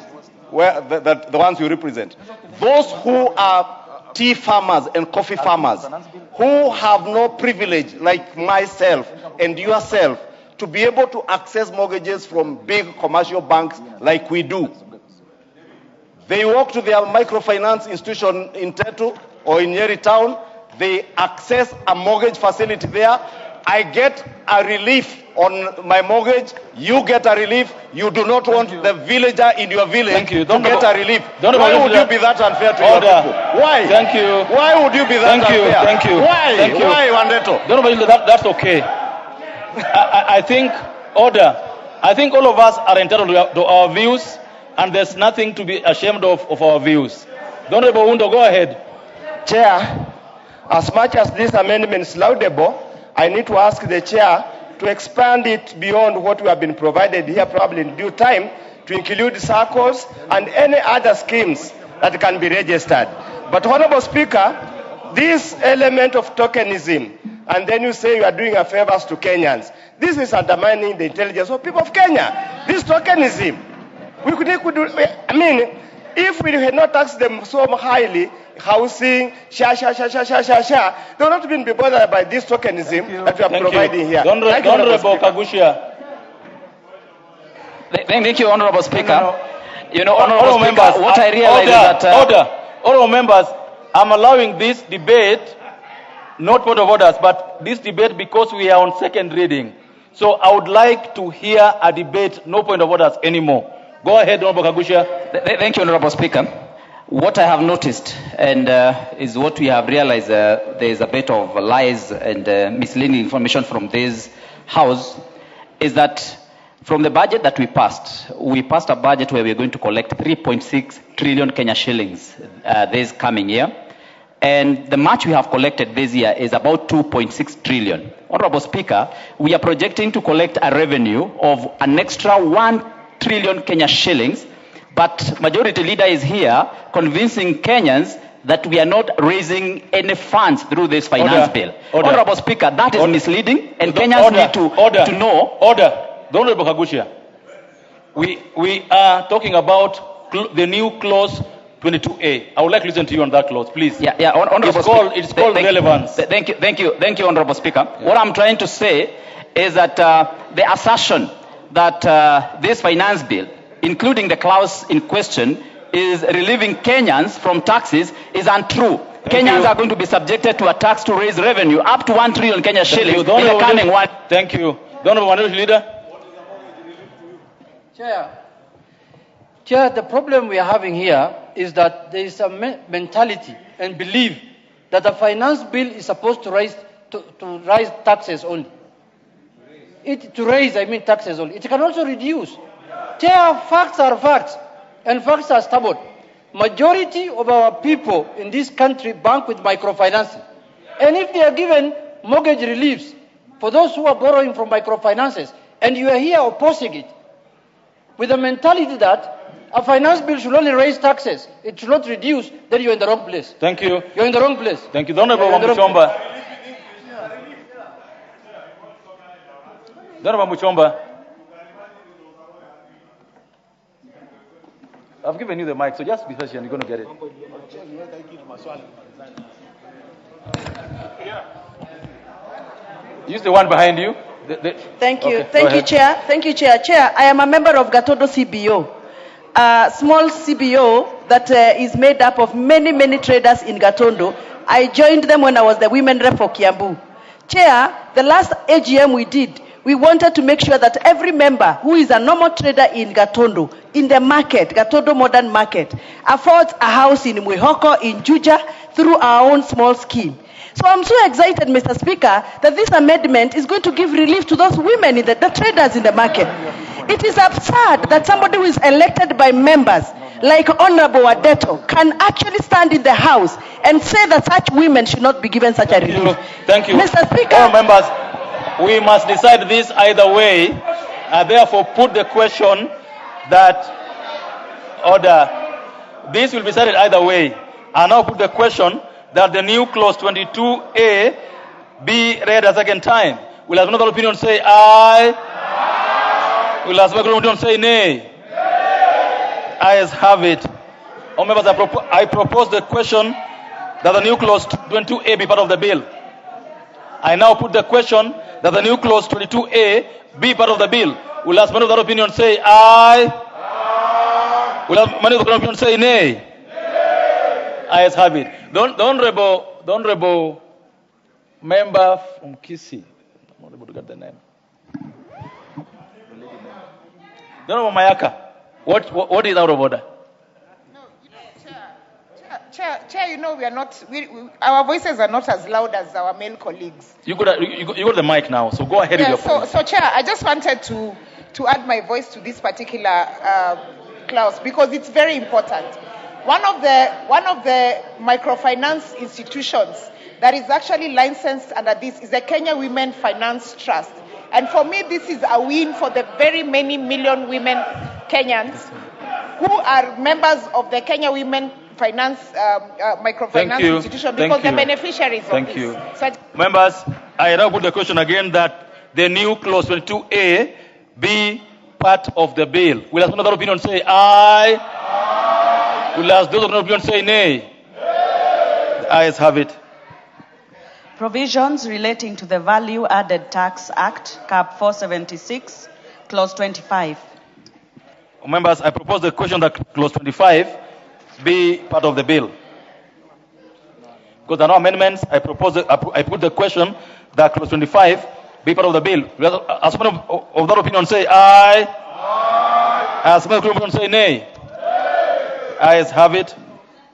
where the ones you represent, those who are tea farmers and coffee farmers, who have no privilege like myself and yourself to be able to access mortgages from big commercial banks like we do. They walk to their microfinance institution in Tetu or in Nyeri town, they access a mortgage facility there. I get a relief on my mortgage. You get a relief. You do not want the villager in your village to get a relief. Why would you be that unfair to your people? Why? Thank you. Why would you be that unfair? Thank you. Why? Thank you. Why, Wandeto? That's okay. I think order. I think all of us are entitled to our views, and there's nothing to be ashamed of our views. Honorable Undo, go ahead. Chair, as much as this amendment is laudable, I need to ask the chair to expand it beyond what we have been provided here, probably in due time, to include circles and any other schemes that can be registered. But Honorable Speaker, this element of tokenism, and then you say you are doing a favors to Kenyans, this is undermining the intelligence of people of Kenya. This tokenism, if we had not taxed them so highly, housing, they would not even be bothered by this tokenism that we are providing here. Honorable Kagushia. Thank you, Honorable Speaker. You know, Honorable Speaker, members, what I realize is that... Honorable members, I'm allowing this debate, not point of orders, but this debate because we are on second reading. So I would like to hear a debate, no point of orders anymore. Go ahead, Honorable Kagushia. Thank you, Honorable Speaker. What I have noticed and is what we have realized, there is a bit of lies and misleading information from this House, is that from the budget that we passed a budget where we are going to collect 3.6 trillion Kenya shillings this coming year. And the much we have collected this year is about 2.6 trillion. Honorable Speaker, we are projecting to collect a revenue of an extra 1 trillion Kenya shillings, but Majority Leader is here convincing Kenyans that we are not raising any funds through this finance bill. Honorable Speaker, that is misleading, and Kenyans need to know. Order. Honorable Kagushia. We are talking about the new clause 22A. I would like to listen to you on that clause, please. It's called relevance. Thank you, Honorable Speaker. What I'm trying to say is that the assertion that this finance bill, including the clause in question, is relieving Kenyans from taxes is untrue. Kenyans are going to be subjected to a tax to raise revenue up to 1 trillion Kenya shillings in the coming one. Thank you. Honorable Minority Leader. Chair, the problem we are having here is that there is a mentality and belief that the finance bill is supposed to raise taxes only. Taxes only. It can also reduce. Chair, facts are facts, and facts are stubborn. Majority of our people in this country bank with microfinancing. And if they are given mortgage reliefs for those who are borrowing from microfinances, and you are here opposing it, with the mentality that a finance bill should only raise taxes, it should not reduce, then you're in the wrong place. Thank you. You're in the wrong place. Thank you. Honorable Muchomba. Honorable Muchomba. I've given you the mic, so just be patient. You're going to get it. Use the one behind you. Thank you. Okay, Thank you, Chair. Thank you, Chair. Chair, I am a member of Gatondo CBO, a small CBO that is made up of many traders in Gatondo. I joined them when I was the women rep for Kiambu. Chair, the last AGM we did, we wanted to make sure that every member who is a normal trader in Gatondo, in the market, Gatondo Modern Market, affords a house in Mwihoko, in Juja, through our own small scheme. So I'm so excited, Mr. Speaker, that this amendment is going to give relief to those women, the traders in the market. It is absurd that somebody who is elected by members, like Honorable Adeto, can actually stand in the House and say that such women should not be given such a relief. Thank you. Mr. Speaker. All members, we must decide this either way. Therefore, put the question that this will be decided either way. I now put the question that the new clause 22A be read a second time. Will another opinion say aye? Will another opinion say nay? Ayes have it. All members, I propose the question that the new clause 22A be part of the bill. I now put the question that the new clause 22A be part of the bill. Will as many of that opinion say aye? Will as many of that opinion say nay? Ayes have it. The honorable member from Kisii. I'm not able to get the name. The honorable Mayaka. What is out of order? Chair, we are not. Our voices are not as loud as our male colleagues. You got the mic now, so go ahead with your point. So, Chair, I just wanted to add my voice to this particular clause because it's very important. One of the microfinance institutions that is actually licensed under this is the Kenya Women Finance Trust. And for me, this is a win for the very many million women Kenyans who are members of the Kenya Women Finance Microfinance Institution because they're beneficiaries of this. Thank you. So Members, I now put the question again that the new clause 22A be part of the bill. Will another opinion say aye? Aye. Will those of another opinion say nay? The ayes have it. Provisions relating to the Value Added Tax Act, Cap 476, Clause 25. Members, I propose the question that clause 25 be part of the bill. Because there are no amendments, I put the question that clause 25 be part of the bill. As many of that opinion say aye. Aye. As many of that opinion say nay. Nay. Ayes have it.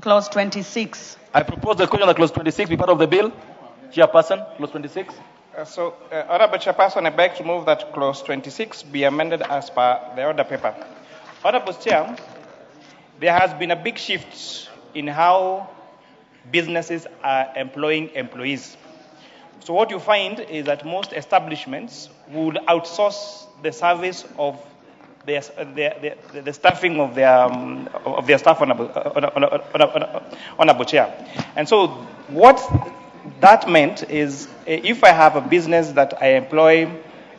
Clause 26. I propose the question that clause 26 be part of the bill. Chairperson, clause 26. Honorable Chairperson, I beg to move that clause 26 be amended as per the order paper. Honorable Chair, there has been a big shift in how businesses are employing employees. So what you find is that most establishments would outsource the service of the staffing of their staff on a chair. And so what that meant is if I have a business that I employ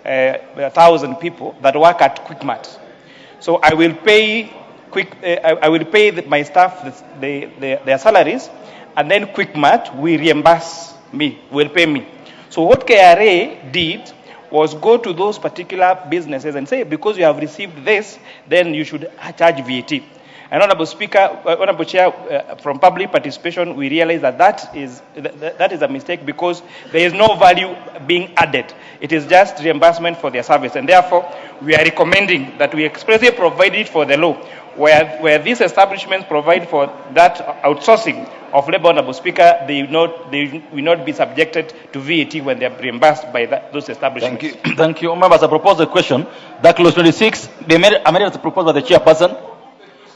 1,000 people that work at QuickMart, so I will pay my staff their salaries, and then QuickMart will reimburse me, will pay me. So what KRA did was go to those particular businesses and say, because you have received this, then you should charge VAT. And Honorable Speaker, Honorable Chair, from public participation, we realize that is a mistake because there is no value being added. It is just reimbursement for their service. And therefore, we are recommending that we expressly provide it for the law, where these establishments provide for that outsourcing of labor, Honorable Speaker, they will not be subjected to VAT when they are reimbursed by those establishments. Thank you. Thank you. Members, I propose the question that clause 26 be amended as proposed by the chairperson.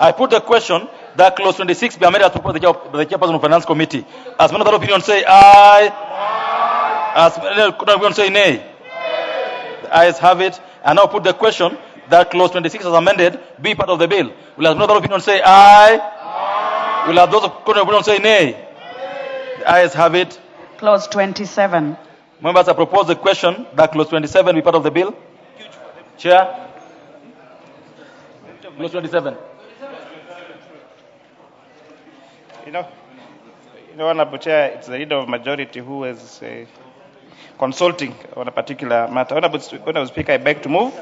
I put the question that clause 26 be amended as proposed by the chairperson of the Finance Committee. As many other opinions say aye. Aye. As many other opinions say nay. Aye. The ayes have it. I now put the question that clause 26 as amended be part of the bill. Will as many other opinions say aye? Aye. Will those of opinions say nay? Aye. The ayes have it. Clause 27. Members, I propose the question that clause 27 be part of the bill. Chair. Clause 27. You know, Honorable Chair, it's the leader of majority who is consulting on a particular matter. Honorable Speaker, I beg to move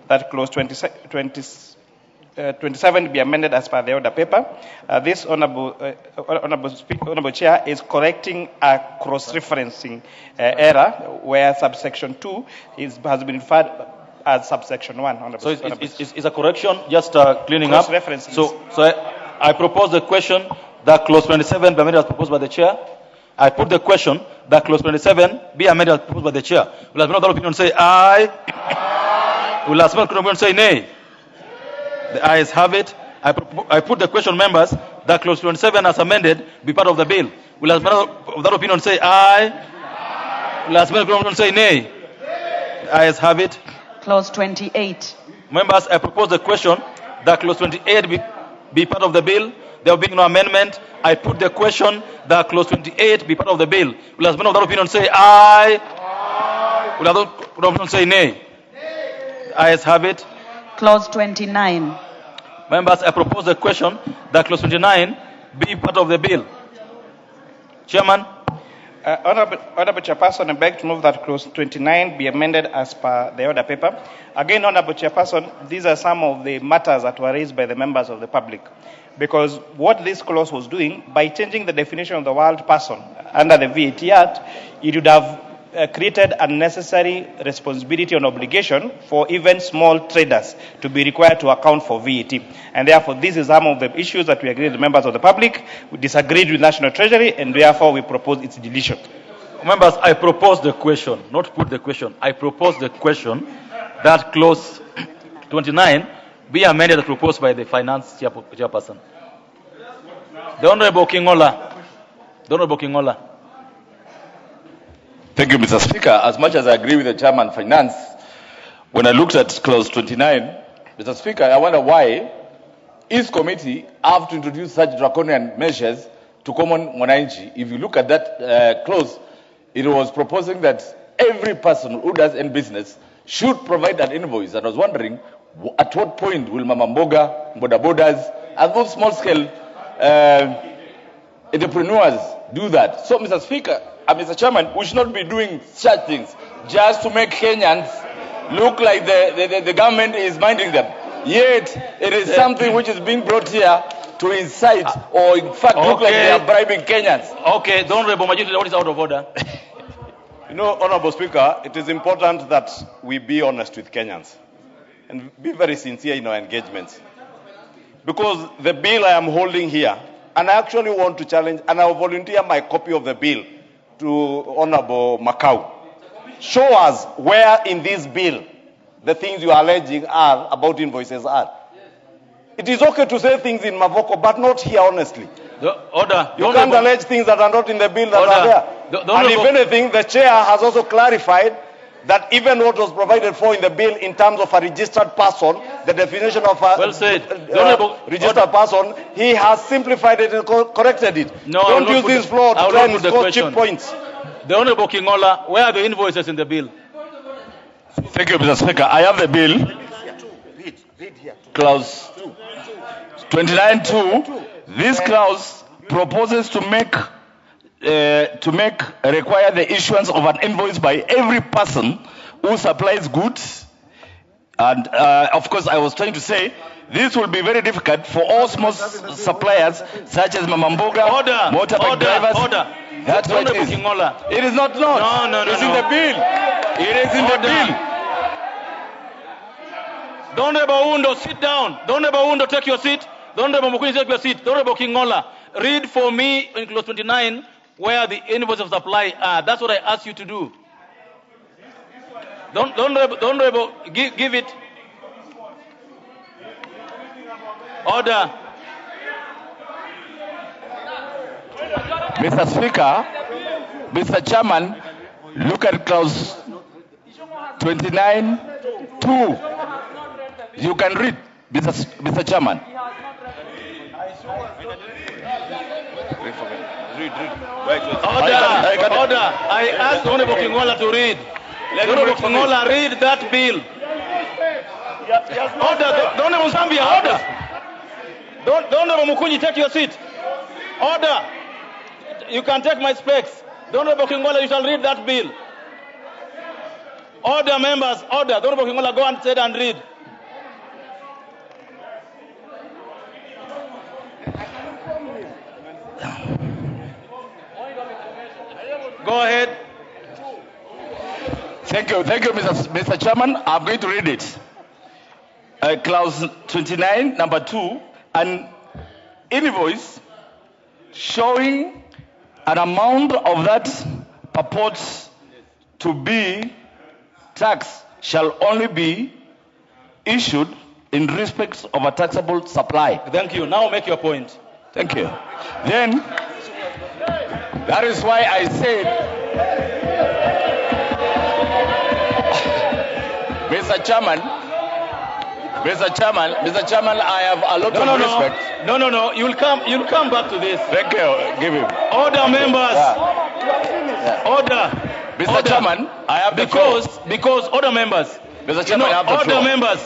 that clause 27 be amended as per the order paper. This Honorable Chair is correcting a cross-referencing error where subsection 2 has been referred as subsection 1. So it's a correction, just cleaning up. So I propose the question that clause 27 be amended as proposed by the chair. I put the question that clause 27 be amended as proposed by the chair. Will another opinion say aye? Aye. Will another opinion say nay? The ayes have it. I put the question, members, that clause 27 as amended be part of the bill. Will another opinion say aye? Aye. Will another opinion say nay? The ayes have it. Clause 28. Members, I propose the question that clause 28 be part of the bill. There will be no amendment. I put the question that clause 28 be part of the bill. Will as many of that opinion say aye? Aye. Will other opinion say nay? Nay. The ayes have it. Clause 29. Members, I propose the question that clause 29 be part of the bill. Chairman. Honorable Chairperson, I beg to move that clause 29 be amended as per the order paper. Again, Honorable Chairperson, these are some of the matters that were raised by the members of the public. Because what this clause was doing, by changing the definition of the word person under the VAT Act, it would have created unnecessary responsibility and obligation for even small traders to be required to account for VAT. And therefore, this is some of the issues that we agreed with the members of the public. We disagreed with National Treasury, and therefore we propose its deletion. Members, I propose the question, not put the question. I propose the question that clause 29 be amended as proposed by the finance chairperson. The Honorable Kingola. Thank you, Mr. Speaker. As much as I agree with the chairman finance, when I looked at clause 29, Mr. Speaker, I wonder why East Committee have to introduce such draconian measures to common mwananchi. If you look at that clause, it was proposing that every person who does any business should provide an invoice. And I was wondering, at what point will Mama Mboga, Boda Bodas, and those small-scale entrepreneurs do that? So, Mr. Speaker, Mr. Chairman, we should not be doing such things just to make Kenyans look like the government is minding them. Yet, it is something which is being brought here to incite or, in fact, look like they are bribing Kenyans. Okay, the Honorable Majority, what is out of order? You know, Honorable Speaker, it is important that we be honest with Kenyans and be very sincere in our engagements. Because the bill I am holding here, and I actually want to challenge, and I will volunteer my copy of the bill to Honorable Macau. Show us where in this bill the things you are alleging are about invoices are. It is okay to say things in Mavoko, but not here, honestly. Order. You can't allege things that are not in the bill that are there. And if anything, the chair has also clarified that even what was provided for in the bill in terms of a registered person, the definition of a registered person, he has simplified it and corrected it. No, don't use this floor to try and score cheap points. The Honorable Kingola, where are the invoices in the bill? Thank you, Mr. Speaker. I have the bill. Read here. Clause 29(2). This clause proposes to require the issuance of an invoice by every person who supplies goods. And of course, I was trying to say this will be very difficult for all small suppliers such as Mama Mboga, motorbike drivers. Order. That's what it is. It is not. No. It's in the bill. It is in the bill. The Honorable Undo, sit down. The Honorable Undo, take your seat. The Honorable Mukuni, take your seat. The Honorable Kingola, read for me in clause 29 where the invoices of supply are. That's what I asked you to do. The Honorable, give it. Order. Mr. Speaker, Mr. Chairman, look at clause 29(2). You can read, Mr. Chairman. Read. Order. I asked Honorable Kingola to read. Honorable Kingola, read that bill. Order. The Honorable Zambia, order. The Honorable Mukunyi, take your seat. Order. You can take my specs. The Honorable Kingola, you shall read that bill. Order, members, order. The Honorable Kingola, go and sit and read. Go ahead. Thank you, Mr. Chairman. I'm going to read it. Clause 29, number 2, an invoice showing an amount of that purports to be tax shall only be issued in respect of a taxable supply. Thank you. Now make your point. Thank you. Then, that is why I said, Mr. Chairman, I have a lot of respect. No. You'll come back to this. Thank you. Give him. Order, members. Order. Mr. Chairman, I have the floor. Because order, members. Mr. Chairman, I have the floor. Order, members.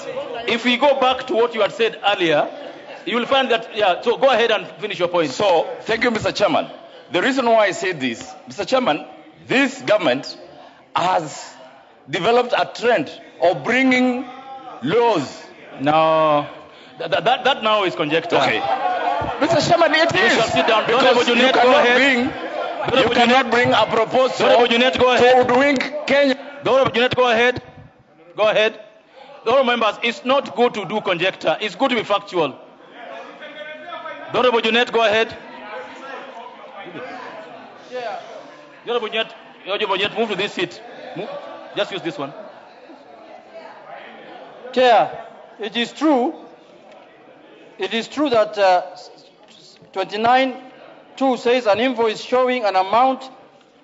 If we go back to what you had said earlier, you will find that, so go ahead and finish your point. So, thank you, Mr. Chairman. The reason why I said this, Mr. Chairman, this government has developed a trend of bringing laws. No, that now is conjecture. Okay. Mr. Chairman, it is. You shall sit down. Because you cannot bring a proposal to doing Kenya. Go ahead. Go ahead. Honorable members, it's not good to do conjecture. It's good to be factual. Honorable Junet, go ahead. Honorable Junet, move to this seat. Move. Just use this one. Chair, it is true that 29(2) says an invoice showing an amount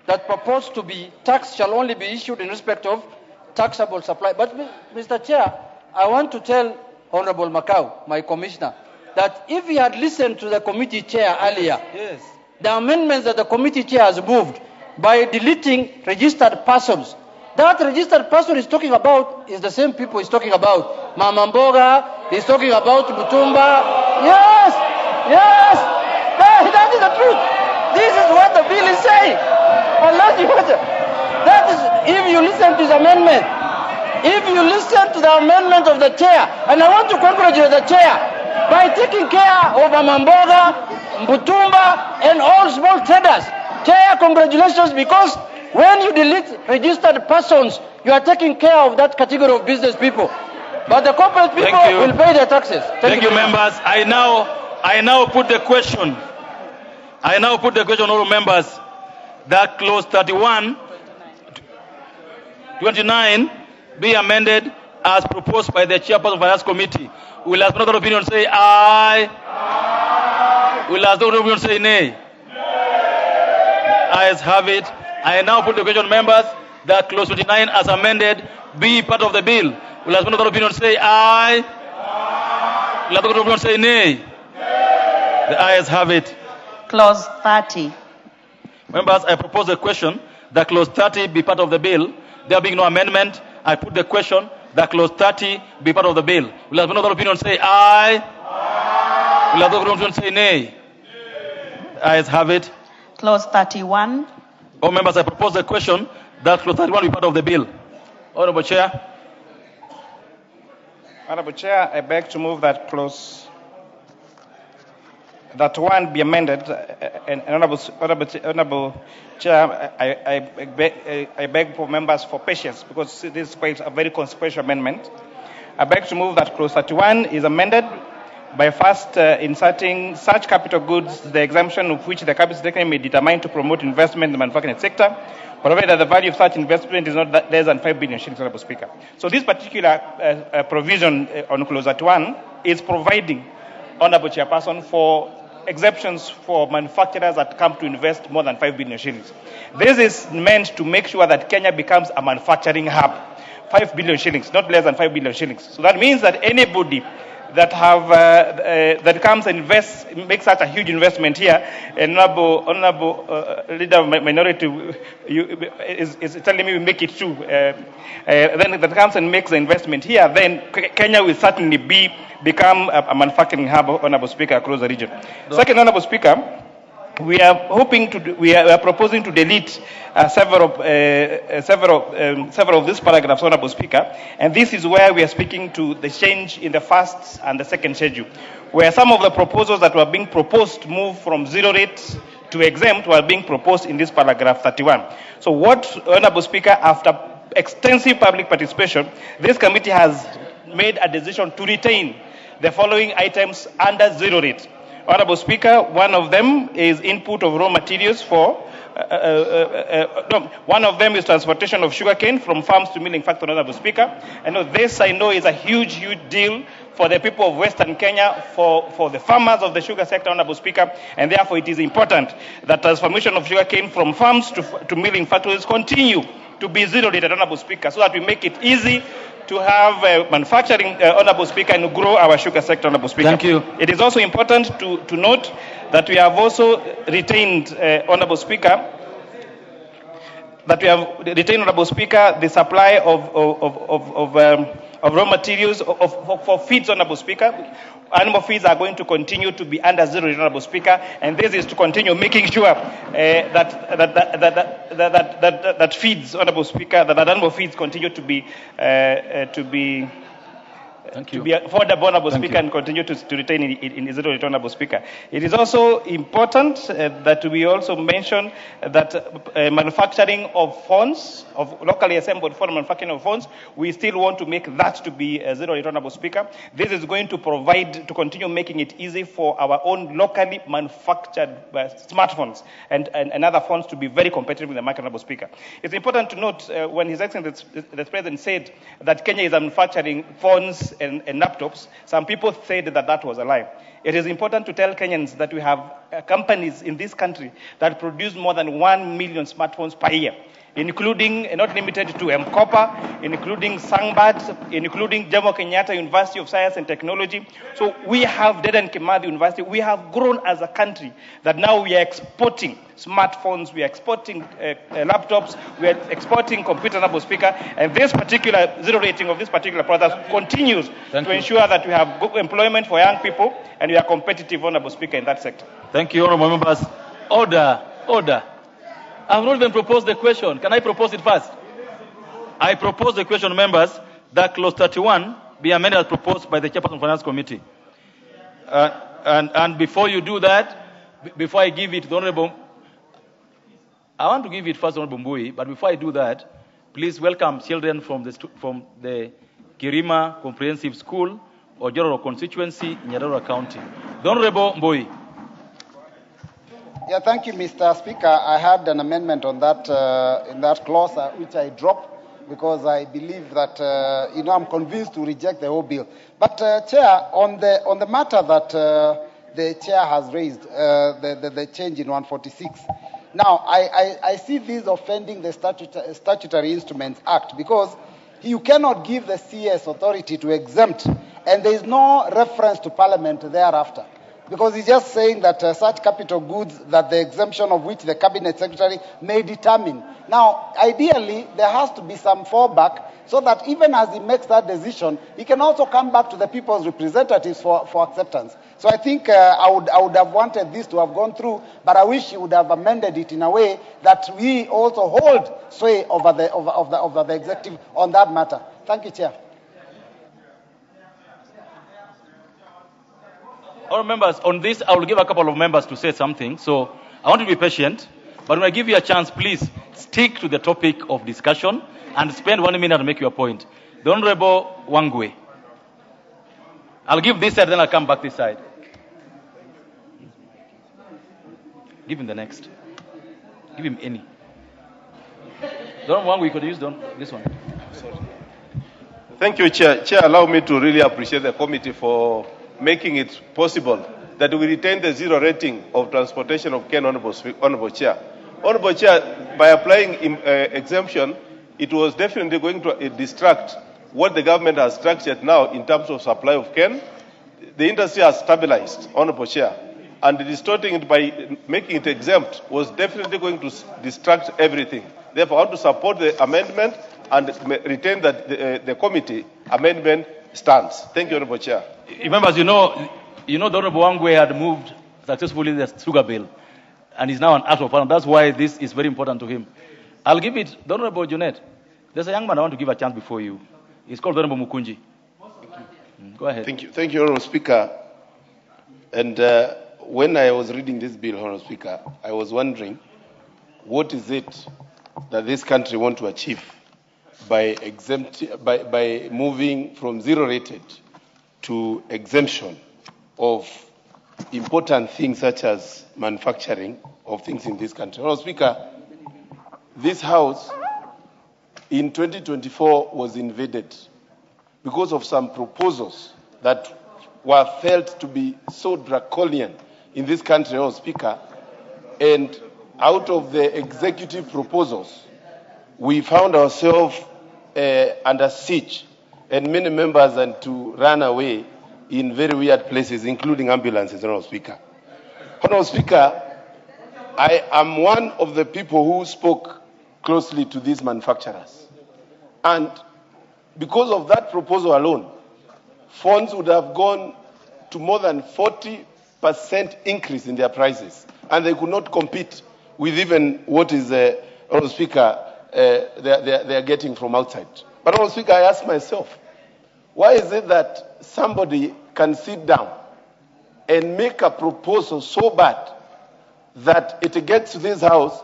that purports to be taxed shall only be issued in respect of taxable supply. But, Mr. Chair, I want to tell Honorable Macau, my commissioner, that if he had listened to the committee chair earlier, Yes. the amendments that the committee chair has moved by deleting registered persons, that registered person is talking about is the same people he's talking about. Mama Mboga, he's talking about Mutumba. Yes, yes, that is the truth. This is what the bill is saying. Unless you that is, if you listen to his amendment, if you listen to the amendment of the chair, and I want to congratulate the chair by taking care of Mama Mboga, Mutumba, and all small traders. Chair, congratulations, because when you delete registered persons, you are taking care of that category of business people. But the corporate people will pay their taxes. Thank you, members. I now put the question. I now put the question, all members, that clause 31, 29 be amended as proposed by the chairperson of the Finance Committee. Will as another opinion say aye? Will as another opinion say nay? Ayes have it. I now put the question, members, that clause 29 as amended be part of the bill. Will as another opinion say aye? Will as another opinion say nay? The ayes have it. Clause 30. Members, I propose a question that clause 30 be part of the bill. There being no amendment, I put the question that clause 30 be part of the bill. Will as another opinion say aye? Will as another opinion say nay? The ayes have it. Clause 31. All members, I propose a question that clause 31 be part of the bill. Honorable Chair. Honorable Chair, I beg to move that clause, that one be amended. And Honorable Chair, I beg for members for patience because this is quite a very consequential amendment. I beg to move that clause 31 is amended by first inserting such capital goods, the exemption of which the capital secretary may determine to promote investment in the manufacturing sector, provided that the value of such investment is not less than 5 billion shillings, Honorable Speaker. So this particular provision on clause 31 is providing, Honorable Chairperson, for exemptions for manufacturers that come to invest more than 5 billion shillings. This is meant to make sure that Kenya becomes a manufacturing hub. 5 billion shillings, not less than 5 billion shillings. So that means that anybody that have that comes and invests, makes such a huge investment here, and honorable leader of minority is telling me we make it true. Then that comes and makes the investment here, then Kenya will certainly become a manufacturing hub, Honorable Speaker, across the region. Second, Honorable Speaker, we are proposing to delete several of these paragraphs, Honorable Speaker, and this is where we are speaking to the change in the first and the second schedule, where some of the proposals that were being proposed to move from zero rate to exempt were being proposed in this paragraph 31. So what, Honorable Speaker, after extensive public participation, this committee has made a decision to retain the following items under zero rate. Honorable Speaker, one of them is input of raw materials for, one of them is transportation of sugarcane from farms to milling factory, Honorable Speaker. And this I know is a huge, huge deal for the people of Western Kenya, for the farmers of the sugar sector, Honorable Speaker, and therefore it is important that transformation of sugarcane from farms to milling factories continue to be zero rated, Honorable Speaker, so that we make it easy to have manufacturing, Honorable Speaker, and grow our sugar sector, Honorable Speaker. Thank you. It is also important to note that we have also retained, Honorable Speaker, Honorable Speaker, the supply of raw materials for feeds, Honorable Speaker. Animal feeds are going to continue to be under zero, Honorable Speaker, and this is to continue making sure that feeds, Honorable Speaker, that animal feeds continue to be affordable, Honorable Speaker, and continue to retain in zero, Honorable Speaker. It is also important that we also mention that manufacturing of phones, of locally assembled phone manufacturing of phones, we still want to make that to be zero, Honorable Speaker. This is going to provide, to continue making it easy for our own locally manufactured smartphones and other phones to be very competitive in the market, Honorable Speaker. It's important to note when His Excellency the President said that Kenya is manufacturing phones and laptops, some people said that was a lie. It is important to tell Kenyans that we have companies in this country that produce more than 1 million smartphones per year. including, not limited to Mkopa, including Sangbad, including Jomo Kenyatta University of Science and Technology. So we have Dedan Kimathi University. We have grown as a country that now we are exporting smartphones, we are exporting laptops, we are exporting computer, Honorable Speaker, and this particular zero rating of this particular product continues to ensure that we have good employment for young people and we are competitive, Honorable Speaker, in that sector. Thank you, Honorable Members. Order, order. I have not even proposed the question. Can I propose it first? I propose the question, members, that clause 31 be amended as proposed by the Chairperson of Finance Committee. And before you do that, before I give it to the Honorable, I want to give it first to Honorable Mbui, but before I do that, please welcome children from the Kirima Comprehensive School, Ojoro constituency, Nyandarua County. The Honorable Mbui. Yeah, thank you, Mr. Speaker. I had an amendment on that in that clause, which I dropped because I believe that I'm convinced to reject the whole bill. But Chair, on the matter that the Chair has raised, the change in 146. Now, I see this offending the Statutory Instruments Act because you cannot give the CS authority to exempt, and there is no reference to Parliament thereafter. Because he's just saying that such capital goods that the exemption of which the Cabinet Secretary may determine. Now, ideally, there has to be some fallback so that even as he makes that decision, he can also come back to the people's representatives for acceptance. So I think I would have wanted this to have gone through, but I wish he would have amended it in a way that we also hold sway over the executive on that matter. Thank you, Chair. All members, on this, I will give a couple of members to say something. So I want to be patient, but when I give you a chance, please stick to the topic of discussion and spend 1 minute to make your point. The Honorable Wangwe. I'll give this side, then I'll come back this side. Give him the next. Give him any. The Honorable Wangwe, you could use this one. Sorry. Thank you, Chair. Chair, allow me to really appreciate the committee for making it possible that we retain the zero rating of transportation of cane, Honorable Chair. Honorable Chair, by applying exemption, it was definitely going to distract what the government has structured now in terms of supply of cane. The industry has stabilized, Honorable Chair, and distorting it by making it exempt was definitely going to distract everything. Therefore, I want to support the amendment and retain that the committee amendment stands. Thank you, Honorable Chair. Members, the Honorable Wangwe had moved successfully the sugar bill, and is now an act of parliament. That's why this is very important to him. I'll give it, the Honorable Junet. There's a young man I want to give a chance before you. He's called the Honorable Mukunji. Go ahead. Thank you, Honorable Speaker. And when I was reading this bill, Honorable Speaker, I was wondering, what is it that this country want to achieve by moving from zero rated to exemption of important things such as manufacturing of things in this country. Honorable Speaker, this House in 2024 was invaded because of some proposals that were felt to be so draconian in this country, Honorable Speaker, and out of the executive proposals, we found ourselves under siege, and many members had to run away in very weird places, including ambulances, Honorable Speaker. Honorable Speaker, I am one of the people who spoke closely to these manufacturers. And because of that proposal alone, funds would have gone to more than 40% increase in their prices, and they could not compete with even what is, Honorable Speaker, they are getting from outside. But Honorable Speaker, I ask myself, why is it that somebody can sit down and make a proposal so bad that it gets to this House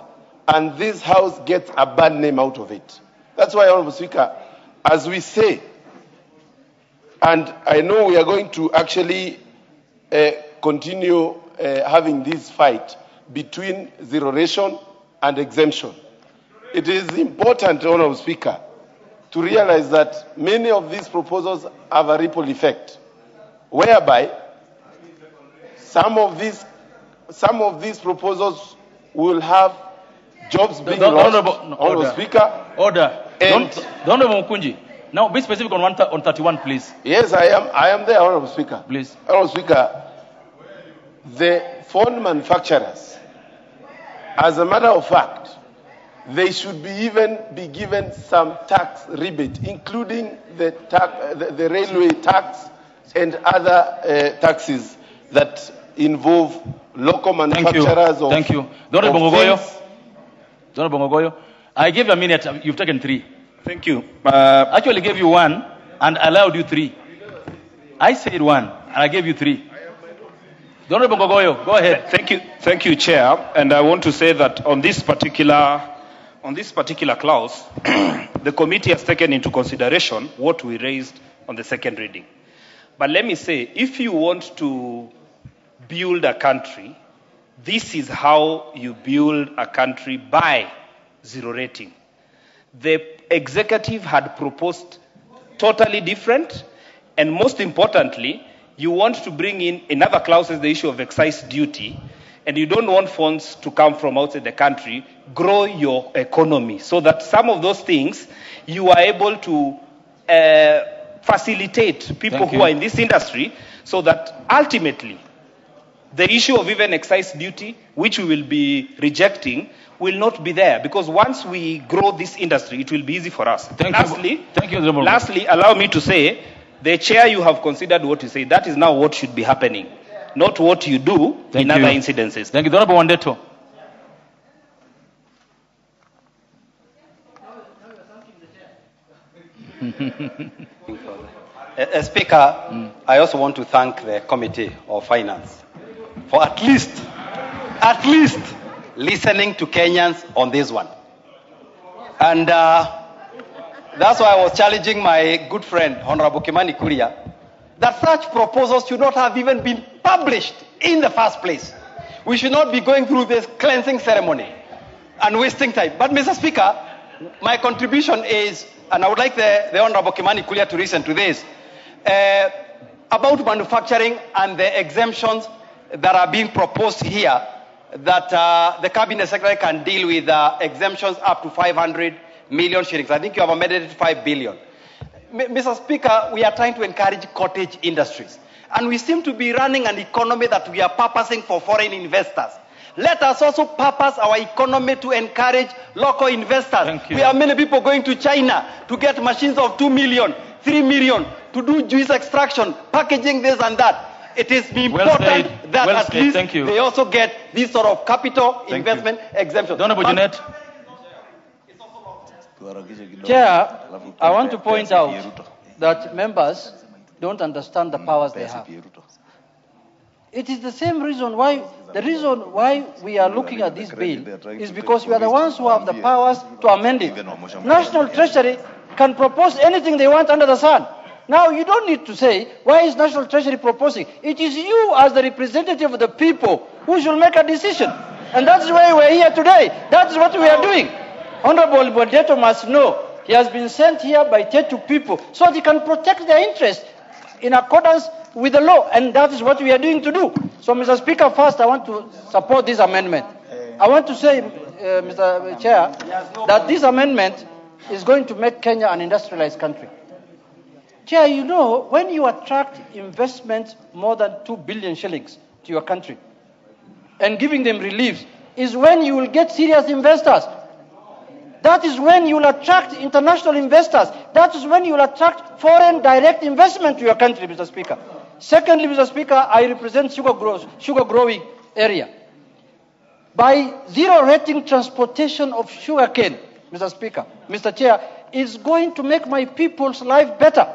and this House gets a bad name out of it? That's why, Honorable Speaker, as we say, and I know we are going to actually continue having this fight between zero ration and exemption. It is important, Honorable Speaker, to realize that many of these proposals have a ripple effect, whereby some of these proposals will have jobs being The lost. Honorable Honorable Speaker. Order. And The Honorable Mukunji. Now be specific on 31, please. yes, I am there, Honorable Speaker. Please. Honorable Speaker, the phone manufacturers, as a matter of fact, they should be given some tax rebate, including the railway tax and other taxes that involve local manufacturers. Thank you. The Honorable Ngogoyo, I gave you a minute. You've taken 3. Thank you. Actually gave you 1 and allowed you 3. I said 1 and I gave you 3. The Honorable Ngogoyo, go ahead. Thank you, Chair. And I want to say that on this particular clause, the committee has taken into consideration what we raised on the second reading. But let me say, if you want to build a country, this is how you build a country by zero rating. The executive had proposed totally different, and most importantly, you want to bring in another clause as the issue of excise duty, and you don't want funds to come from outside the country, grow your economy, so that some of those things you are able to facilitate people who are in this industry, so that ultimately the issue of even excise duty, which we will be rejecting, will not be there, because once we grow this industry, it will be easy for us. Lastly, allow me to say, the chair, you have considered what you say. That is now what should be happening, not what you do in other incidences. Thank you. The Honorable Wandeto. Speaker, I also want to thank the Committee of Finance for at least listening to Kenyans on this one. And that's why I was challenging my good friend, Honorable Kimani Kuria, that such proposals should not have even been published in the first place. We should not be going through this cleansing ceremony and wasting time. But Mr. Speaker, my contribution is, and I would like the Honorable Kimani Kuria to listen to this, about manufacturing and the exemptions that are being proposed here, that the Cabinet Secretary can deal with exemptions up to 500 million shillings. I think you have amended it to 5 billion. Mr. Speaker, we are trying to encourage cottage industries, and we seem to be running an economy that we are purposing for foreign investors. Let us also purpose our economy to encourage local investors. We have many people going to China to get machines of 2 million, 3 million, to do juice extraction, packaging this and that. It is important that at least they also get this sort of capital investment exemption. Chair, I want to point out that members don't understand the powers they have. It is the same reason why, we are looking at this bill is because we are the ones who have the powers to amend it. National Treasury can propose anything they want under the sun. Now, you don't need to say, why is National Treasury proposing? It is you as the representative of the people who should make a decision. And that's why we're here today. That's what we are doing. Honorable Bodeto must know he has been sent here by Tetu people so that he can protect their interests in accordance with the law. And that is what we are doing to do. So, Mr. Speaker, first I want to support this amendment. I want to say, Mr. Chair, that this amendment is going to make Kenya an industrialized country. Chair, you know, when you attract investment more than 2 billion shillings to your country and giving them relief is when you will get serious investors. That is when you will attract international investors. That is when you will attract foreign direct investment to your country, Mr. Speaker. Secondly, Mr. Speaker, I represent sugar growing area. By zero rating transportation of sugarcane, Mr. Speaker, Mr. Chair, is going to make my people's life better.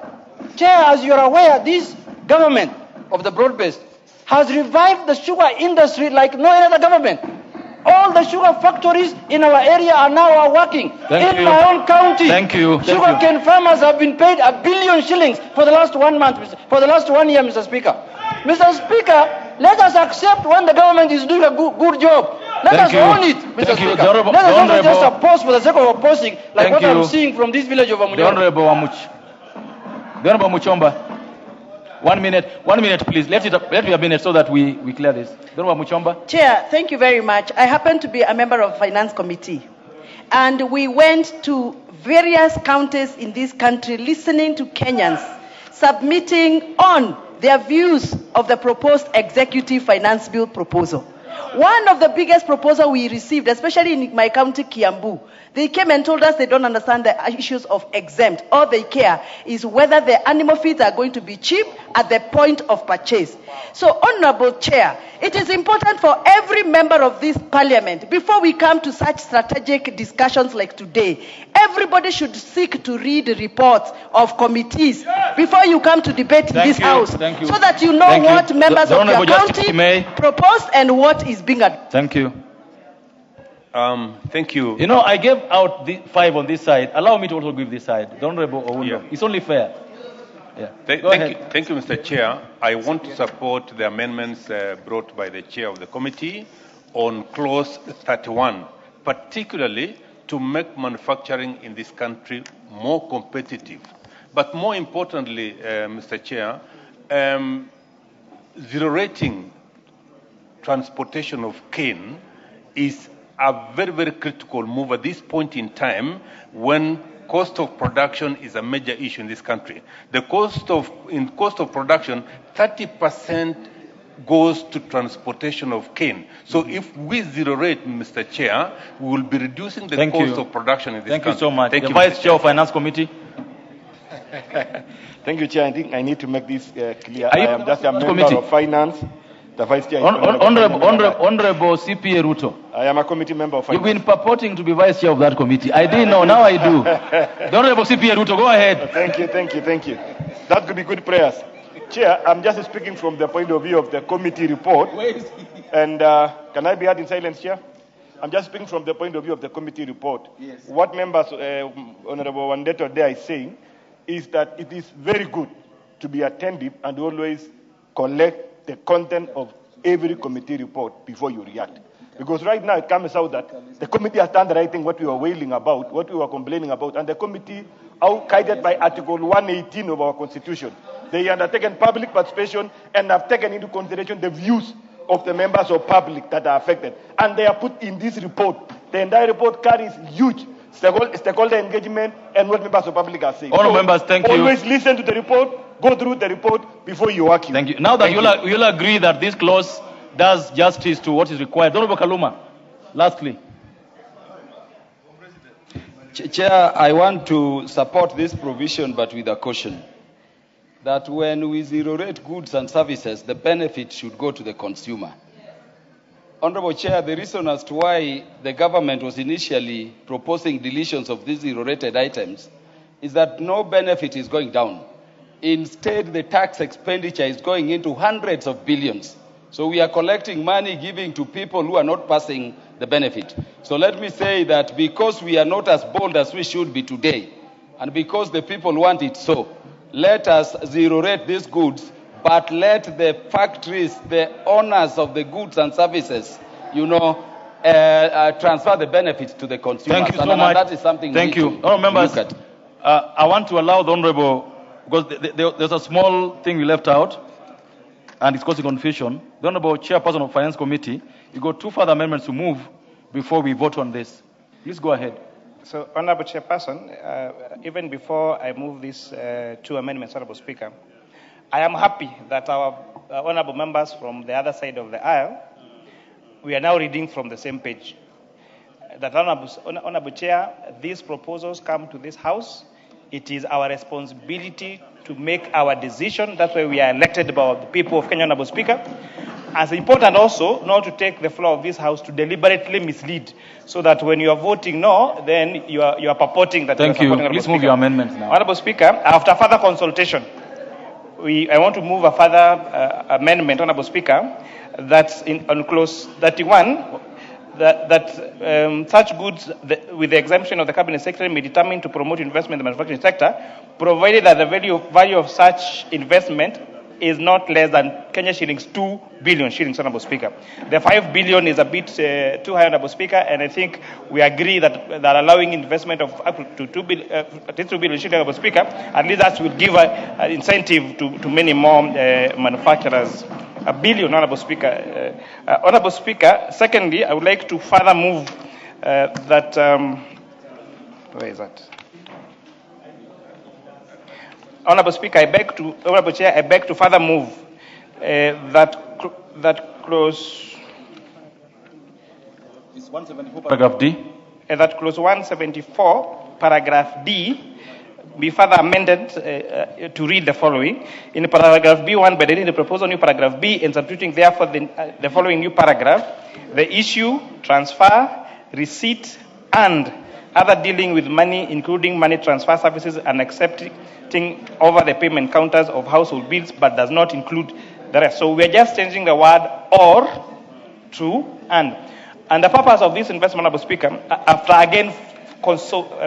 Chair, as you are aware, this government of the broad-based has revived the sugar industry like no other government. All the sugar factories in our area are now working. In my own county, sugarcane farmers have been paid 1 billion shillings for the last 1 month, for the last 1 year, Mr. Speaker. Mr. Speaker, let us accept when the government is doing a good job. Let us own it, Mr. Speaker. Let us not just oppose for the sake of opposing, like what I'm seeing from this village of Amunyo. The Honorable Muchomba. 1 minute, please. Let it be a minute so that we clear this. Honorable Muchomba. Chair, thank you very much. I happen to be a member of Finance Committee. And we went to various counties in this country listening to Kenyans submitting on their views of the proposed executive finance bill proposal. One of the biggest proposals we received, especially in my county, Kiambu, they came and told us they don't understand the issues of exempt. All they care is whether the animal feeds are going to be cheap at the point of purchase. So, Honorable Chair, it is important for every member of this parliament, before we come to such strategic discussions like today, everybody should seek to read reports of committees before you come to debate in this house, so that you know what members of your county proposed and what is being done. Thank you. Thank you. You know, I gave out the 5 on this side. Allow me to also give this side. The Honorable Oundo. Yeah. It's only fair. Yeah. Thank you, Mr. Chair. I want to support the amendments brought by the Chair of the committee on clause 31, particularly to make manufacturing in this country more competitive. But more importantly, Mr. Chair, zero rating transportation of cane is a very, very critical move at this point in time when cost of production is a major issue in this country. The cost of production, 30% goes to transportation of cane. So if we zero rate, Mr. Chair, we will be reducing the cost of production in this country. Thank you so much. The Vice Chair of Finance Committee. Thank you, Chair. I think I need to make this clear. I am just a member of Finance. The Vice Chair. Honorable CPA Ruto. I am a committee member of Finance. You've been purporting to be Vice Chair of that committee. I didn't know. Now I do. The Honorable CPA Ruto, go ahead. Thank you. That could be good prayers. Chair, I'm just speaking from the point of view of the committee report. And can I be heard in silence, Chair? I'm just speaking from the point of view of the committee report. Yes. What members, Honorable Wandeto there is saying is that it is very good to be attentive and always collect the content of every committee report before you react. Because right now it comes out that the committee has done the right thing, what we were wailing about, what we were complaining about, and the committee, guided by Article 118 of our Constitution, they undertaken public participation and have taken into consideration the views of the members of public that are affected. And they are put in this report. The entire report carries huge stakeholder engagement and what members of public are saying. All members, thank you. Always listen to the report, go through the report before you argue. Thank you. Now that you'll agree that this clause does justice to what is required. Honorable Kaluma, lastly. Chair, I want to support this provision, but with a caution. That when we zero rate goods and services, the benefit should go to the consumer. Honorable Chair, the reason as to why the government was initially proposing deletions of these zero rated items is that no benefit is going down. Instead, the tax expenditure is going into hundreds of billions. So we are collecting money, giving to people who are not passing the benefit. So let me say that because we are not as bold as we should be today, and because the people want it so, let us zero rate these goods, but let the factories, the owners of the goods and services, transfer the benefits to the consumers. Thank you so much. That is something Thank you. Members, I want to allow the Honorable, because there's a small thing we left out, and it's causing confusion. The Honorable Chairperson of Finance Committee, you got 2 further amendments to move before we vote on this. Please go ahead. So, Honorable Chairperson, even before I move these 2 amendments, Honorable Speaker, I am happy that our honorable members from the other side of the aisle, we are now reading from the same page. That Honorable Chair, these proposals come to this House. It is our responsibility to make our decision. That's why we are elected by the people of Kenya, Honorable Speaker. As important also not to take the floor of this House to deliberately mislead, so that when you are voting no, then you are purporting that. Thank you. Please move your amendments now. Honorable Speaker, after further consultation, I want to move a further amendment, Honorable Speaker, that's on clause 31, that such goods with the exemption of the Cabinet Secretary may determine to promote investment in the manufacturing sector, provided that the value of such investment is not less than Kenya shillings 2 billion shillings, Honorable Speaker. The 5 billion is a bit too high, Honorable Speaker, and I think we agree that allowing investment of up to 2 billion shillings, Honorable Speaker, at least that will give an incentive to many more manufacturers. A billion, Honorable Speaker. Honorable Speaker, secondly, I would like to further move that. Where is that? Honorable Speaker, Honorable Chair, I beg to further move that clause. It's 174 paragraph D. That clause 174 paragraph D be further amended to read the following. In paragraph B1, by the proposal new paragraph B, and substituting therefore the following new paragraph, the issue, transfer, receipt, and other dealing with money, including money transfer services and accepting over the payment counters of household bills, but does not include the rest. So we are just changing the word or to and. And the purpose of this investment, Honorable Speaker, after again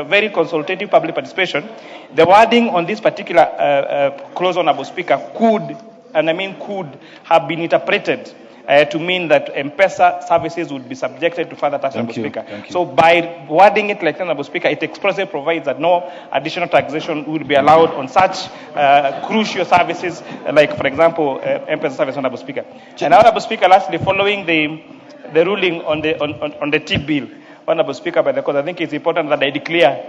very consultative public participation, the wording on this particular clause, Honorable Speaker, could have been interpreted to mean that M-Pesa services would be subjected to further tax, Honorable Speaker. So by wording it like that, Honorable Speaker, it expressly provides that no additional taxation will be allowed on such crucial services, like, for example, M-Pesa service, Honorable Speaker. And Honorable Speaker, lastly, following the ruling on the T-bill, Honorable Speaker, by the court, I think it's important that I declare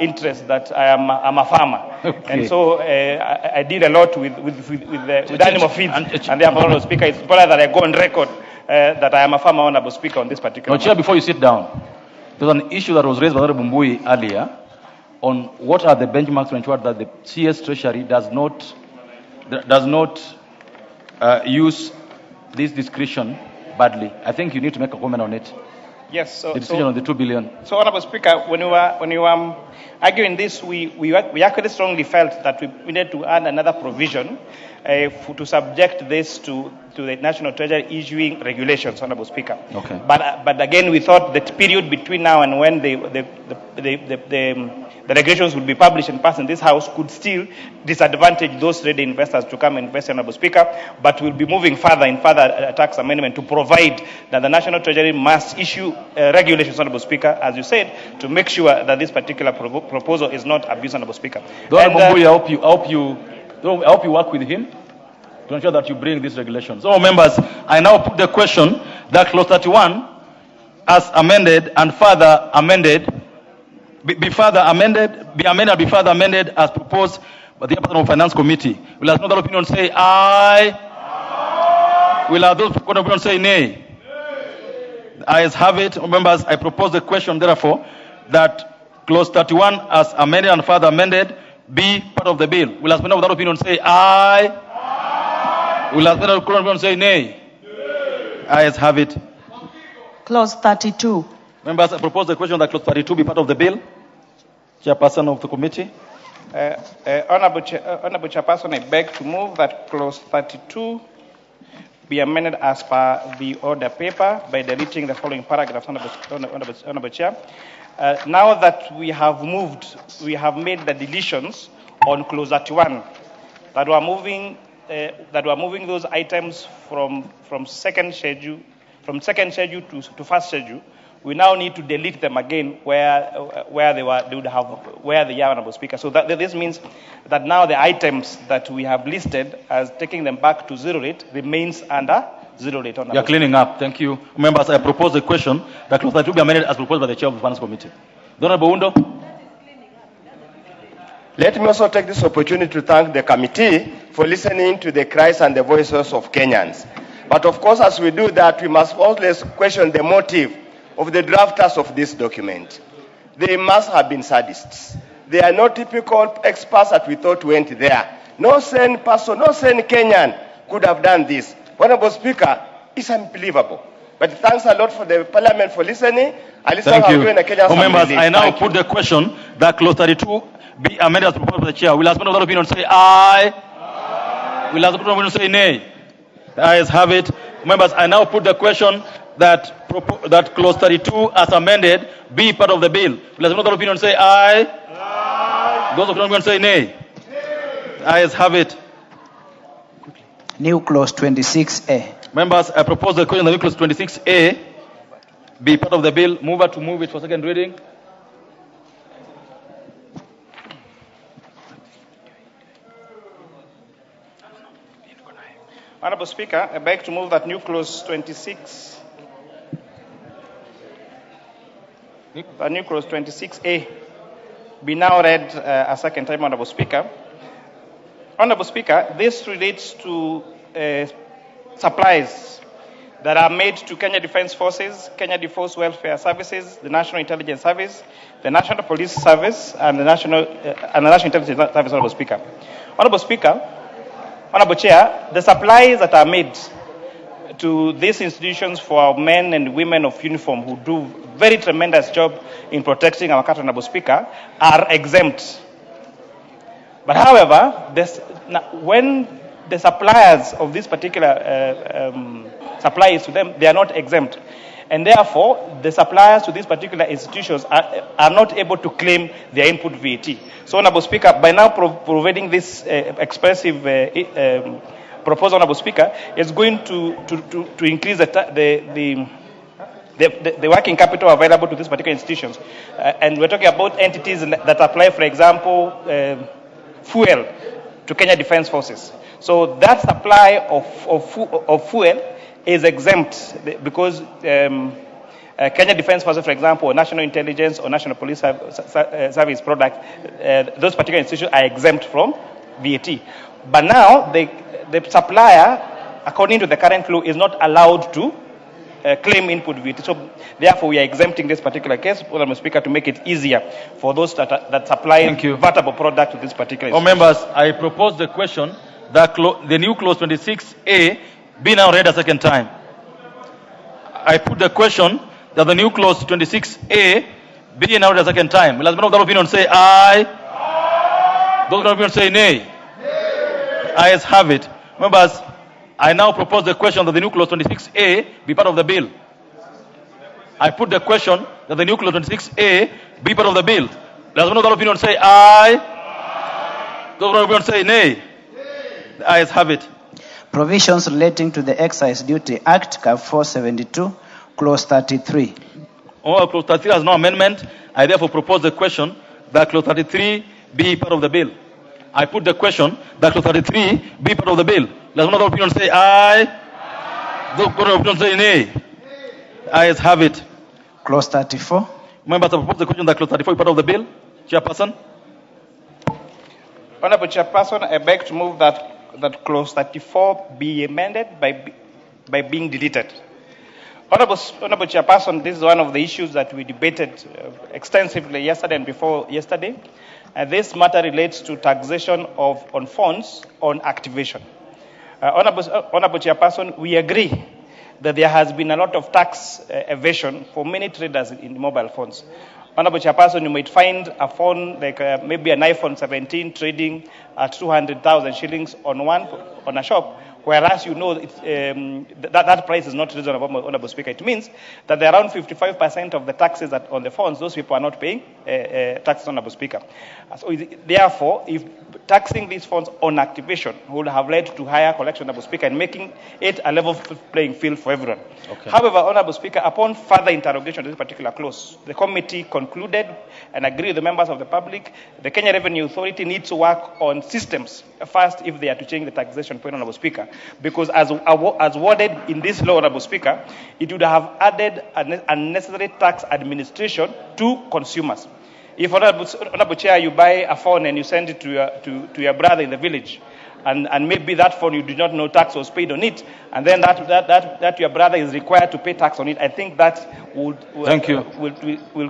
interest that I'm a farmer. Okay. And so I did a lot with animal feed. And therefore, Honorable Speaker, it's important that I go on record that I am a farmer, Honorable Speaker, on this particular Chair, before you sit down, there's an issue that was raised by Honorable Mbui earlier on what are the benchmarks to ensure that the CS Treasury does not use this discretion badly. I think you need to make a comment on it. Yes, so the decision on the 2 billion. So, Honorable Speaker, when we were arguing this, we actually strongly felt that we needed to add another provision to subject this to the National Treasury issuing regulations, Honorable Speaker. Okay. But again, we thought that period between now and when the regulations would be published and passed in this House could still disadvantage those ready investors to come and invest, Honorable Speaker. But we'll be moving further in further tax amendment to provide that the National Treasury must issue regulations, Honorable Speaker, as you said, to make sure that this particular proposal is not abused, Honorable Speaker. I hope you work with him to ensure that you bring these regulations. So, members, I now put the question that clause 31, as amended and further amended, be further amended as proposed by the Chairperson of Finance Committee. Will another opinion say aye? Aye. Will those opinion say nay? The ayes have it. Members, I propose the question, therefore, that clause 31, as amended and further amended, be part of the bill. Will as without opinion say aye? Aye. Will as without opinion say nay? Nay. Ayes have it. Clause 32. Members, I propose the question that clause 32 be part of the bill. Chairperson of the committee. Honorable Chairperson, I beg to move that clause 32 be amended as per the order paper by deleting the following paragraphs, Honorable Chair. Now that we have made the deletions on clause 31, that we are moving those items from second schedule to first schedule. We now need to delete them again where they are, Honorable Speaker. So this means that now the items that we have listed as taking them back to zero rate remains under zero rate. You are cleaning up. Thank you. Members, I propose the question that clause 32 be amended as proposed by the Chair of the Finance Committee. Honorable Undo. Let me also take this opportunity to thank the committee for listening to the cries and the voices of Kenyans. But of course, as we do that, we must always question the motive of the drafters of this document. They must have been sadists. They are not typical experts that we thought went there. No sane person, no sane Kenyan could have done this. Honorable Speaker, it's unbelievable. But thanks a lot for the Parliament for listening. Thank you. Members, I now put the question that clause 32 be amended as proposed by the Chair. Will as without opinion say aye? Aye. Will as without opinion say nay? The ayes have it. Members, I now put the question that clause 32 as amended be part of the bill. Will as without opinion say aye? Aye. Those of opinion say nay? Nay. The ayes have it. New clause 26A. Members, I propose the question, the new clause 26A be part of the bill. Mover to move it for second reading. Honorable Speaker, I beg to move that new clause 26, the new clause 26A be now read a second time, Honorable Speaker. Honorable Speaker, this relates to supplies that are made to Kenya Defence Forces, Kenya Defence Welfare Services, the National Intelligence Service, the National Police Service, and the National Intelligence Service, Honorable Speaker. Honorable Speaker, Honorable Chair, the supplies that are made to these institutions for our men and women of uniform who do very tremendous job in protecting our country, Honorable Speaker, are exempt. But however, when the suppliers of this particular supplies to them, they are not exempt. And therefore, the suppliers to these particular institutions are not able to claim their input VAT. So, Honorable Speaker, by now providing this expressive proposal, Honorable Speaker, is going to increase the working capital available to these particular institutions. And we're talking about entities that apply, for example, fuel to Kenya Defence Forces. So that supply of fuel is exempt because Kenya Defence Forces, for example, or National Intelligence or National Police Service products, those particular institutions are exempt from VAT. But now the supplier, according to the current law, is not allowed to claim input VAT. So therefore, we are exempting this particular case, Madam Speaker, to make it easier for those that supply vatable product to this particular institution. Members, I propose the question that the new clause 26A be now read a second time. I put the question that the new clause 26A be now read a second time. Will the member of the opinion say aye? Aye. Those of the opinion say nay? Nay. Ayes have it. Members, I now propose the question that the new clause 26A be part of the bill. I put the question that the new clause 26A be part of the bill. Will the member of the opinion say aye? Aye. Those of the opinion say nay? Nay. The ayes have it. Provisions relating to the Excise Duty Act, Cap 472, Clause 33. Clause 33 has no amendment. I therefore propose the question that Clause 33 be part of the bill. I put the question that Clause 33 be part of the bill. Does another opinion say aye? Aye. Those opinion say nay? Nay. Ayes have it. Clause 34. Members, I propose the question that Clause 34 be part of the bill. Chairperson. Honorable Chairperson, I beg to move that Clause 34 be amended by being deleted. Honorable Chairperson, this is one of the issues that we debated extensively yesterday and before yesterday. And this matter relates to taxation on funds on activation. Honorable Chairperson, we agree that there has been a lot of tax evasion for many traders in mobile phones. Honorable Chairperson, you might find a phone like maybe an iPhone 17 trading at 200,000 shillings on a shop, whereas you know that price is not reasonable, Honorable Speaker. It means that around 55% of the taxes on the phones, those people are not paying taxes, Honorable Speaker. So therefore, if taxing these phones on activation would have led to higher collection, Honorable Speaker, and making it a level playing field for everyone. Okay. However, Honorable Speaker, upon further interrogation of this particular clause, the committee concluded and agreed with the members of the public, the Kenya Revenue Authority needs to work on systems first if they are to change the taxation point, Honorable Speaker, because as worded in this law, Honorable Speaker, it would have added unnecessary tax administration to consumers. If, Honorable Chair, you buy a phone and you send it to your brother in the village, and maybe that phone you do not know tax was paid on it, and then that your brother is required to pay tax on it, I think that will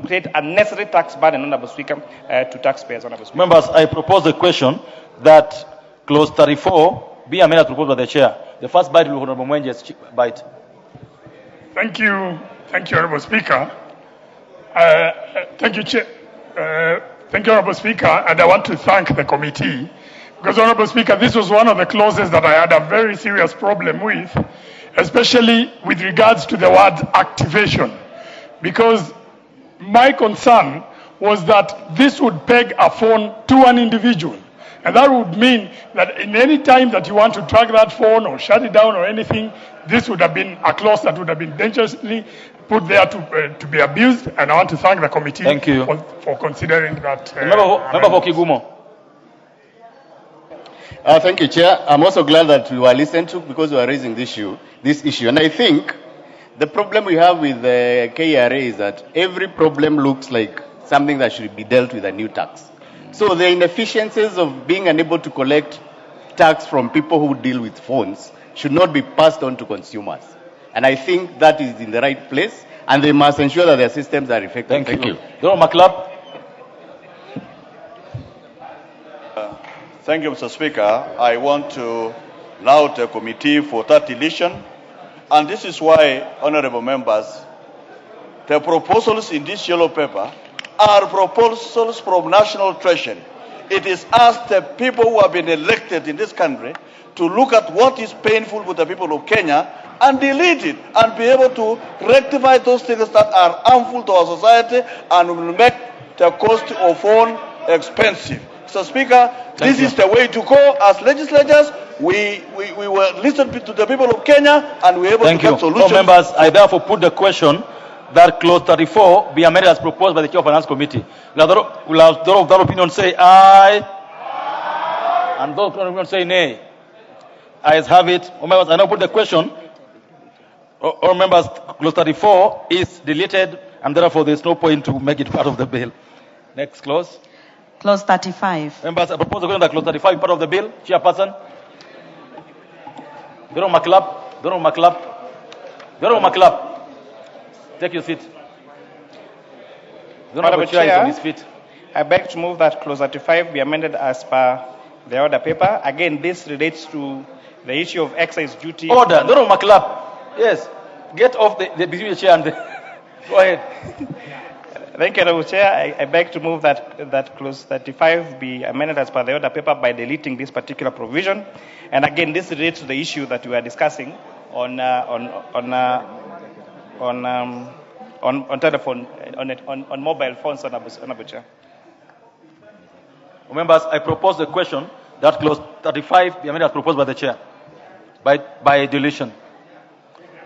create unnecessary tax burden, Honorable Speaker, to taxpayers, Honorable Speaker. Members, I propose the question that Clause 34 be amended proposed by the Chair. The first bite will be Honorable Mwenje's bite. Thank you, Honorable Speaker. Thank you, Chair. Thank you, Honorable Speaker, and I want to thank the committee because, Honorable Speaker, this was one of the clauses that I had a very serious problem with, especially with regards to the word activation, because my concern was that this would peg a phone to an individual. And that would mean that in any time that you want to track that phone or shut it down or anything, this would have been a clause that would have been dangerously put there to be abused. And I want to thank the committee for considering that. Member for Kigumo. Thank you, Chair. I'm also glad that we were listened to because we are raising this issue. And I think the problem we have with the KRA is that every problem looks like something that should be dealt with a new tax. So the inefficiencies of being unable to collect tax from people who deal with phones should not be passed on to consumers. And I think that is in the right place, and they must ensure that their systems are effective. Thank you. Thank you, Mr. Speaker. I want to laud the committee for that deletion. And this is why, honorable members, the proposals in this yellow paper are proposals from National Treasury. It is us, the people who have been elected in this country, to look at what is painful with the people of Kenya and delete it and be able to rectify those things that are harmful to our society and will make the cost of phone expensive. Mr. Speaker, this is the way to go. As legislators, we will listen to the people of Kenya and we are able to get solutions. Members, I therefore put the question that clause 34 be amended as proposed by the Chair of Finance Committee. Will those of that opinion say aye? And those of that opinion say nay? Ayes have it. Members, I now put the question. All members, clause 34 is deleted and therefore there is no point to make it part of the bill. Next clause. Clause 35. Members, I propose the question that clause 35 is part of the bill. Chairperson. Veron Maclap. Take your seat. Madam Chair, I beg to move that clause 35 be amended as per the order paper. Again, this relates to the issue of excise duty. Order. Veron Maclap. Yes. Get off the between the chair and go ahead. Thank you, Madam Chair. I beg to move that clause 35 be amended as per the order paper by deleting this particular provision. And again, this relates to the issue that we are discussing on telephone, on mobile phones, Honorable Chair. Members, I propose the question that clause 35 be amended as proposed by the Chair by deletion.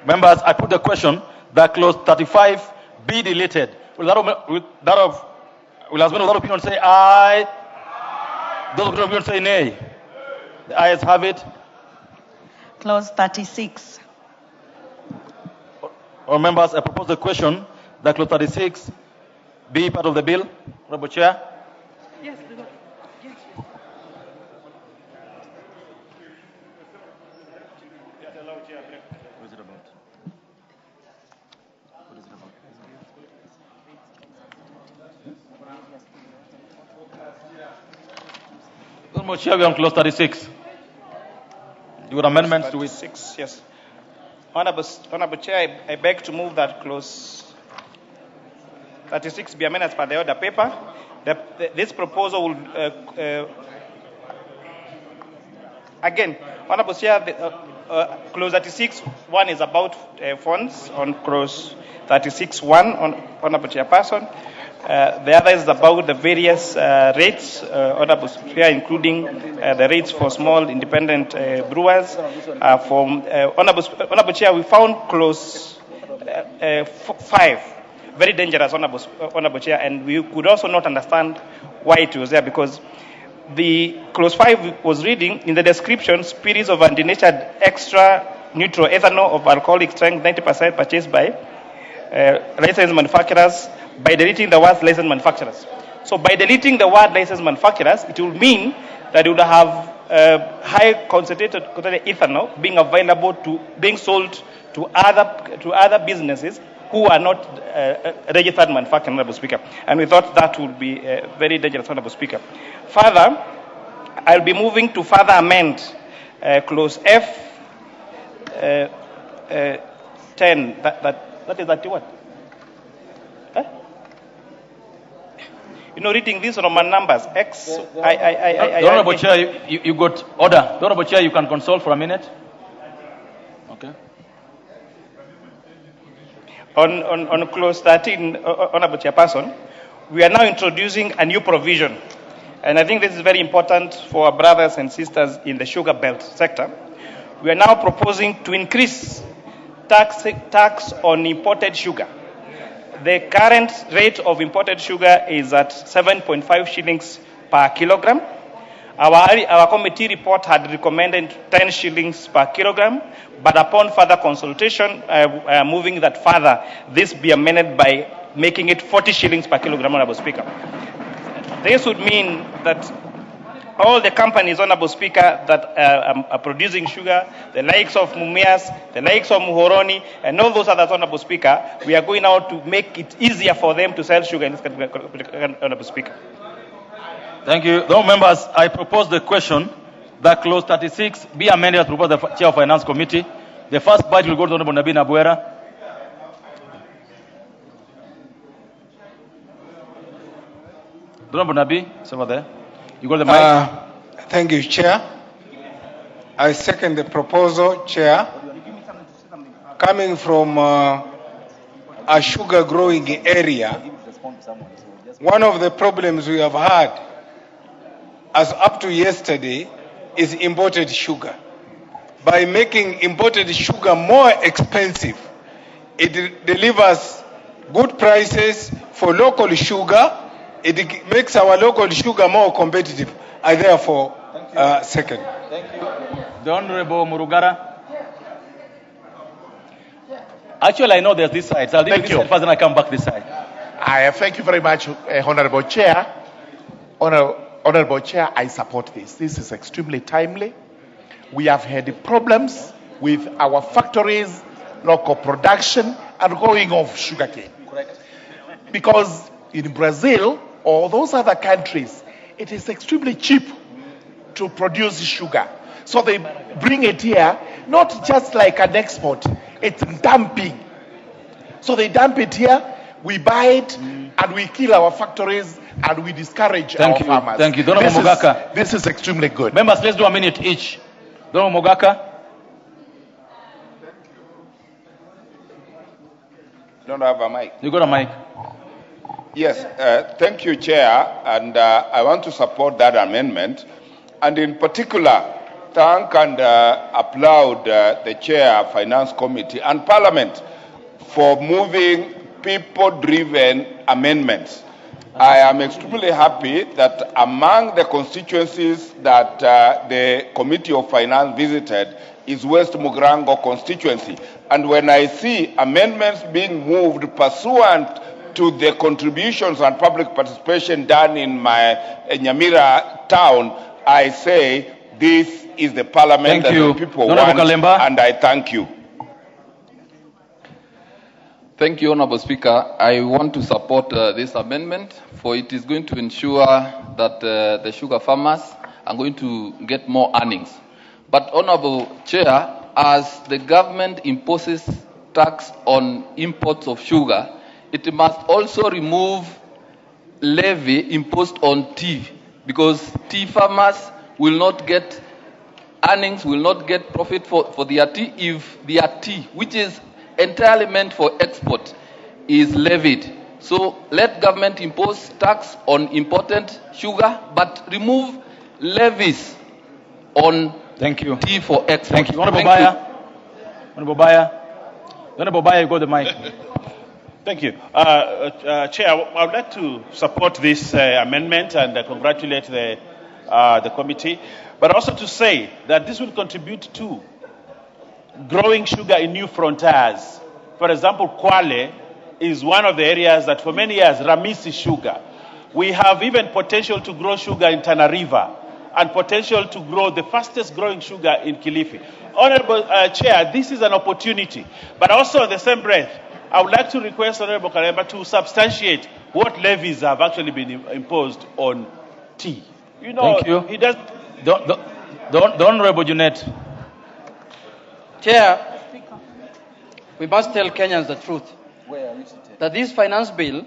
Members, I put the question that clause 35 be deleted. Will husband of that opinion say aye? Those of that opinion say nay? The ayes have it. Clause 36. All members, I propose the question that clause 36 be part of the bill. Honorable Chair. Yes, yes. Honorable Chair, we are on clause 36. You got amendments to it? 36, yes. Honorable Chair, I beg to move that clause 36 be amended as per the order paper. This proposal will, again, Honorable Chair, clause 36.1 is about funds on clause 36.1, Honorable Chairperson. The other is about the various rates, Honorable Chair, including the rates for small independent brewers. Honorable Chair, we found clause 5 very dangerous, Honorable Chair, and we could also not understand why it was there, because the clause 5 was reading in the description, spirits of undenatured extra neutral ethanol of alcoholic strength 90% purchased by licensed manufacturers, by deleting the word licensed manufacturers. So by deleting the word licensed manufacturers, it will mean that you would have high concentrated ethanol being available being sold to other businesses who are not registered manufacturers, Honorable Speaker. And we thought that would be very dangerous, Honorable Speaker. Further, I'll be moving to further amend clause F 10. That is that what? Huh? You know, reading these Roman numbers, X, Honorable Chair, you got order. Honorable Chair, you can consult for a minute. Okay. On clause 13, Honorable Chairperson, we are now introducing a new provision And I think this is very important for our brothers and sisters in the sugar belt sector. We are now proposing to increase tax on imported sugar. The current rate of imported sugar is at 7.5 shillings per kilogram. Our committee report had recommended 10 shillings per kilogram, but upon further consultation, moving that further, this be amended by making it 40 shillings per kilogram, Honorable Speaker. This would mean that all the companies, Honorable Speaker, that are producing sugar, the likes of Mumias, the likes of Muhoroni, and all those others, Honorable Speaker, we are going now to make it easier for them to sell sugar in this country, Honorable Speaker. Thank you. Though members, I propose the question that clause 36 be amended as proposed by the Chair of Finance Committee. The first bite will go to Honorable Nabi Nabuera. Honorable Nabi, it's over there. You got the mic. Thank you, Chair. I second the proposal, Chair. Coming from a sugar growing area, one of the problems we have had as up to yesterday is imported sugar. By making imported sugar more expensive, it delivers good prices for local sugar. It makes our local sugar more competitive. I therefore second. Thank you. The Honorable Murugara. Actually, I know there's this side, so I'll leave this side first and I come back this side. Thank you very much, Honorable Chair. Honorable Chair, I support this. This is extremely timely. We have had problems with our factories, local production, and going off sugarcane. Correct. Because in Brazil or those other countries, it is extremely cheap to produce sugar. So they bring it here, not just like an export, it's dumping. So they dump it here, we buy it, and we kill our factories, and we discourage our farmers. Thank you. Honorable Mogaka. This is extremely good. Members, let's do a minute each. Honorable Mogaka. Don't have a mic. You got a mic. Yes, thank you, Chair, and I want to support that amendment, and in particular, thank and applaud the Chair of Finance Committee and Parliament for moving people-driven amendments. I am extremely happy that among the constituencies that the Committee of Finance visited is West Mugrango constituency. And when I see amendments being moved pursuant to the contributions and public participation done in my Nyamira town, I say this is the parliament that the people want, and I thank you. Thank you, Honorable Speaker. I want to support this amendment, for it is going to ensure that the sugar farmers are going to get more earnings. But, Honorable Chair, as the government imposes tax on imports of sugar, it must also remove levy imposed on tea, because tea farmers will not get earnings, will not get profit for their tea if their tea, which is entirely meant for export, is levied. So let government impose tax on imported sugar, but remove levies on tea for export. Thank you. Honorable Baya. Honorable Baya. Honorable Baya, you got the mic. Thank you. Chair, I would like to support this amendment and congratulate the committee, but also to say that this will contribute to growing sugar in new frontiers. For example, Kwale is one of the areas that for many years, Ramisi sugar. We have even potential to grow sugar in Tana River and potential to grow the fastest growing sugar in Kilifi. Honorable Chair, this is an opportunity, but also in the same breath, I would like to request Honorable Karemba to substantiate what levies have actually been imposed on tea. You know, Thank you. He does. The Honorable Junet. Chair, we must tell Kenyans the truth. That this finance bill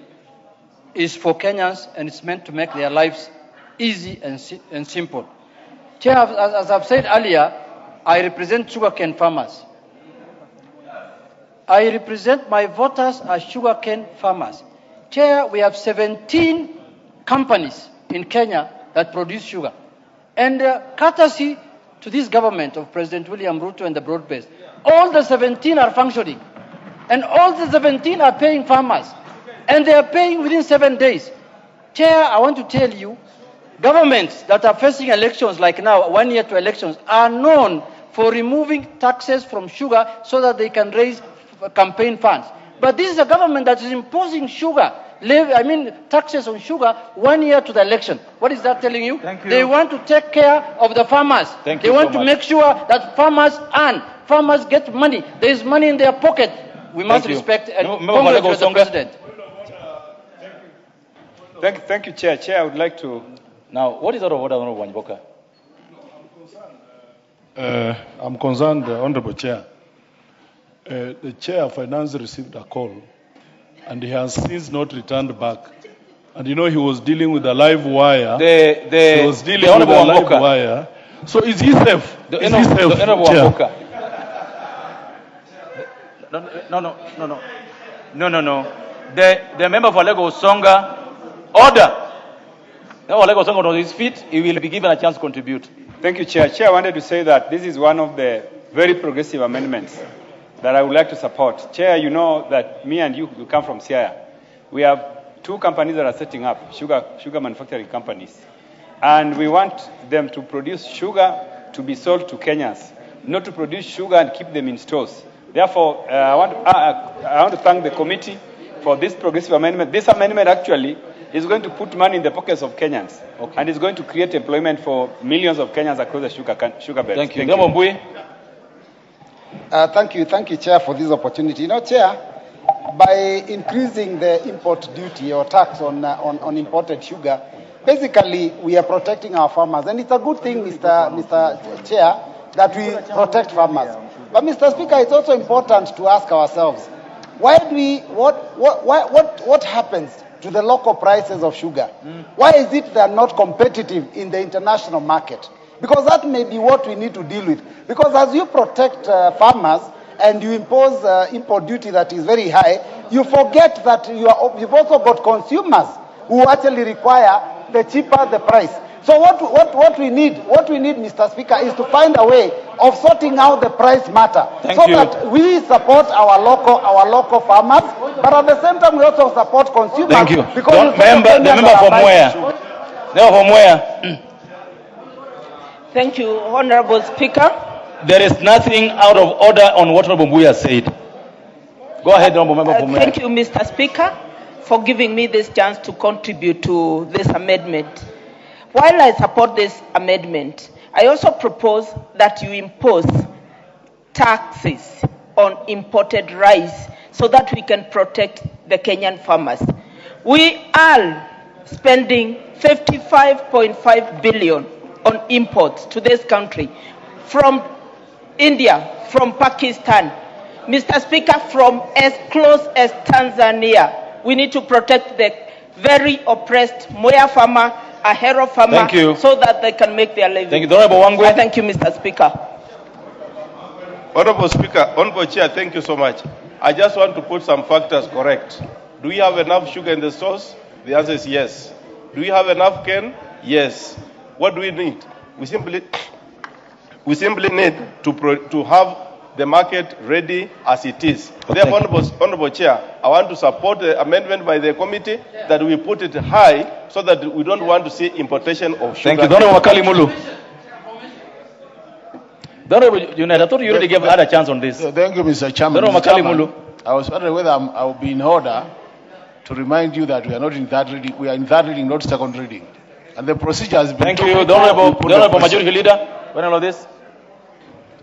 is for Kenyans and it's meant to make their lives easy and simple. Chair, as I've said earlier, I represent sugarcane farmers. I represent my voters as sugarcane farmers. Chair, we have 17 companies in Kenya that produce sugar. And courtesy to this government of President William Ruto and the broad-based, all the 17 are functioning. And all the 17 are paying farmers. And they are paying within 7 days. Chair, I want to tell you, governments that are facing elections like now, 1 year to elections, are known for removing taxes from sugar so that they can raise campaign funds. But this is a government that is imposing taxes on sugar 1 year to the election. What is that telling you? They want to take care of the farmers. They want to make sure that farmers earn, farmers get money. There is money in their pocket. We must respect and congratulate the president. Thank you, Chair. Chair, I would like to... Now, what is out of order, Honorable Wanjiboka? I'm concerned, Honorable Chair. The Chair of Finance received a call, and he has since not returned back. And you know he was dealing with a live wire. He was dealing with a live wire. So is he safe? Is he safe, Chair? No. The member for Lagos Songa, order. Now Lagos Songa on his feet, he will be given a chance to contribute. Thank you, Chair. Chair, I wanted to say that this is one of the very progressive amendments that I would like to support. Chair, you know that me and you come from Siaya. We have 2 companies that are setting up, sugar manufacturing companies. And we want them to produce sugar to be sold to Kenyans, not to produce sugar and keep them in stores. Therefore, I want to thank the committee for this progressive amendment. This amendment actually is going to put money in the pockets of Kenyans, and is going to create employment for millions of Kenyans across the sugar belt. Thank you. Thank you, Chair, for this opportunity. You know, Chair, by increasing the import duty or tax on imported sugar, basically we are protecting our farmers, and it's a good thing, Mr. Chair, that we protect farmers. But Mr. Speaker, it's also important to ask ourselves, what happens to the local prices of sugar? Why is it they are not competitive in the international market? Because that may be what we need to deal with. Because as you protect farmers and you impose import duty that is very high, you forget that you've also got consumers who actually require the cheaper the price. So what we need, Mr. Speaker, is to find a way of sorting out the price matter, that we support our local farmers, but at the same time we also support consumers. Thank you. Because the member from where? From where? Thank you, Honorable Speaker. There is nothing out of order on what Honorable Mbuya said. Go ahead, Honorable Member from where? Thank you, Mr. Speaker, for giving me this chance to contribute to this amendment. While I support this amendment, I also propose that you impose taxes on imported rice so that we can protect the Kenyan farmers. We are spending 55.5 billion on imports to this country from India, from Pakistan. Mr. Speaker, from as close as Tanzania, we need to protect the very oppressed Moya farmer, Ahero farmer, so that they can make their living. Thank you. Honorable Wangwe. Thank you, Mr. Speaker. Honorable Speaker, Honorable Chair, thank you so much. I just want to put some factors correct. Do we have enough sugar in the stores? The answer is yes. Do we have enough cane? Yes. What do we need? We simply need to have the market ready as it is. Therefore, Honorable Chair, I want to support the amendment by the committee that we put it high so that we don't want to see importation of sugar. Thank you. Honorable Wakali Mulu. I thought you already gave her a chance on this. Thank you, Mr. Chairman. I was wondering whether I will be in order to remind you that we are not in that reading. We are in that reading, not second reading. And the procedure has been... Thank you. The Honorable Majority Leader. When all of this?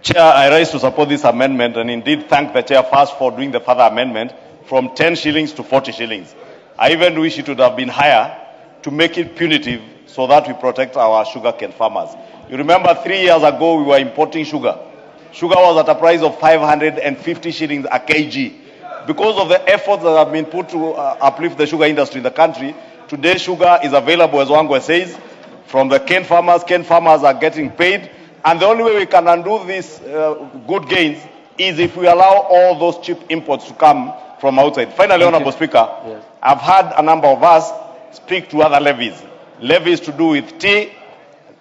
Chair, I rise to support this amendment and indeed thank the Chair first for doing the further amendment from 10 shillings to 40 shillings. I even wish it would have been higher to make it punitive so that we protect our sugarcane farmers. You remember 3 years ago we were importing sugar. Sugar was at a price of 550 shillings a kg. Because of the efforts that have been put to uplift the sugar industry in the country, today sugar is available, as Wangwe says, from the cane farmers. Cane farmers are getting paid. And the only way we can undo these good gains is if we allow all those cheap imports to come from outside. Finally, Honorable Speaker, I've had a number of us speak to other levies levies to do with tea.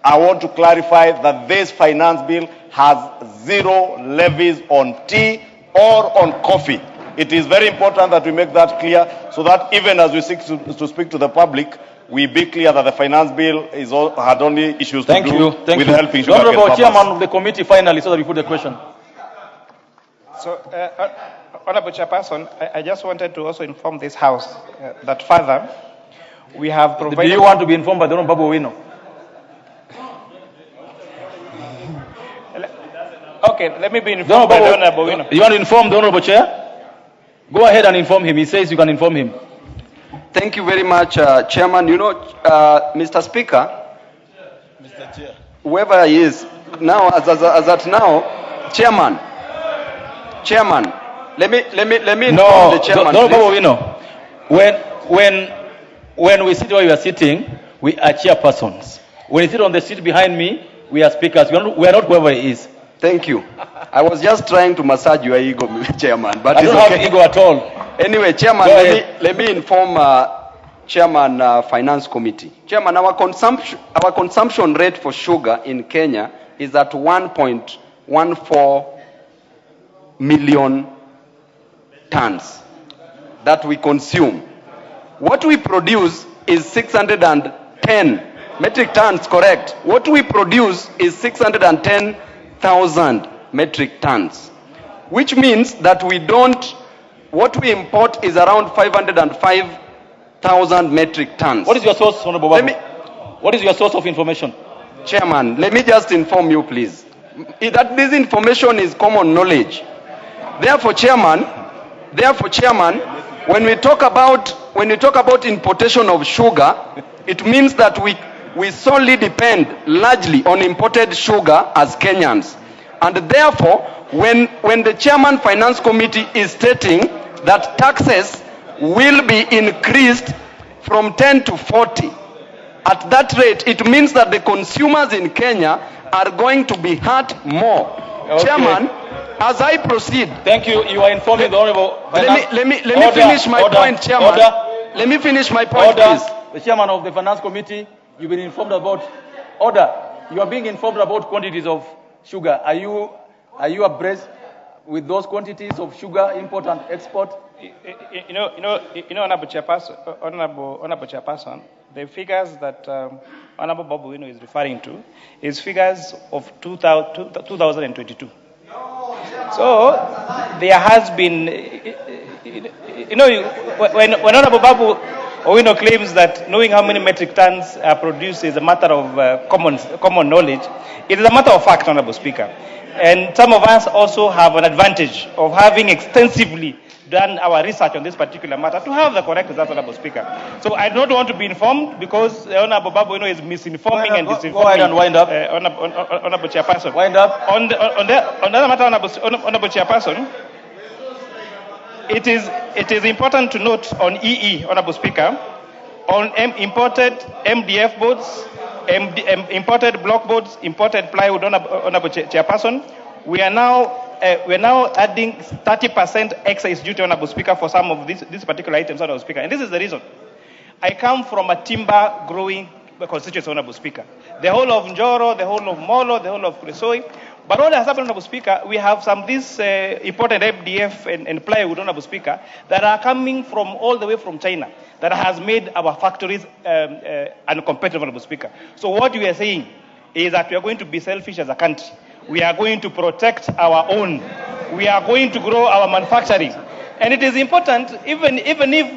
I want to clarify that this finance bill has zero levies on tea or on coffee. It is very important that we make that clear so that even as we seek to speak to the public, we be clear that the finance bill had only issues to do with helping sugar cane farmers. Chairman of the committee, finally, so that we put the question. So, Honorable Chairperson, I just wanted to also inform this House that further, we have provided... Do you want to be informed by the Honorable Babu Owino? Okay, let me be informed by the Honorable Owino. You want to inform the Honorable Chair? Go ahead and inform him. He says you can inform him. Thank you very much, Chairman. You know, Mr. Speaker, Mr. Chair. whoever he is, now, as at now, Chairman, let me inform the Chairman. No, when we sit where we are sitting, we are chairpersons. When you sit on the seat behind me, we are speakers. We are not whoever he is. Thank you. I was just trying to massage your ego, Chairman, but I don't have ego at all. Anyway, Chairman, let me inform Chairman Finance Committee. Chairman, our consumption rate for sugar in Kenya is at 1.14 million tons that we consume. What we produce is 610 metric tons, correct? What we produce is 610,000 metric tons, which means that what we import is around 505,000 metric tons. What is your source, Honorable Babu? What is your source of information? Chairman, let me just inform you, please, that this information is common knowledge. Therefore, Chairman, when we talk about importation of sugar, it means that we solely depend largely on imported sugar as Kenyans. And therefore, when the Chairman Finance Committee is stating that taxes will be increased from 10 to 40, at that rate, it means that the consumers in Kenya are going to be hurt more. Okay. Chairman, as I proceed... Thank you. You are informing the Honorable... Let me finish my point, Chairman. Let me finish my point, please. The Chairman of the Finance Committee, you've been informed about... Order. You are being informed about quantities of sugar. Are you abreast with those quantities of sugar import and export? Honorable Chairperson, the figures that Honorable Babu Owino is referring to is figures of 2022. So there has been, when Honorable Babu Owino claims that knowing how many metric tons are produced is a matter of common knowledge, it is a matter of fact, Honorable Speaker. And some of us also have an advantage of having extensively done our research on this particular matter to have the correct result, Honorable Speaker. So I don't want to be informed because Honorable Babu Owino is misinforming and disinforming. Go ahead and wind up. Honorable Chairperson. Wind up. On the other matter, Honorable Chairperson, it is important to note on EE, Honorable Speaker, on imported MDF boards, imported block boards, imported plywood, Honorable Chairperson, we are now adding 30% excise duty, Honorable Speaker, for some of these particular items, Honorable Speaker. And this is the reason. I come from a timber growing constituency, Honorable Speaker. The whole of Njoro, the whole of Molo, the whole of Kuresoi. But what has happened, Honorable Speaker, we have some these imported MDF and plywood, Honorable Speaker, that are coming from all the way from China, that has made our factories uncompetitive, Honorable Speaker. So what we are saying is that we are going to be selfish as a country. We are going to protect our own. We are going to grow our manufacturing. And it is important, even if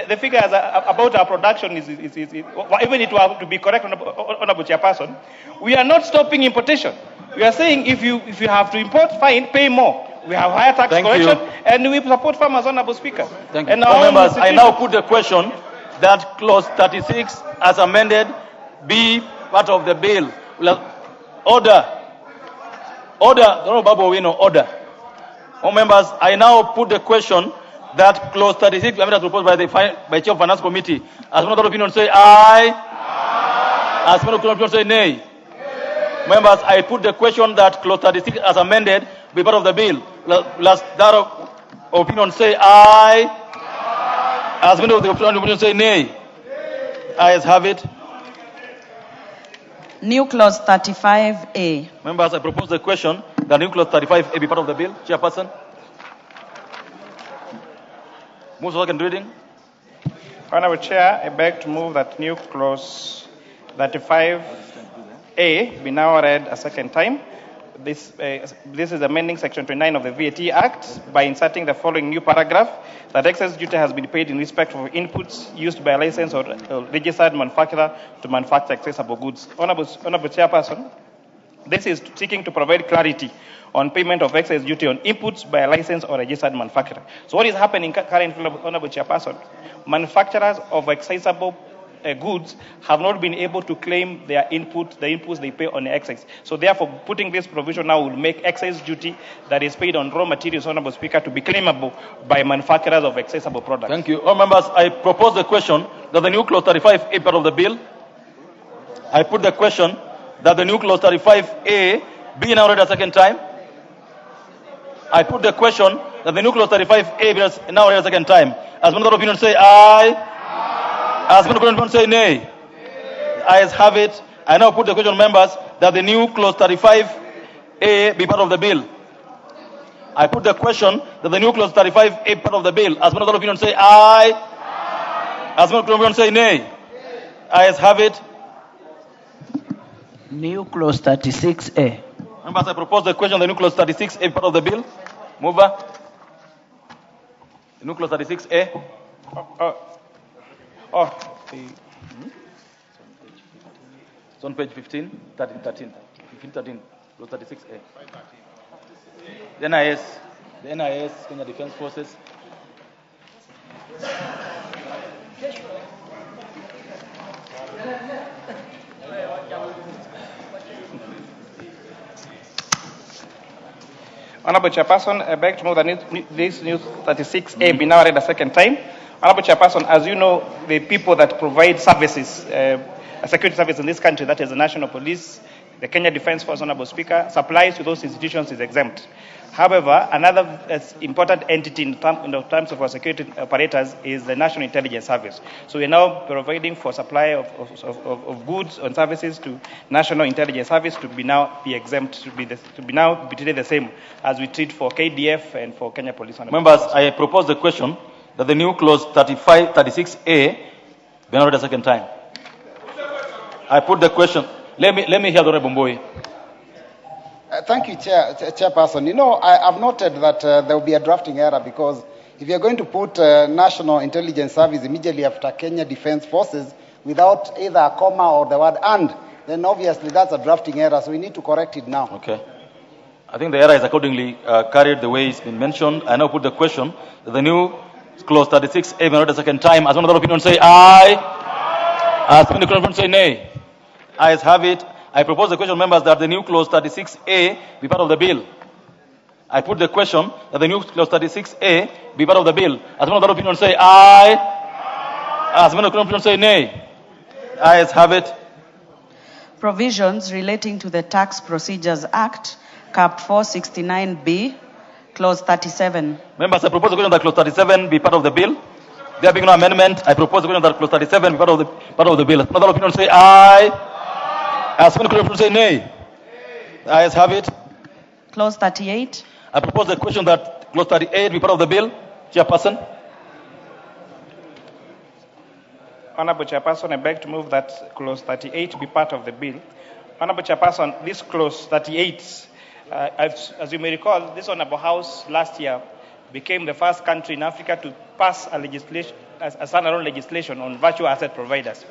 the figures about our production is even it were to be correct, Honorable Chairperson, we are not stopping importation. We are saying if you have to import, fine, pay more. We have higher tax collection, and we support farmers, Honorable Speaker. Thank you. Members, I now put the question that clause 36, as amended, be part of the bill. Order. Honorable Babu Owino, order. Members, I now put the question that clause 36, amended as proposed by Chair of Finance Committee. As one of the opinion say aye. As one of the opinion say nay. Members, I put the question that clause 36 as amended be part of the bill. Last that opinion say aye. As many of the opinion say nay. Ayes have it. New clause 35A. Members, I propose the question that new clause 35A be part of the bill. Chairperson. Move to second reading. Honorable Chair, I beg to move that new clause 35A be now read a second time. This is amending section 29 of the VAT Act by inserting the following new paragraph: that excess duty has been paid in respect of inputs used by a licensed or registered manufacturer to manufacture accessible goods. Honorable Chairperson, this is seeking to provide clarity on payment of excess duty on inputs by a licensed or registered manufacturer. So what is happening currently, Honorable Chairperson, manufacturers of accessible goods have not been able to claim their inputs they pay on the excess. So therefore, putting this provision now will make excess duty that is paid on raw materials, Honorable Speaker, to be claimable by manufacturers of accessible products. Thank you. All members, I propose the question that the new clause 35A part of the bill. I put the question that the new clause 35A be now read a second time. I put the question that the new clause 35A be now read a second time. As one of the opinion say aye. As one of the opinion say nay. Ayes have it. I now put the question, members, that the new clause 35A be part of the bill. I put the question that the new clause 35A part of the bill. As one of the opinion say aye. As one of the opinion say nay. Ayes have it. New clause 36A. Members, I propose the question, the new clause 36A part of the bill. Mover. The new clause 36A. It's on page 15, 13, clause 36A. The NIS, Kenya Defense Forces. Honorable Chairperson, I beg to move that this new 36A be now read a second time. Honorable Chairperson, as you know, the people that provide services, security service in this country, that is the National Police, the Kenya Defense Force, Honorable Speaker, supplies to those institutions is exempt. However, another important entity in terms of our security operators is the National Intelligence Service. So we are now providing for supply of goods and services to National Intelligence Service to be exempt, to be now treated the same as we treat for KDF and for Kenya Police. Members, I propose the question that the new clause 36A be now read a second time. I put the question. Let me hear the Honorable Mbui. Thank you, Chairperson. You know, I've noted that there will be a drafting error because if you're going to put National Intelligence Service immediately after Kenya Defense Forces without either a comma or the word "and," then obviously that's a drafting error, so we need to correct it now. Okay. I think the error is accordingly carried the way it's been mentioned. I now put the question that the new clause 36A be read a second time. As one of the opinion say aye. As one of the opinion say nay. Ayes have it. I propose the question, members, that the new clause 36A be part of the bill. I put the question that the new clause 36A be part of the bill. As one of the opinion say aye. As one of the opinion say nay. Ayes have it. Provisions relating to the Tax Procedures Act, Cap 469B, Clause 37. Members, I propose the question that clause 37 be part of the bill. There being no amendment, I propose the question that clause 37 be part of the bill. As another opinion say aye. As one opinion say nay. Ayes have it. Clause 38. I propose the question that clause 38 be part of the bill. Chairperson. Honorable Chairperson, I beg to move that clause 38 be part of the bill. Honorable Chairperson, this clause 38, as you may recall, this Honorable House last year became the first country in Africa to pass a standalone legislation on virtual asset providers.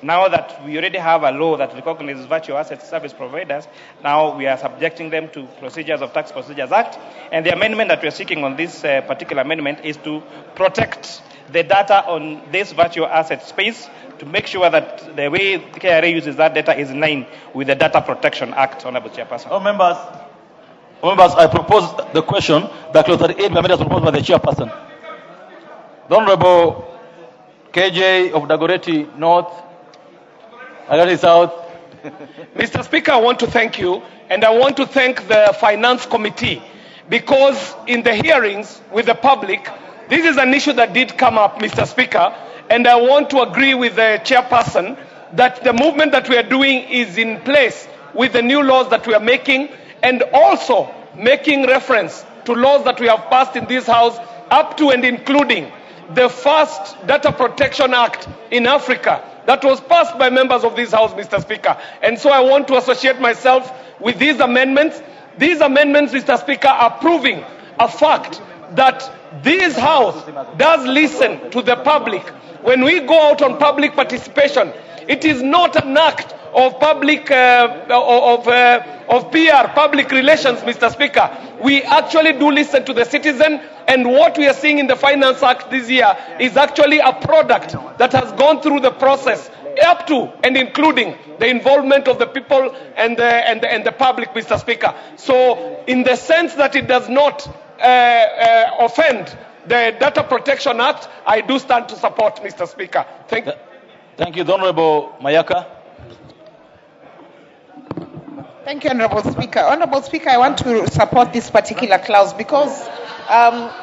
Now that we already have a law that recognizes virtual asset service providers, now we are subjecting them to procedures of Tax Procedures Act. And the amendment that we are seeking on this particular amendment is to protect the data on this virtual asset space to make sure that the way the KRA uses that data is in line with the Data Protection Act, Honorable Chairperson. Members, I propose the question that clause 38 be amended as proposed by the Chairperson. The Honorable KJ of Dagoretti North, Dagoretti South. Mr. Speaker, I want to thank you, and I want to thank the Finance Committee, because in the hearings with the public, this is an issue that did come up, Mr. Speaker, and I want to agree with the Chairperson that the movement that we are doing is in place with the new laws that we are making, and also making reference to laws that we have passed in this House, up to and including the first Data Protection Act in Africa that was passed by members of this House, Mr. Speaker. And so I want to associate myself with these amendments. These amendments, Mr. Speaker, are proving a fact that this House does listen to the public. When we go out on public participation, it is not an act of public of PR, public relations, Mr. Speaker. We actually do listen to the citizen, and what we are seeing in the Finance Act this year is actually a product that has gone through the process, up to and including the involvement of the people and the public, Mr. Speaker. So, in the sense that it does not offend the Data Protection Act, I do stand to support, Mr. Speaker. Thank you. Thank you, Honorable Mayaka. Thank you, Honorable Speaker. Honorable Speaker, I want to support this particular clause because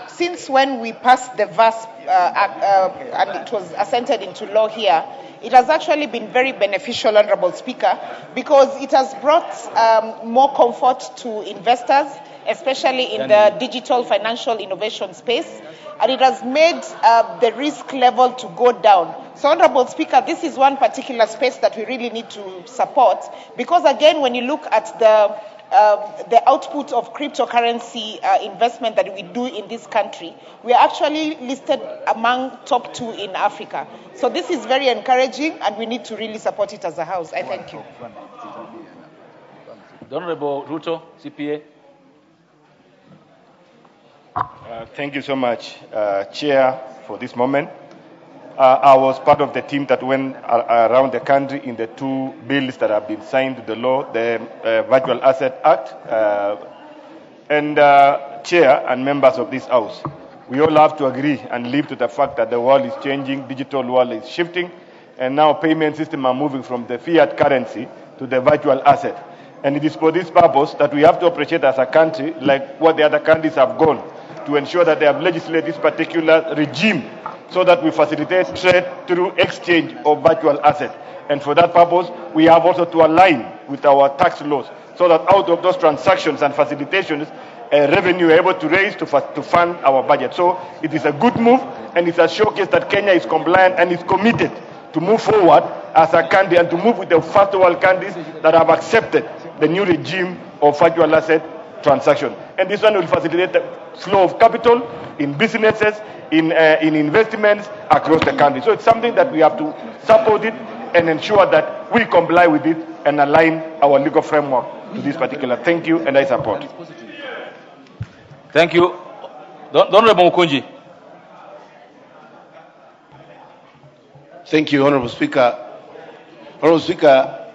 since when we passed the VASP Act and it was assented into law here, it has actually been very beneficial, Honorable Speaker, because it has brought more comfort to investors, especially in the digital financial innovation space, and it has made the risk level to go down. So, Honorable Speaker, this is one particular space that we really need to support, because again, when you look at the output of cryptocurrency investment that we do in this country, we are actually listed among top 2 in Africa. So this is very encouraging, and we need to really support it as a House. I thank you. The Honorable Ruto, CPA. Thank you so much, Chair, for this moment. I was part of the team that went around the country in the 2 bills that have been signed to the law, the Virtual Asset Act, and Chair and members of this House. We all have to agree and live to the fact that the world is changing, digital world is shifting, and now payment systems are moving from the fiat currency to the virtual asset. And it is for this purpose that we have to appreciate as a country, like what the other countries have gone, to ensure that they have legislated this particular regime so that we facilitate trade through exchange of virtual assets. And for that purpose, we have also to align with our tax laws so that out of those transactions and facilitations, revenue are able to raise to fund our budget. So it is a good move, and it's a showcase that Kenya is compliant and is committed to move forward as a country and to move with the first world countries that have accepted the new regime of virtual asset transaction. And this one will facilitate the flow of capital in businesses, in investments across the country. So it's something that we have to support it and ensure that we comply with it and align our legal framework to this particular. Thank you, and I support. Thank you. Honorable Mukunji. Thank you, Honorable Speaker. Honorable Speaker,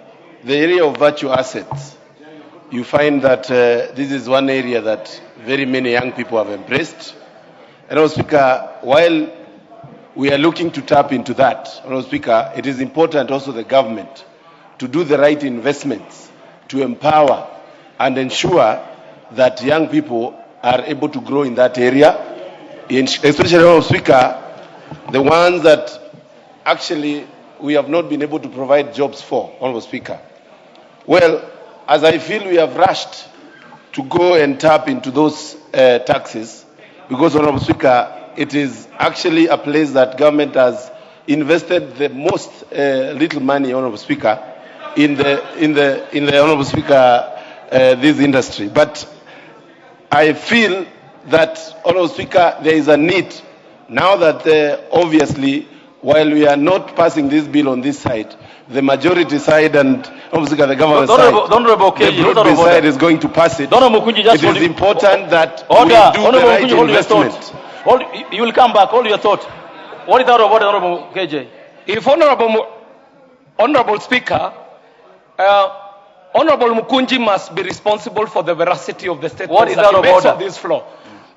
the area of virtual assets, you find that this is one area that very many young people have embraced. And Honorable Speaker, while we are looking to tap into that, Honorable Speaker, it is important also the government to do the right investments to empower and ensure that young people are able to grow in that area, especially, Honorable Speaker, the ones that actually we have not been able to provide jobs for, Honorable Speaker. Well, as I feel we have rushed to go and tap into those taxes, because, Honorable Speaker, it is actually a place that government has invested the most little money, Honorable Speaker, in the Honorable Speaker, this industry. But I feel that, Honorable Speaker, there is a need now that obviously, while we are not passing this bill on this side, the majority side and obviously the government side, the broad side is going to pass it. It is important that we do the right investment. You will come back. Hold your thought. What is out of order, Honorable KJ? If Honorable Speaker, Honorable Mukunji must be responsible for the veracity of the statement What is that out he of makes order? on this floor.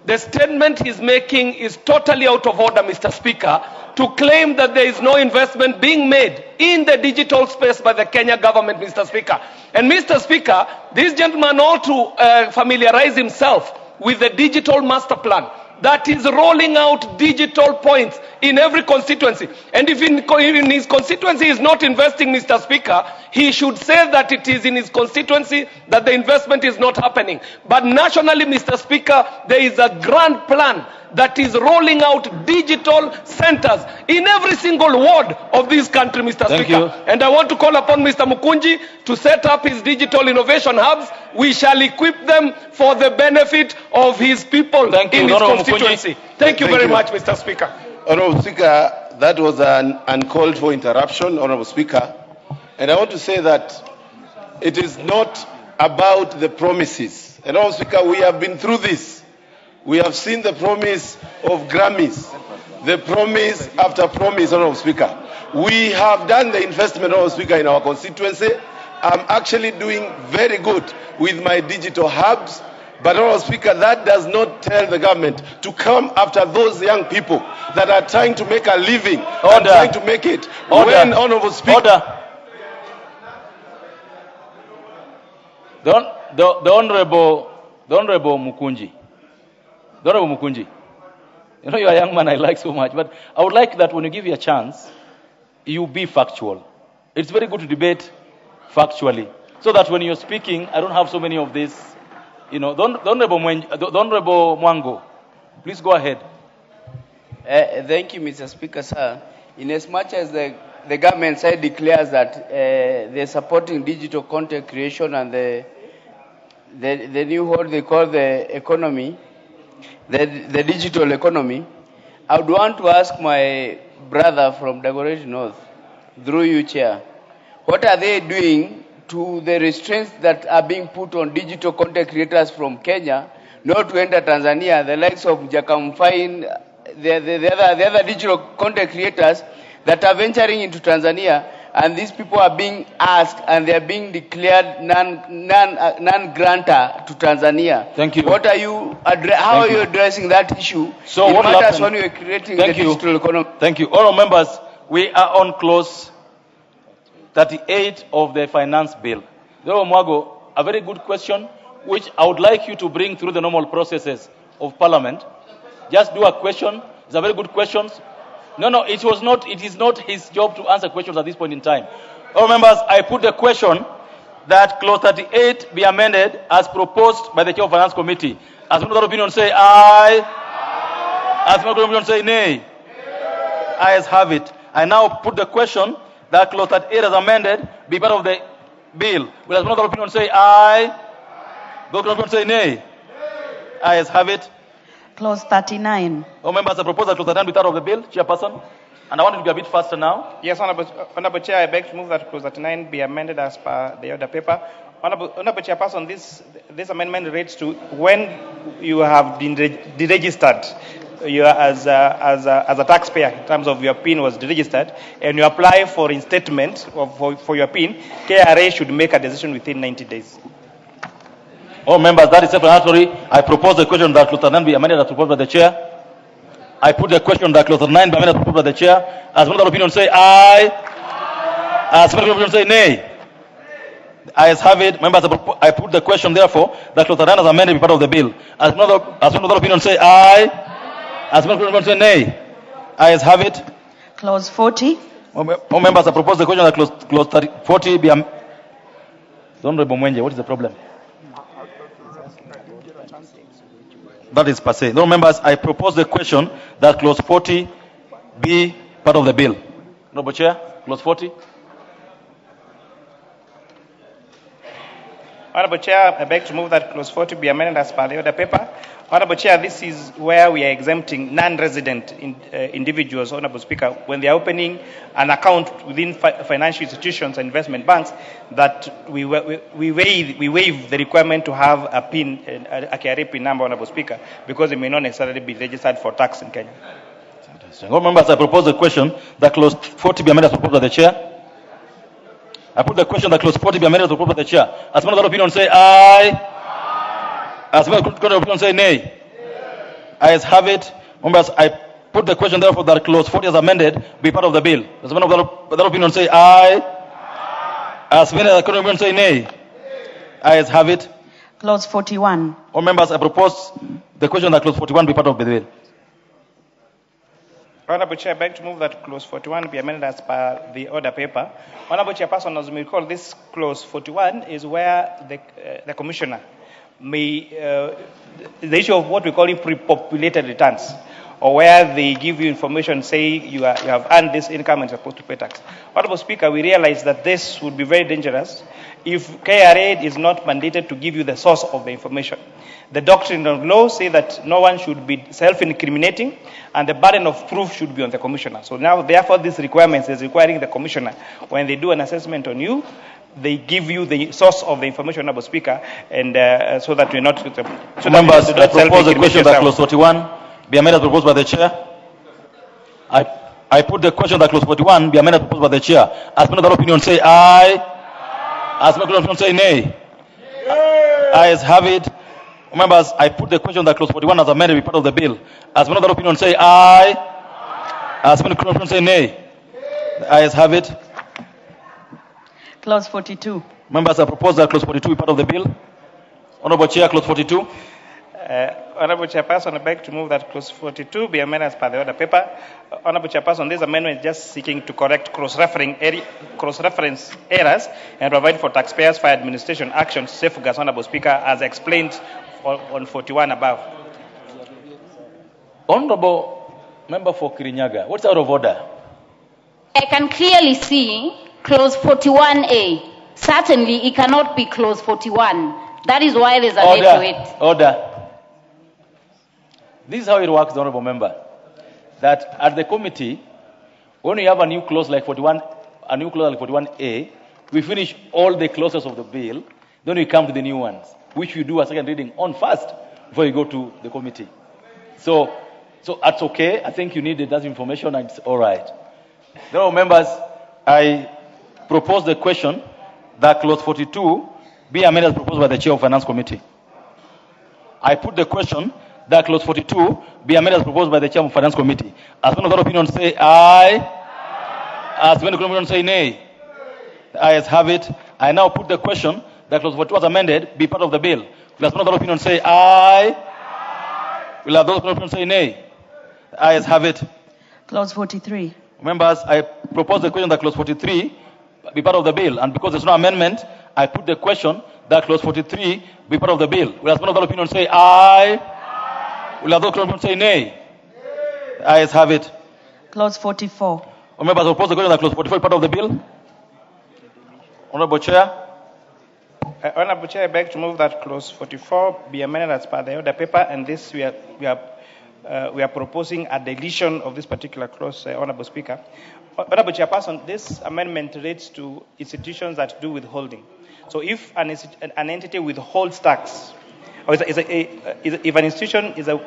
The statement he's making is totally out of order, Mr. Speaker, to claim that there is no investment being made in the digital space by the Kenya government, Mr. Speaker. And Mr. Speaker, this gentleman ought to familiarize himself with the digital master plan that is rolling out digital points in every constituency. And if in his constituency is not investing, Mr. Speaker, he should say that it is in his constituency that the investment is not happening. But nationally, Mr. Speaker, there is a grand plan that is rolling out digital centers in every single ward of this country, Mr. Thank Speaker. you. And I want to call upon Mr. Mukunji to set up his digital innovation hubs. We shall equip them for the benefit of his people in his constituency. Thank you very much, Mr. Speaker. Honorable Speaker, that was an uncalled for interruption, Honorable Speaker. And I want to say that it is not about the promises. And Honorable Speaker, we have been through this. We have seen the promise of Grammys, the promise after promise, Honorable Speaker. We have done the investment, Honorable Speaker, in our constituency. I'm actually doing very good with my digital hubs. But, Honorable Speaker, that does not tell the government to come after those young people that are trying to make a living and trying to make it. When, Honorable Speaker... The Honorable Mukunji. The Honorable Mukunji. You know, you're a young man I like so much, but I would like that when you give you a chance, you be factual. It's very good to debate factually, so that when you're speaking, I don't have so many of this. You know, the Honorable Mwango, please go ahead. Thank you, Mr. Speaker, sir. Inasmuch as the government side declares that they're supporting digital content creation and the new what they call the economy, the digital economy, I would want to ask my brother from Dagoretti North, through you, Chair, what are they doing to the restraints that are being put on digital content creators from Kenya not to enter Tanzania, the likes of Jakamfain, the other digital content creators that are venturing into Tanzania, and these people are being asked and they are being declared non-grantor to Tanzania. Thank you. What are you how are you addressing that issue? So it what matters happened? when you are creating the digital economy. Thank you. All members, we are on clause 38 of the finance bill. Honorable Mwago, a very good question, which I would like you to bring through the normal processes of Parliament. Just do a question. It's a very good question. No, it is not his job to answer questions at this point in time. All members, I put the question that clause 38 be amended as proposed by the Chair of Finance Committee. As member of opinion say aye. As member of opinion say nay. Ayes have it. I now put the question that clause 38 as amended be part of the bill. Will as member of opinion say aye? Those of opinion say nay. Ayes have it. Clause 39. All members, I propose that clause 39 be part of the bill, Chairperson. And I want it to be a bit faster now. Yes, Honorable Chair, I beg to move that clause 39 be amended as per the order paper. Honorable Chairperson, this amendment relates to when you have been deregistered, you are as a taxpayer in terms of your PIN was deregistered, and you apply for reinstatement for your PIN, KRA should make a decision within 90 days. All members, that is self-explanatory. I propose the question that clause 39 be amended as proposed by the Chair. I put the question that clause 39 be amended as proposed by the Chair. As member of opinion say aye. As member of opinion say nay. Ayes have it. Members, I put the question therefore that clause 39 as amended be part of the bill. As member of opinion say aye. As member of opinion say nay. Ayes have it. Clause 40. All members, I propose the question that clause 40 be amended. Honorable Mwenje, what is the problem? That is per se. No, members, I propose the question that clause 40 be part of the bill. Honorable Chair, clause 40. Honorable Chair, I beg to move that clause 40 be amended as per the order paper. Honorable Chair, this is where we are exempting non-resident individuals, Honorable Speaker, when they are opening an account within financial institutions and investment banks, that we waive the requirement to have a PIN, a KRA PIN number, Honorable Speaker, because it may not necessarily be registered for tax in Kenya. All members, I propose the question that clause 40 be amended as proposed by the Chair. I put the question that clause 40 be amended as proposed by the Chair. As member of opinion say aye. As member of opinion say nay. Ayes have it. Members, I put the question therefore that clause 40 as amended be part of the bill. As member of opinion say aye. As member of opinion say nay. Ayes have it. Clause 41. All members, I propose the question that clause 41 be part of the bill. Honorable Chair, I beg to move that clause 41 be amended as per the order paper. Honorable Chairperson, as you may recall, this clause 41 is where the commissioner may, the issue of what we call pre-populated returns, or where they give you information, say you have earned this income and you're supposed to pay tax. Honorable Speaker, we realize that this would be very dangerous if KRA is not mandated to give you the source of the information. The doctrine of law say that no one should be self-incriminating, and the burden of proof should be on the commissioner. So now, therefore, this requirement is requiring the commissioner, when they do an assessment on you, they give you the source of the information, Honorable Speaker, and so that we're not. So members, I propose the question that clause 41 be amended proposed by the chair. I put the question that clause 41 be amended proposed by the chair. As per the opinion, say aye. As per the opinion, say nay. Ayes have it. Members, I put the question that clause 41 as amended be part of the bill. As per the opinion, say aye. As per the opinion, say nay. The ayes have it. Clause 42. Members, I propose that clause 42 be part of the bill. Honorable Chair, clause 42. Honorable Chairperson, I beg to move that clause 42 be amended as per the order paper. Honorable Chairperson, this amendment is just seeking to correct cross-reference errors and provide for taxpayers for administration actions safeguards, Honorable Speaker, as explained on 41 above. Honorable Member for Kirinyaga, what's out of order? I can clearly see clause 41A. Certainly, it cannot be clause 41. That is why there's a need to it. Order. This is how it works, Honorable Member. That at the committee, when we have a new clause like 41, a new clause like 41A, we finish all the clauses of the bill, then we come to the new ones, which we do a second reading on first before you go to the committee. So that's okay. I think you needed that information, and it's all right. Honorable members, I propose the question that clause 42 be amended as proposed by the Chair of Finance Committee. I put the question that clause 42 be amended as proposed by the Chair of Finance Committee. As many of the opinion say aye. As many of the opinion say nay. The ayes have it. I now put the question that clause 42 was amended be part of the bill. As many of the opinion say aye. Will have those opinion say nay. The ayes have it. Clause 43. Members, I propose the question that clause 43 be part of the bill, and because there's no amendment, I put the question that clause 43 be part of the bill. Will as many of the opinion say aye. Will those opinion say nay? The ayes have it. Clause 44. Members, I propose the question that clause 44 be part of the bill. Honorable Chair. Honorable Chair, I beg to move that clause 44 be amended as per the order paper, and this we are proposing a deletion of this particular clause, Honorable Speaker. Honorable Chairperson, this amendment relates to institutions that do withholding. So if an entity withholds tax, or if an institution is a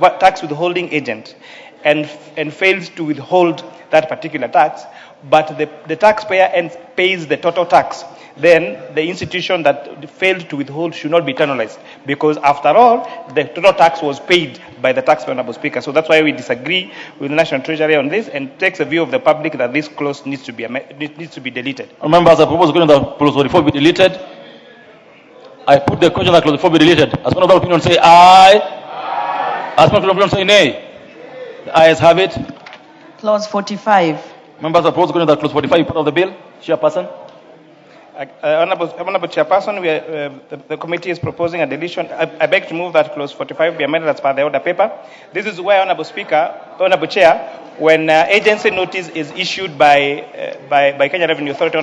tax withholding agent and fails to withhold that particular tax, but the taxpayer pays the total tax, then the institution that failed to withhold should not be penalized, because after all, the total tax was paid by the taxpayer, Honorable Speaker. So that's why we disagree with the National Treasury on this and takes a view of the public that this clause needs to be deleted. Members, I propose the question that clause 44 be deleted. I put the question that clause 44 be deleted. As one of the opinion say aye. As one of the opinion say nay. The ayes have it. Clause 45. Members, I propose the question that clause 45 be part of the bill. Chairperson. Honorable Chairperson, the committee is proposing a deletion. I beg to move that clause 45 be amended as per the order paper. This is where, Honorable Chair, when agency notice is issued by Kenya Revenue Authority,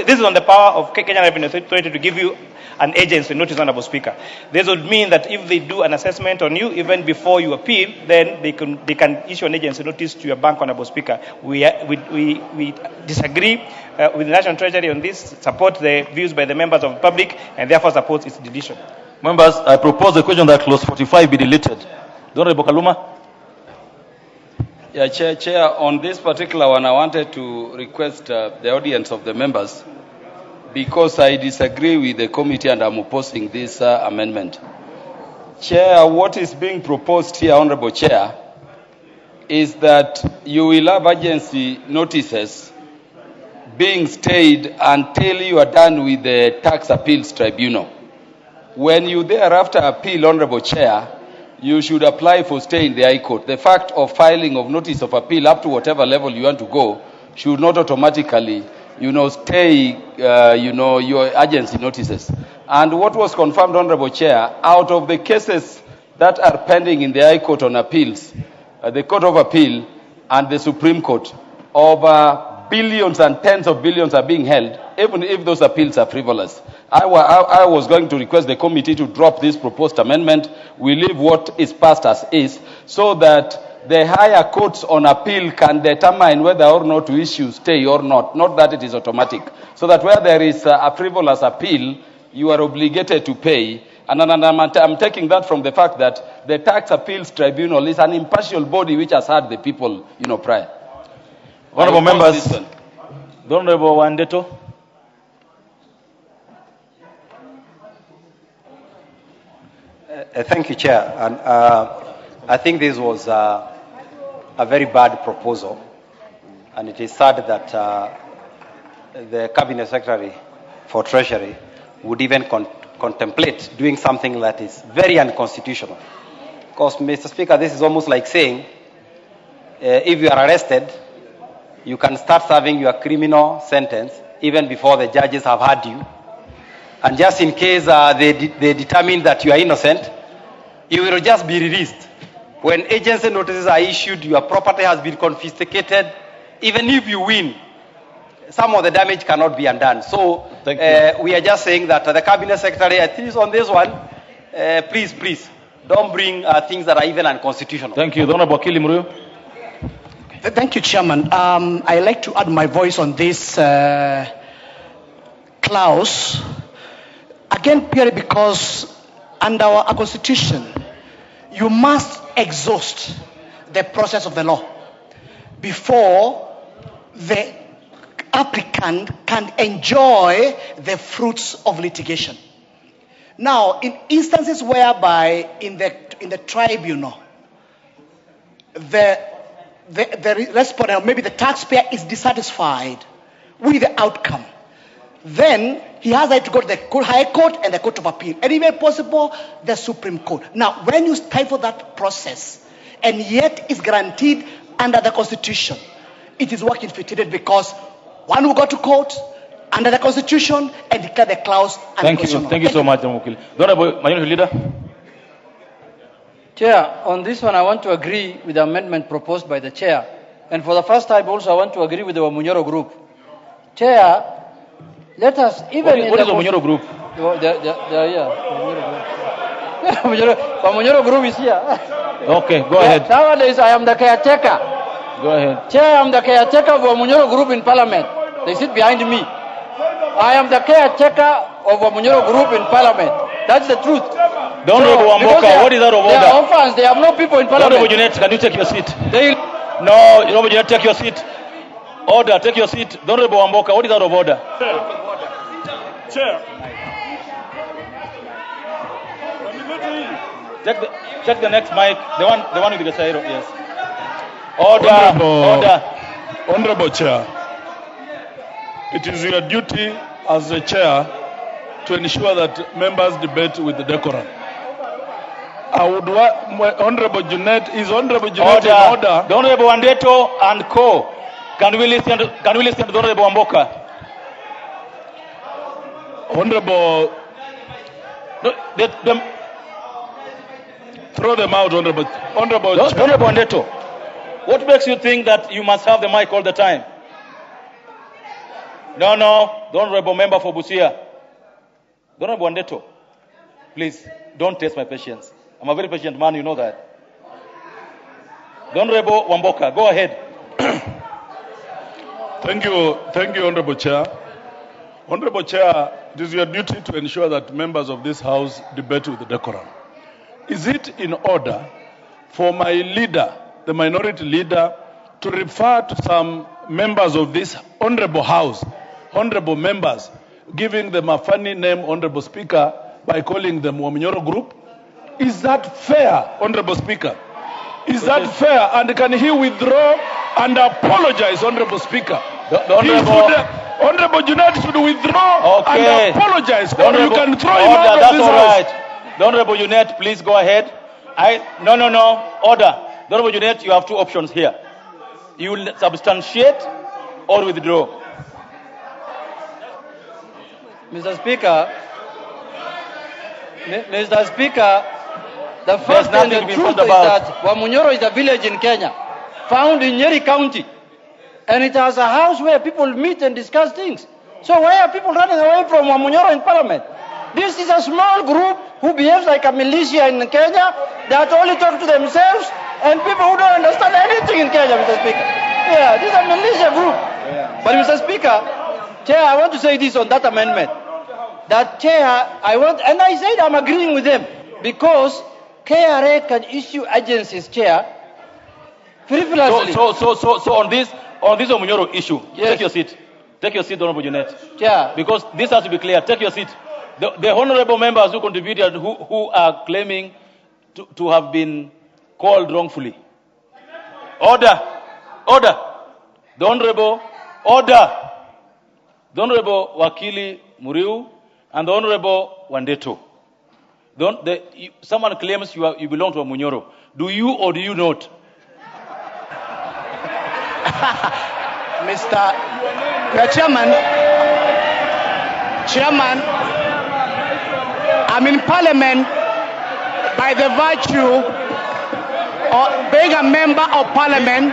this is on the power of Kenya Revenue Authority to give you an agency notice, Honorable Speaker. This would mean that if they do an assessment on you, even before you appeal, then they can issue an agency notice to your bank, Honorable Speaker. We disagree with the National Treasury on this, support the views by the members of the public, and therefore support its deletion. Members, I propose the question that clause 45 be deleted. The Honorable Kaluma. Yeah, Chair, on this particular one, I wanted to request the audience of the members, because I disagree with the committee and I'm opposing this amendment. Chair, what is being proposed here, Honorable Chair, is that you will have agency notices being stayed until you are done with the tax appeals tribunal. when you thereafter appeal, Honorable Chair, you should apply for stay in the High Court. The fact of filing of notice of appeal up to whatever level you want to go should not automatically, stay, your agency notices. And what was confirmed, Honorable Chair, out of the cases that are pending in the High Court on appeals, the Court of Appeal and the Supreme Court, over billions and tens of billions are being held, even if those appeals are frivolous. I was going to request the committee to drop this proposed amendment. We leave what is passed as is, so that the higher courts on appeal can determine whether or not to issue stay or not that it is automatic. So that where there is a frivolous appeal, you are obligated to pay. And I'm taking that from the fact that the Tax Appeals Tribunal is an impartial body which has heard the people, prior. Honorable members, the Honorable Wandeto. Thank you, Chair. And I think this was a very bad proposal, and it is sad that the Cabinet Secretary for Treasury would even contemplate doing something that is very unconstitutional. Because, Mr. Speaker, this is almost like saying, if you are arrested, you can start serving your criminal sentence even before the judges have heard you. And just in case they determine that you are innocent, you will just be released. When agency notices are issued, your property has been confiscated. Even if you win, some of the damage cannot be undone. So we are just saying that the Cabinet Secretary, at least on this one, please, don't bring things that are even unconstitutional. Thank you. The Honorable Akili Muriu. Thank you, Chairman. I like to add my voice on this clause. Again, purely because under our Constitution, you must exhaust the process of the law before the applicant can enjoy the fruits of litigation. Now, in instances whereby in the tribunal, the respondent, maybe the taxpayer, is dissatisfied with the outcome, then he has right to go to the High Court and the Court of Appeal, and even possible the Supreme Court. Now, when you stifle that process, and yet is guaranteed under the Constitution, it is work infiltrated, because one will go to court under the Constitution and declare the clause unconstitutional. Thank you so much, Mukili. The Honorable Minority Leader. Chair, on this one I want to agree with the amendment proposed by the Chair. And for the first time also I want to agree with the Wamunyoro group. Chair, let us even what is the Wamunyoro group? Wamunyoro group is here. Okay, go ahead. Nowadays I am the caretaker. Go ahead. Chair, I am the caretaker of Wamunyoro group in Parliament. They sit behind me. I am the caretaker of Wamunyoro group in Parliament. That's the truth. The Honorable Wamboka, what is out of order? They are orphans, they have no people in Parliament. Honorable Junet, can you take your seat? No, Honorable Junet, take your seat. Order, take your seat. The Honorable Wamboka, what is out of order? Chair. Check the next mic. The one with the Cairo, yes. Order. Honorable Chair, it is your duty as the chair to ensure that members debate with the decorum. I would want Honorable Junet in order. The Honorable Wandeto and Co. Can we listen to the Honorable Wamboka? Honorable, throw them out, Honorable Wandeto. What makes you think that you must have the mic all the time? No, the Honorable Member for Busia. The Honorable Wandeto, please, don't test my patience. I'm a very patient man, you know that. The Honorable Wamboka, go ahead. Thank you, Honorable Chair. Honorable Chair, it is your duty to ensure that members of this House debate with the decorum. Is it in order for my leader, the minority leader, to refer to some members of this honorable House, honorable members, giving them a funny name, Honorable Speaker, by calling them Wamunyoro Group? Is that fair, Honorable Speaker? Is that fair? And can he withdraw and apologize, Honorable Speaker? Honorable Junaid should withdraw Okay. and apologize. The Or you Honorable- can throw him Order, out of that's this all house. right. The Honorable Junaid, please go ahead. No. Order. The Honorable Junaid, you have two options here. You will substantiate or withdraw. Mr. Speaker, Mr. Speaker, the There's first and nothing the to be truth is informed about. that Wamunyoro is a village in Kenya, found in Nyeri County, and it has a house where people meet and discuss things. So why are people running away from Wamunyoro in Parliament? This is a small group who behaves like a militia in Kenya that only talk to themselves and people who don't understand anything in Kenya, Mr. Speaker. Yeah, this is a militia group. But Mr. Speaker, Chair, I want to say this on that amendment. That Chair, and I said I'm agreeing with them because KRA can issue agencies, Chair, frivolously. So on this Wamunyoro issue, Yes. take your seat. Take your seat, Honorable Junaid. Chair. Because this has to be clear. Take your seat. The honorable members who contributed, who are claiming to have been called wrongfully. Order. The Honorable Wakili Muriu and the Honorable Wandeto. Someone claims you belong to Wamunyoro. Do you or do you not? Mr. Chairman, I'm in Parliament by the virtue of being a member of Parliament.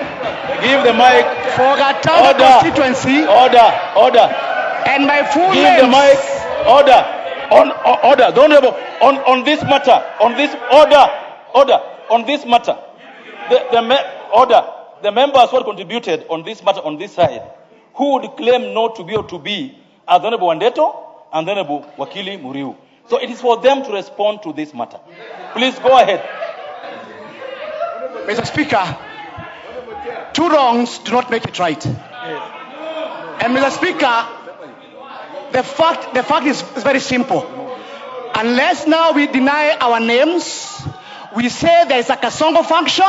Give the mic. For Gatanga constituency. Order. And my full Give name. the mic. Order. The Honorable, on this matter. On this matter. The members who contributed on this matter on this side, who would claim not to be or to be, are the Honorable Wandeto and the Honorable Wakili Muriu. So it is for them to respond to this matter. Please go ahead. Mr. Speaker, two wrongs do not make it right. And Mr. Speaker, the fact is very simple. Unless now we deny our names, we say there is a Kasongo function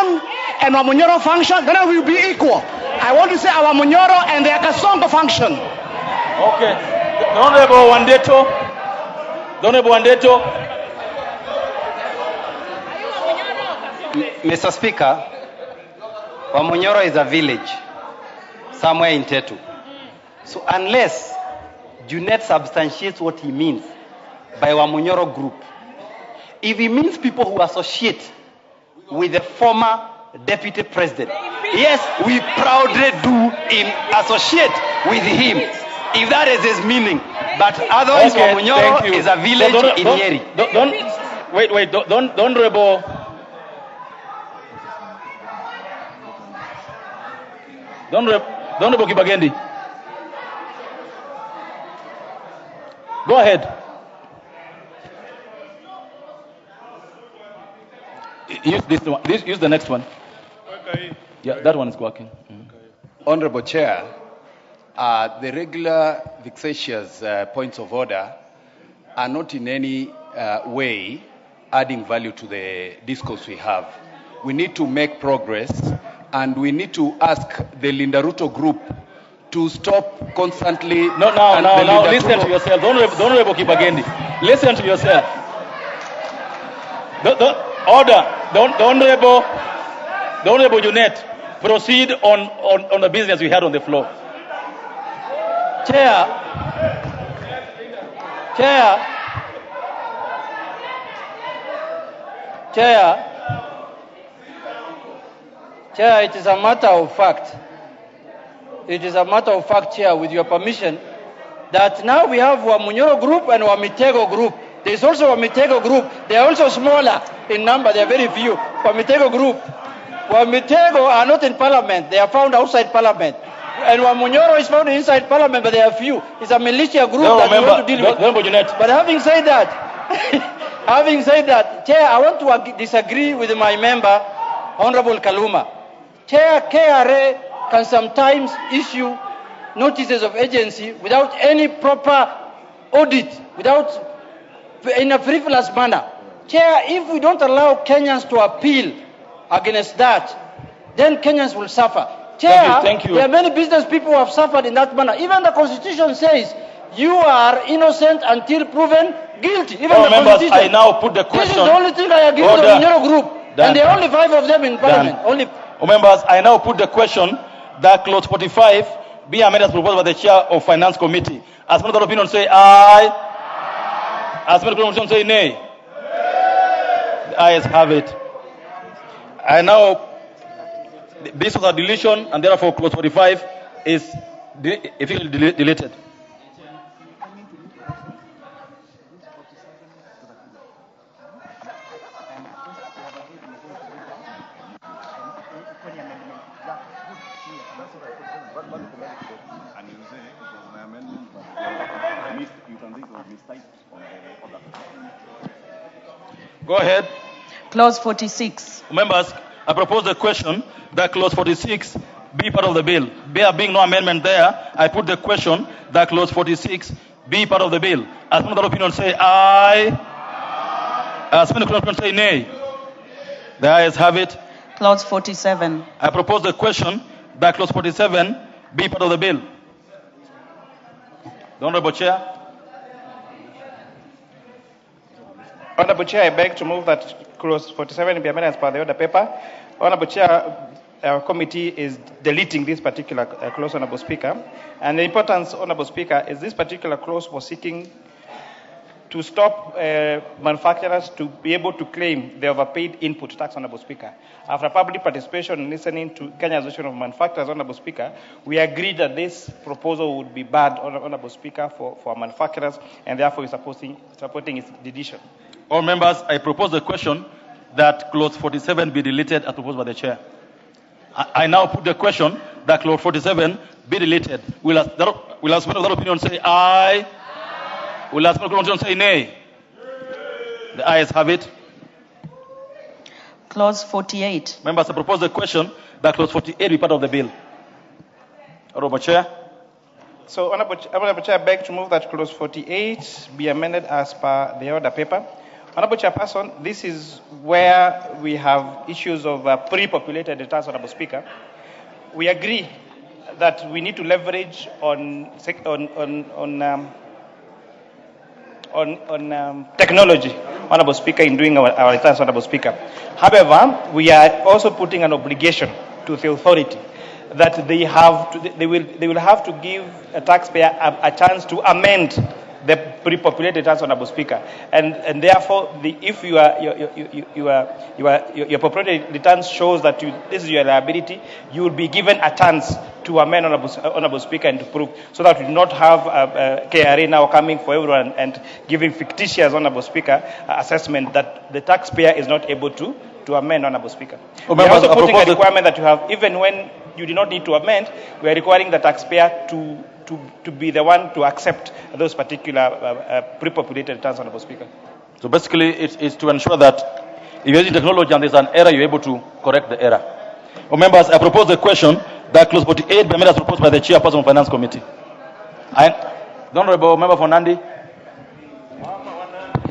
and a Wamunyoro function, then we will be equal. I want to say our Wamunyoro and the Kasongo function. Okay. The Honorable Wandeto. Mr. Speaker, Wamunyoro is a village somewhere in Tetu. So unless Junaid substantiates what he means by Wamunyoro group, if he means people who associate with the former deputy president, yes, we proudly do associate with him, if that is his meaning. But otherwise, Okay, Wamunyoro thank you. is a village in Nyeri. Don't Honorable. Don't Honorable Kibagendi. Go ahead. Use this one. Use the next one. Okay. Yeah, that one is working. Honorable Chair, the regular vexatious points of order are not in any way adding value to the discourse we have. We need to make progress, and we need to ask the Linda Ruto group to stop constantly. Now, listen to yourself. Don't Kibagendi. Listen to yourself. Order. The Honorable Junaid, proceed on the business we had on the floor. Chair, it is a matter of fact. It is a matter of fact, Chair, with your permission, that now we have Wamunyoro group and Wamitego group. There is also Wamitego group. They are also smaller in number. They are very few. Wamitego group. Wamitego are not in parliament. They are found outside parliament. And Wamunyoro is found inside parliament, but they are few. It's a militia group that we want to deal with. But having said that, Chair, I want to disagree with my member, Honorable Kaluma. Chair, KRA can sometimes issue notices of agency without any proper audit, in a frivolous manner. Chair, if we don't allow Kenyans to appeal against that, then Kenyans will suffer. Chair, Thank you. there are many business people who have suffered in that manner. Even the Constitution says you are innocent until proven guilty. Even the members, Constitution. I now put the question. This is the only thing I agree with the Minyoro group. Done. And there are only 5 of them in parliament. Done. Only. Members, I now put the question that clause 45 be amended as proposed by the chair of Finance Committee. As many of the opinion say aye. As many of the opinion say nay. The ayes have it. I now, this was a deletion, and therefore clause 45 is effectively deleted. Go ahead. Clause 46. Members, I propose the question that clause 46 be part of the bill. There being no amendment there, I put the question that clause 46 be part of the bill. As many of the opinion say aye. As many of the opinion say nay. The ayes have it. Clause 47. I propose the question that clause 47 be part of the bill. The Honorable Chair. Honorable Chair, I beg to move that clause 47 be amended as per the order paper. Honorable Chair, our committee is deleting this particular clause, Honorable Speaker. And the importance, Honorable Speaker, is this particular clause was seeking to stop manufacturers to be able to claim the overpaid input tax, Honorable Speaker. After public participation and listening to Kenya Association of Manufacturers, Honorable Speaker, we agreed that this proposal would be bad, Honorable Speaker, for manufacturers, and therefore we're supporting its deletion. All members, I propose the question that clause 47 be deleted as proposed by the chair. I now put the question that clause 47 be deleted. Will as many of that opinion say aye? Will as many of that opinion say nay? The ayes have it. Clause 48. Members, I propose the question that clause 48 be part of the bill. Honorable Chair. So, Honorable Chair, I beg to move that clause 48 be amended as per the order paper. Honorable Chairperson, this is where we have issues of pre-populated returns, Honorable Speaker. We agree that we need to leverage on technology, Honorable Speaker, in doing our returns, Honorable Speaker. However, we are also putting an obligation to the authority that they will have to give a taxpayer a chance to amend the pre-populated returns, Honorable Speaker, and therefore, if your populated returns shows that this is your liability, you will be given a chance to amend, Honorable Speaker, and to prove, so that we do not have KRA now coming for everyone and giving fictitious, Honorable Speaker, assessment that the taxpayer is not able to amend, Honorable Speaker. We are also putting a requirement that you have, even when you do not need to amend, we are requiring the taxpayer to be the one to accept those particular pre-populated returns, Honorable Speaker. So basically, it's to ensure that if you're using technology and there's an error, you're able to correct the error. Well, members, I propose the question that clause 48 be amended as proposed by the chairperson of Finance Committee. The Honorable Member for Nandi.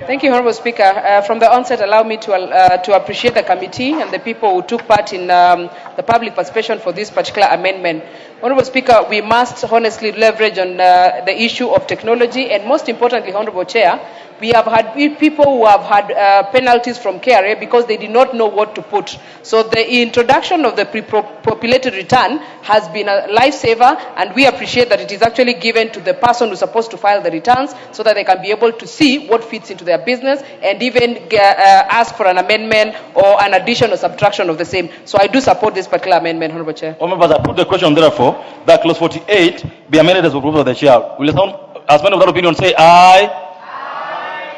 Thank you, Honorable Speaker. From the onset, allow me to appreciate the committee and the people who took part in the public participation for this particular amendment. Honorable Speaker, we must honestly leverage on the issue of technology, and most importantly, Honorable Chair, we have had people who have had penalties from KRA because they did not know what to put. So the introduction of the pre-populated return has been a lifesaver, and we appreciate that it is actually given to the person who's supposed to file the returns so that they can be able to see what fits into their business and even ask for an amendment or an addition or subtraction of the same. So I do support this particular amendment, Honorable Chair. All members, I put the question, therefore, that clause 48 be amended as proposed by the chair. Will someone, as many of that opinion, say aye?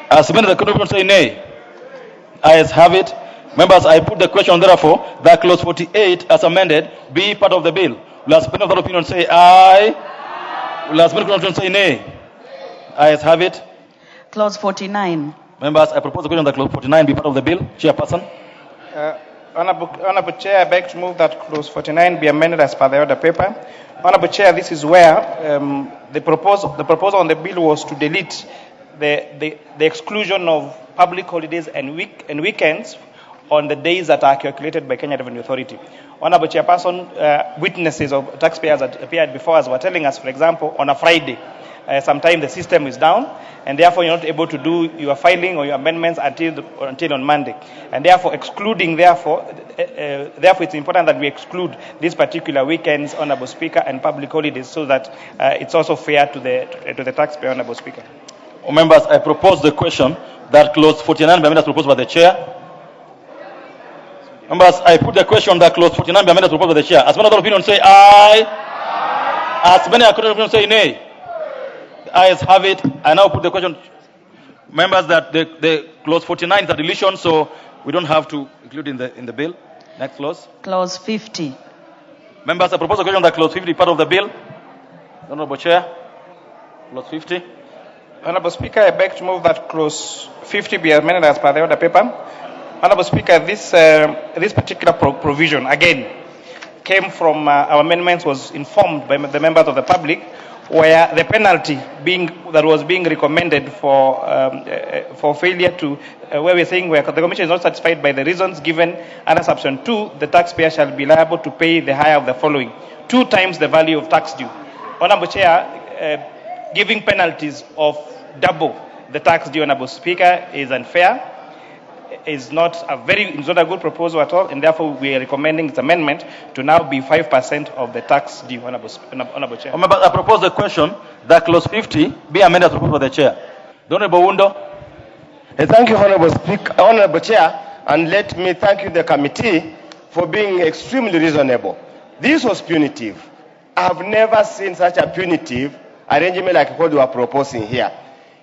As many of the opinion say nay? Ayes have it. Members, I put the question, therefore, that clause 48 as amended be part of the bill. Will as many of that opinion say aye? Will as many of that opinion say nay? Ayes have it. Clause 49. Members, I propose the question that clause 49 be part of the bill. Chairperson. Honorable Chair, I beg to move that clause 49 be amended as per the order paper. Honorable Chair, this is where the proposal on the bill was to delete the exclusion of public holidays and weekends on the days that are calculated by Kenya Revenue Authority. Honorable Chairperson, witnesses of taxpayers that appeared before us were telling us, for example, on a Friday, sometimes the system is down, and therefore you're not able to do your filing or your amendments until on Monday. And therefore, therefore it's important that we exclude these particular weekends, Honorable Speaker, and public holidays, so that it's also fair to the taxpayer, Honorable Speaker. Members, I propose the question that clause 49 be amended as proposed by the chair. Members, I put the question that clause 49 be amended as proposed by the chair. As many other opinions say aye. As many other opinions say nay. The ayes have it. I now put the question, members, that the clause 49 is a deletion, so we don't have to include in the bill. Next clause. Clause 50. Members, I propose a question that clause 50 is part of the bill. Honorable Chair. Clause 50. Honorable Speaker, I beg to move that clause 50 be amended as per the order paper. Honorable Speaker, this particular provision, again, came from our amendments, was informed by the members of the public, where the penalty that was being recommended for failure to, where we're saying where the Commission is not satisfied by the reasons given under Subsection 2, the taxpayer shall be liable to pay the higher of the following: 2 times the value of tax due. Honorable Chair, giving penalties of double the tax due, Honorable Speaker, is unfair. Is not a good proposal at all, and therefore we are recommending its amendment to now be 5% of the tax due, Honorable Chair. I propose the question that clause 50 be amended as proposed by the chair. The Honorable Wundo. Thank you, Honorable Speaker, Honorable Chair, and let me thank you, the committee, for being extremely reasonable. This was punitive. I have never seen such a punitive arrangement like what you are proposing here.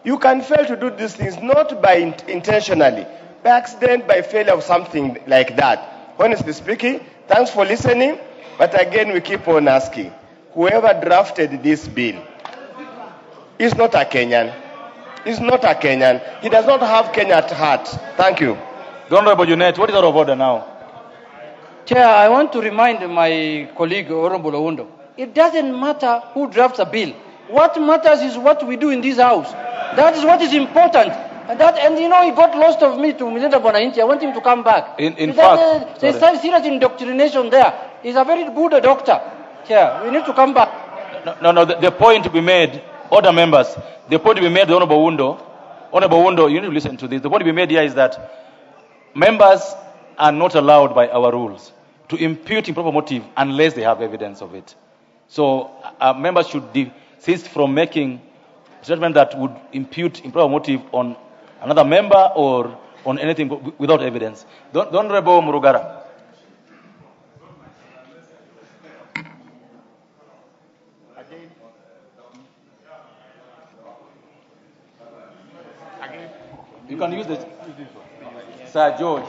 You can fail to do these things not by intentionally, by accident, by failure of something like that. Honestly speaking, thanks for listening, but again we keep on asking, whoever drafted this bill is not a Kenyan. He's not a Kenyan. He does not have Kenya at heart. Thank you. The Honorable Junet, what is out of order now? Chair, I want to remind my colleague, Honorable Oundo, it doesn't matter who drafts a bill. What matters is what we do in this house. That is what is important. And you know, he got lost of me to Milenda Bonainti. I want him to come back. In fact, there's serious indoctrination there. He's a very good doctor. Yeah, we need to come back. No, the point to be made, order members, the point to be made, the Honorable Wundo, you need to listen to this. The point to be made here is that members are not allowed by our rules to impute improper motive unless they have evidence of it. So members should desist from making a statement that would impute improper motive on another member or on anything without evidence. The Honorable Murugara. You can use the Sir George.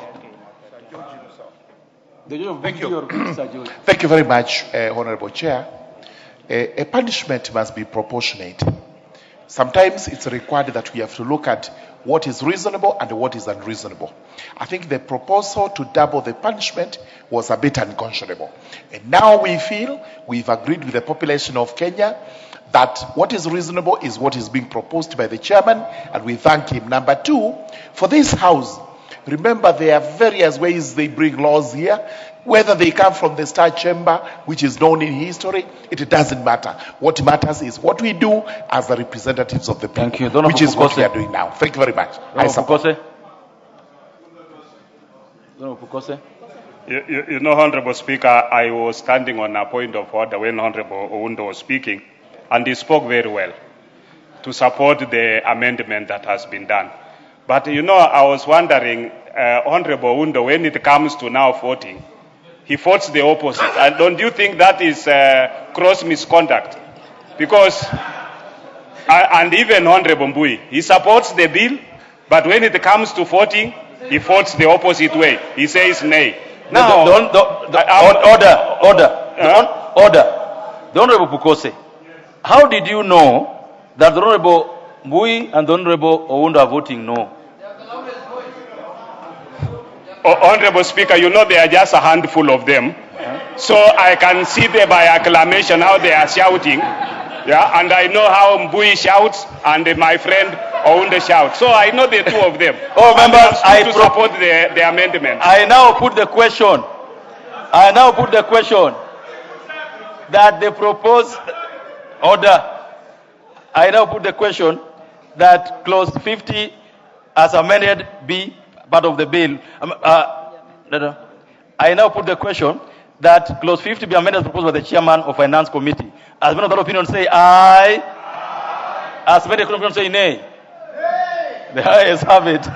The George of Bunge, Sir George. Thank you very much, Honorable Chair. A punishment must be proportionate. Sometimes it's required that we have to look at what is reasonable and what is unreasonable. I think the proposal to double the punishment was a bit unconscionable. And now we feel we've agreed with the population of Kenya that what is reasonable is what is being proposed by the chairman, and we thank him. Number 2, for this house, remember there are various ways they bring laws here. Whether they come from the Star Chamber, which is known in history, it doesn't matter. What matters is what we do as the representatives of the people. Thank you. Which is what we are doing now. Thank you very much. I support. You know, Honorable Speaker, I was standing on a point of order when Honorable Oundo was speaking, and he spoke very well to support the amendment that has been done. But, you know, I was wondering, Honorable Oundo, when it comes to now voting, he votes the opposite. And don't you think that is gross misconduct? Because, and even Honorable Mbui, he supports the bill, but when it comes to voting, he votes the opposite way. He says nay. Now, order. The Honorable Pukose, how did you know that the Honorable Mbui and the Honorable Oundo are voting no? Honorable Speaker, you know there are just a handful of them. So I can see them by acclamation how they are shouting. Yeah, and I know how Mbui shouts and my friend Ounde shouts. So I know the two of them. Oh, members, I support the amendment. I now put the question. That the proposed order. I now put the question that clause 50 as amended be part of the bill. I now put the question that clause 50 be amended as proposed by the chairman of Finance Committee. As men of that opinion say aye. As men of that opinion say nay. The ayes have it.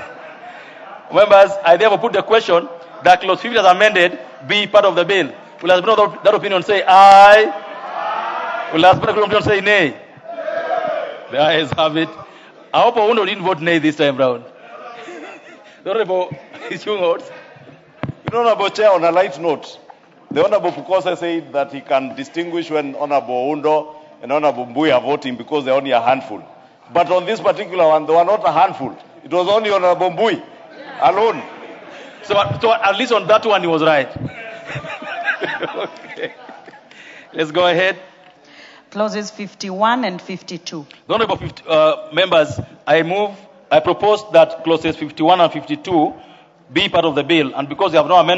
Members, I therefore put the question that clause 50 as amended be part of the bill. Will as men of that opinion say aye? Will as men of that opinion say nay? The ayes have it. I hope Oundo didn't vote nay this time round. The Honorable Ichung'wah. Honorable Chair, on a light note, the Honorable Pukosa said that he can distinguish when Honorable Oundo and Honorable Mbui are voting because they're only a handful. But on this particular one, they were not a handful. It was only Honorable Mbui alone. So at least on that one, he was right. Okay. Let's go ahead. Clauses 51 and 52. The Honorable members, I propose that clauses 51 and 52 be part of the bill, and because they have no amendment.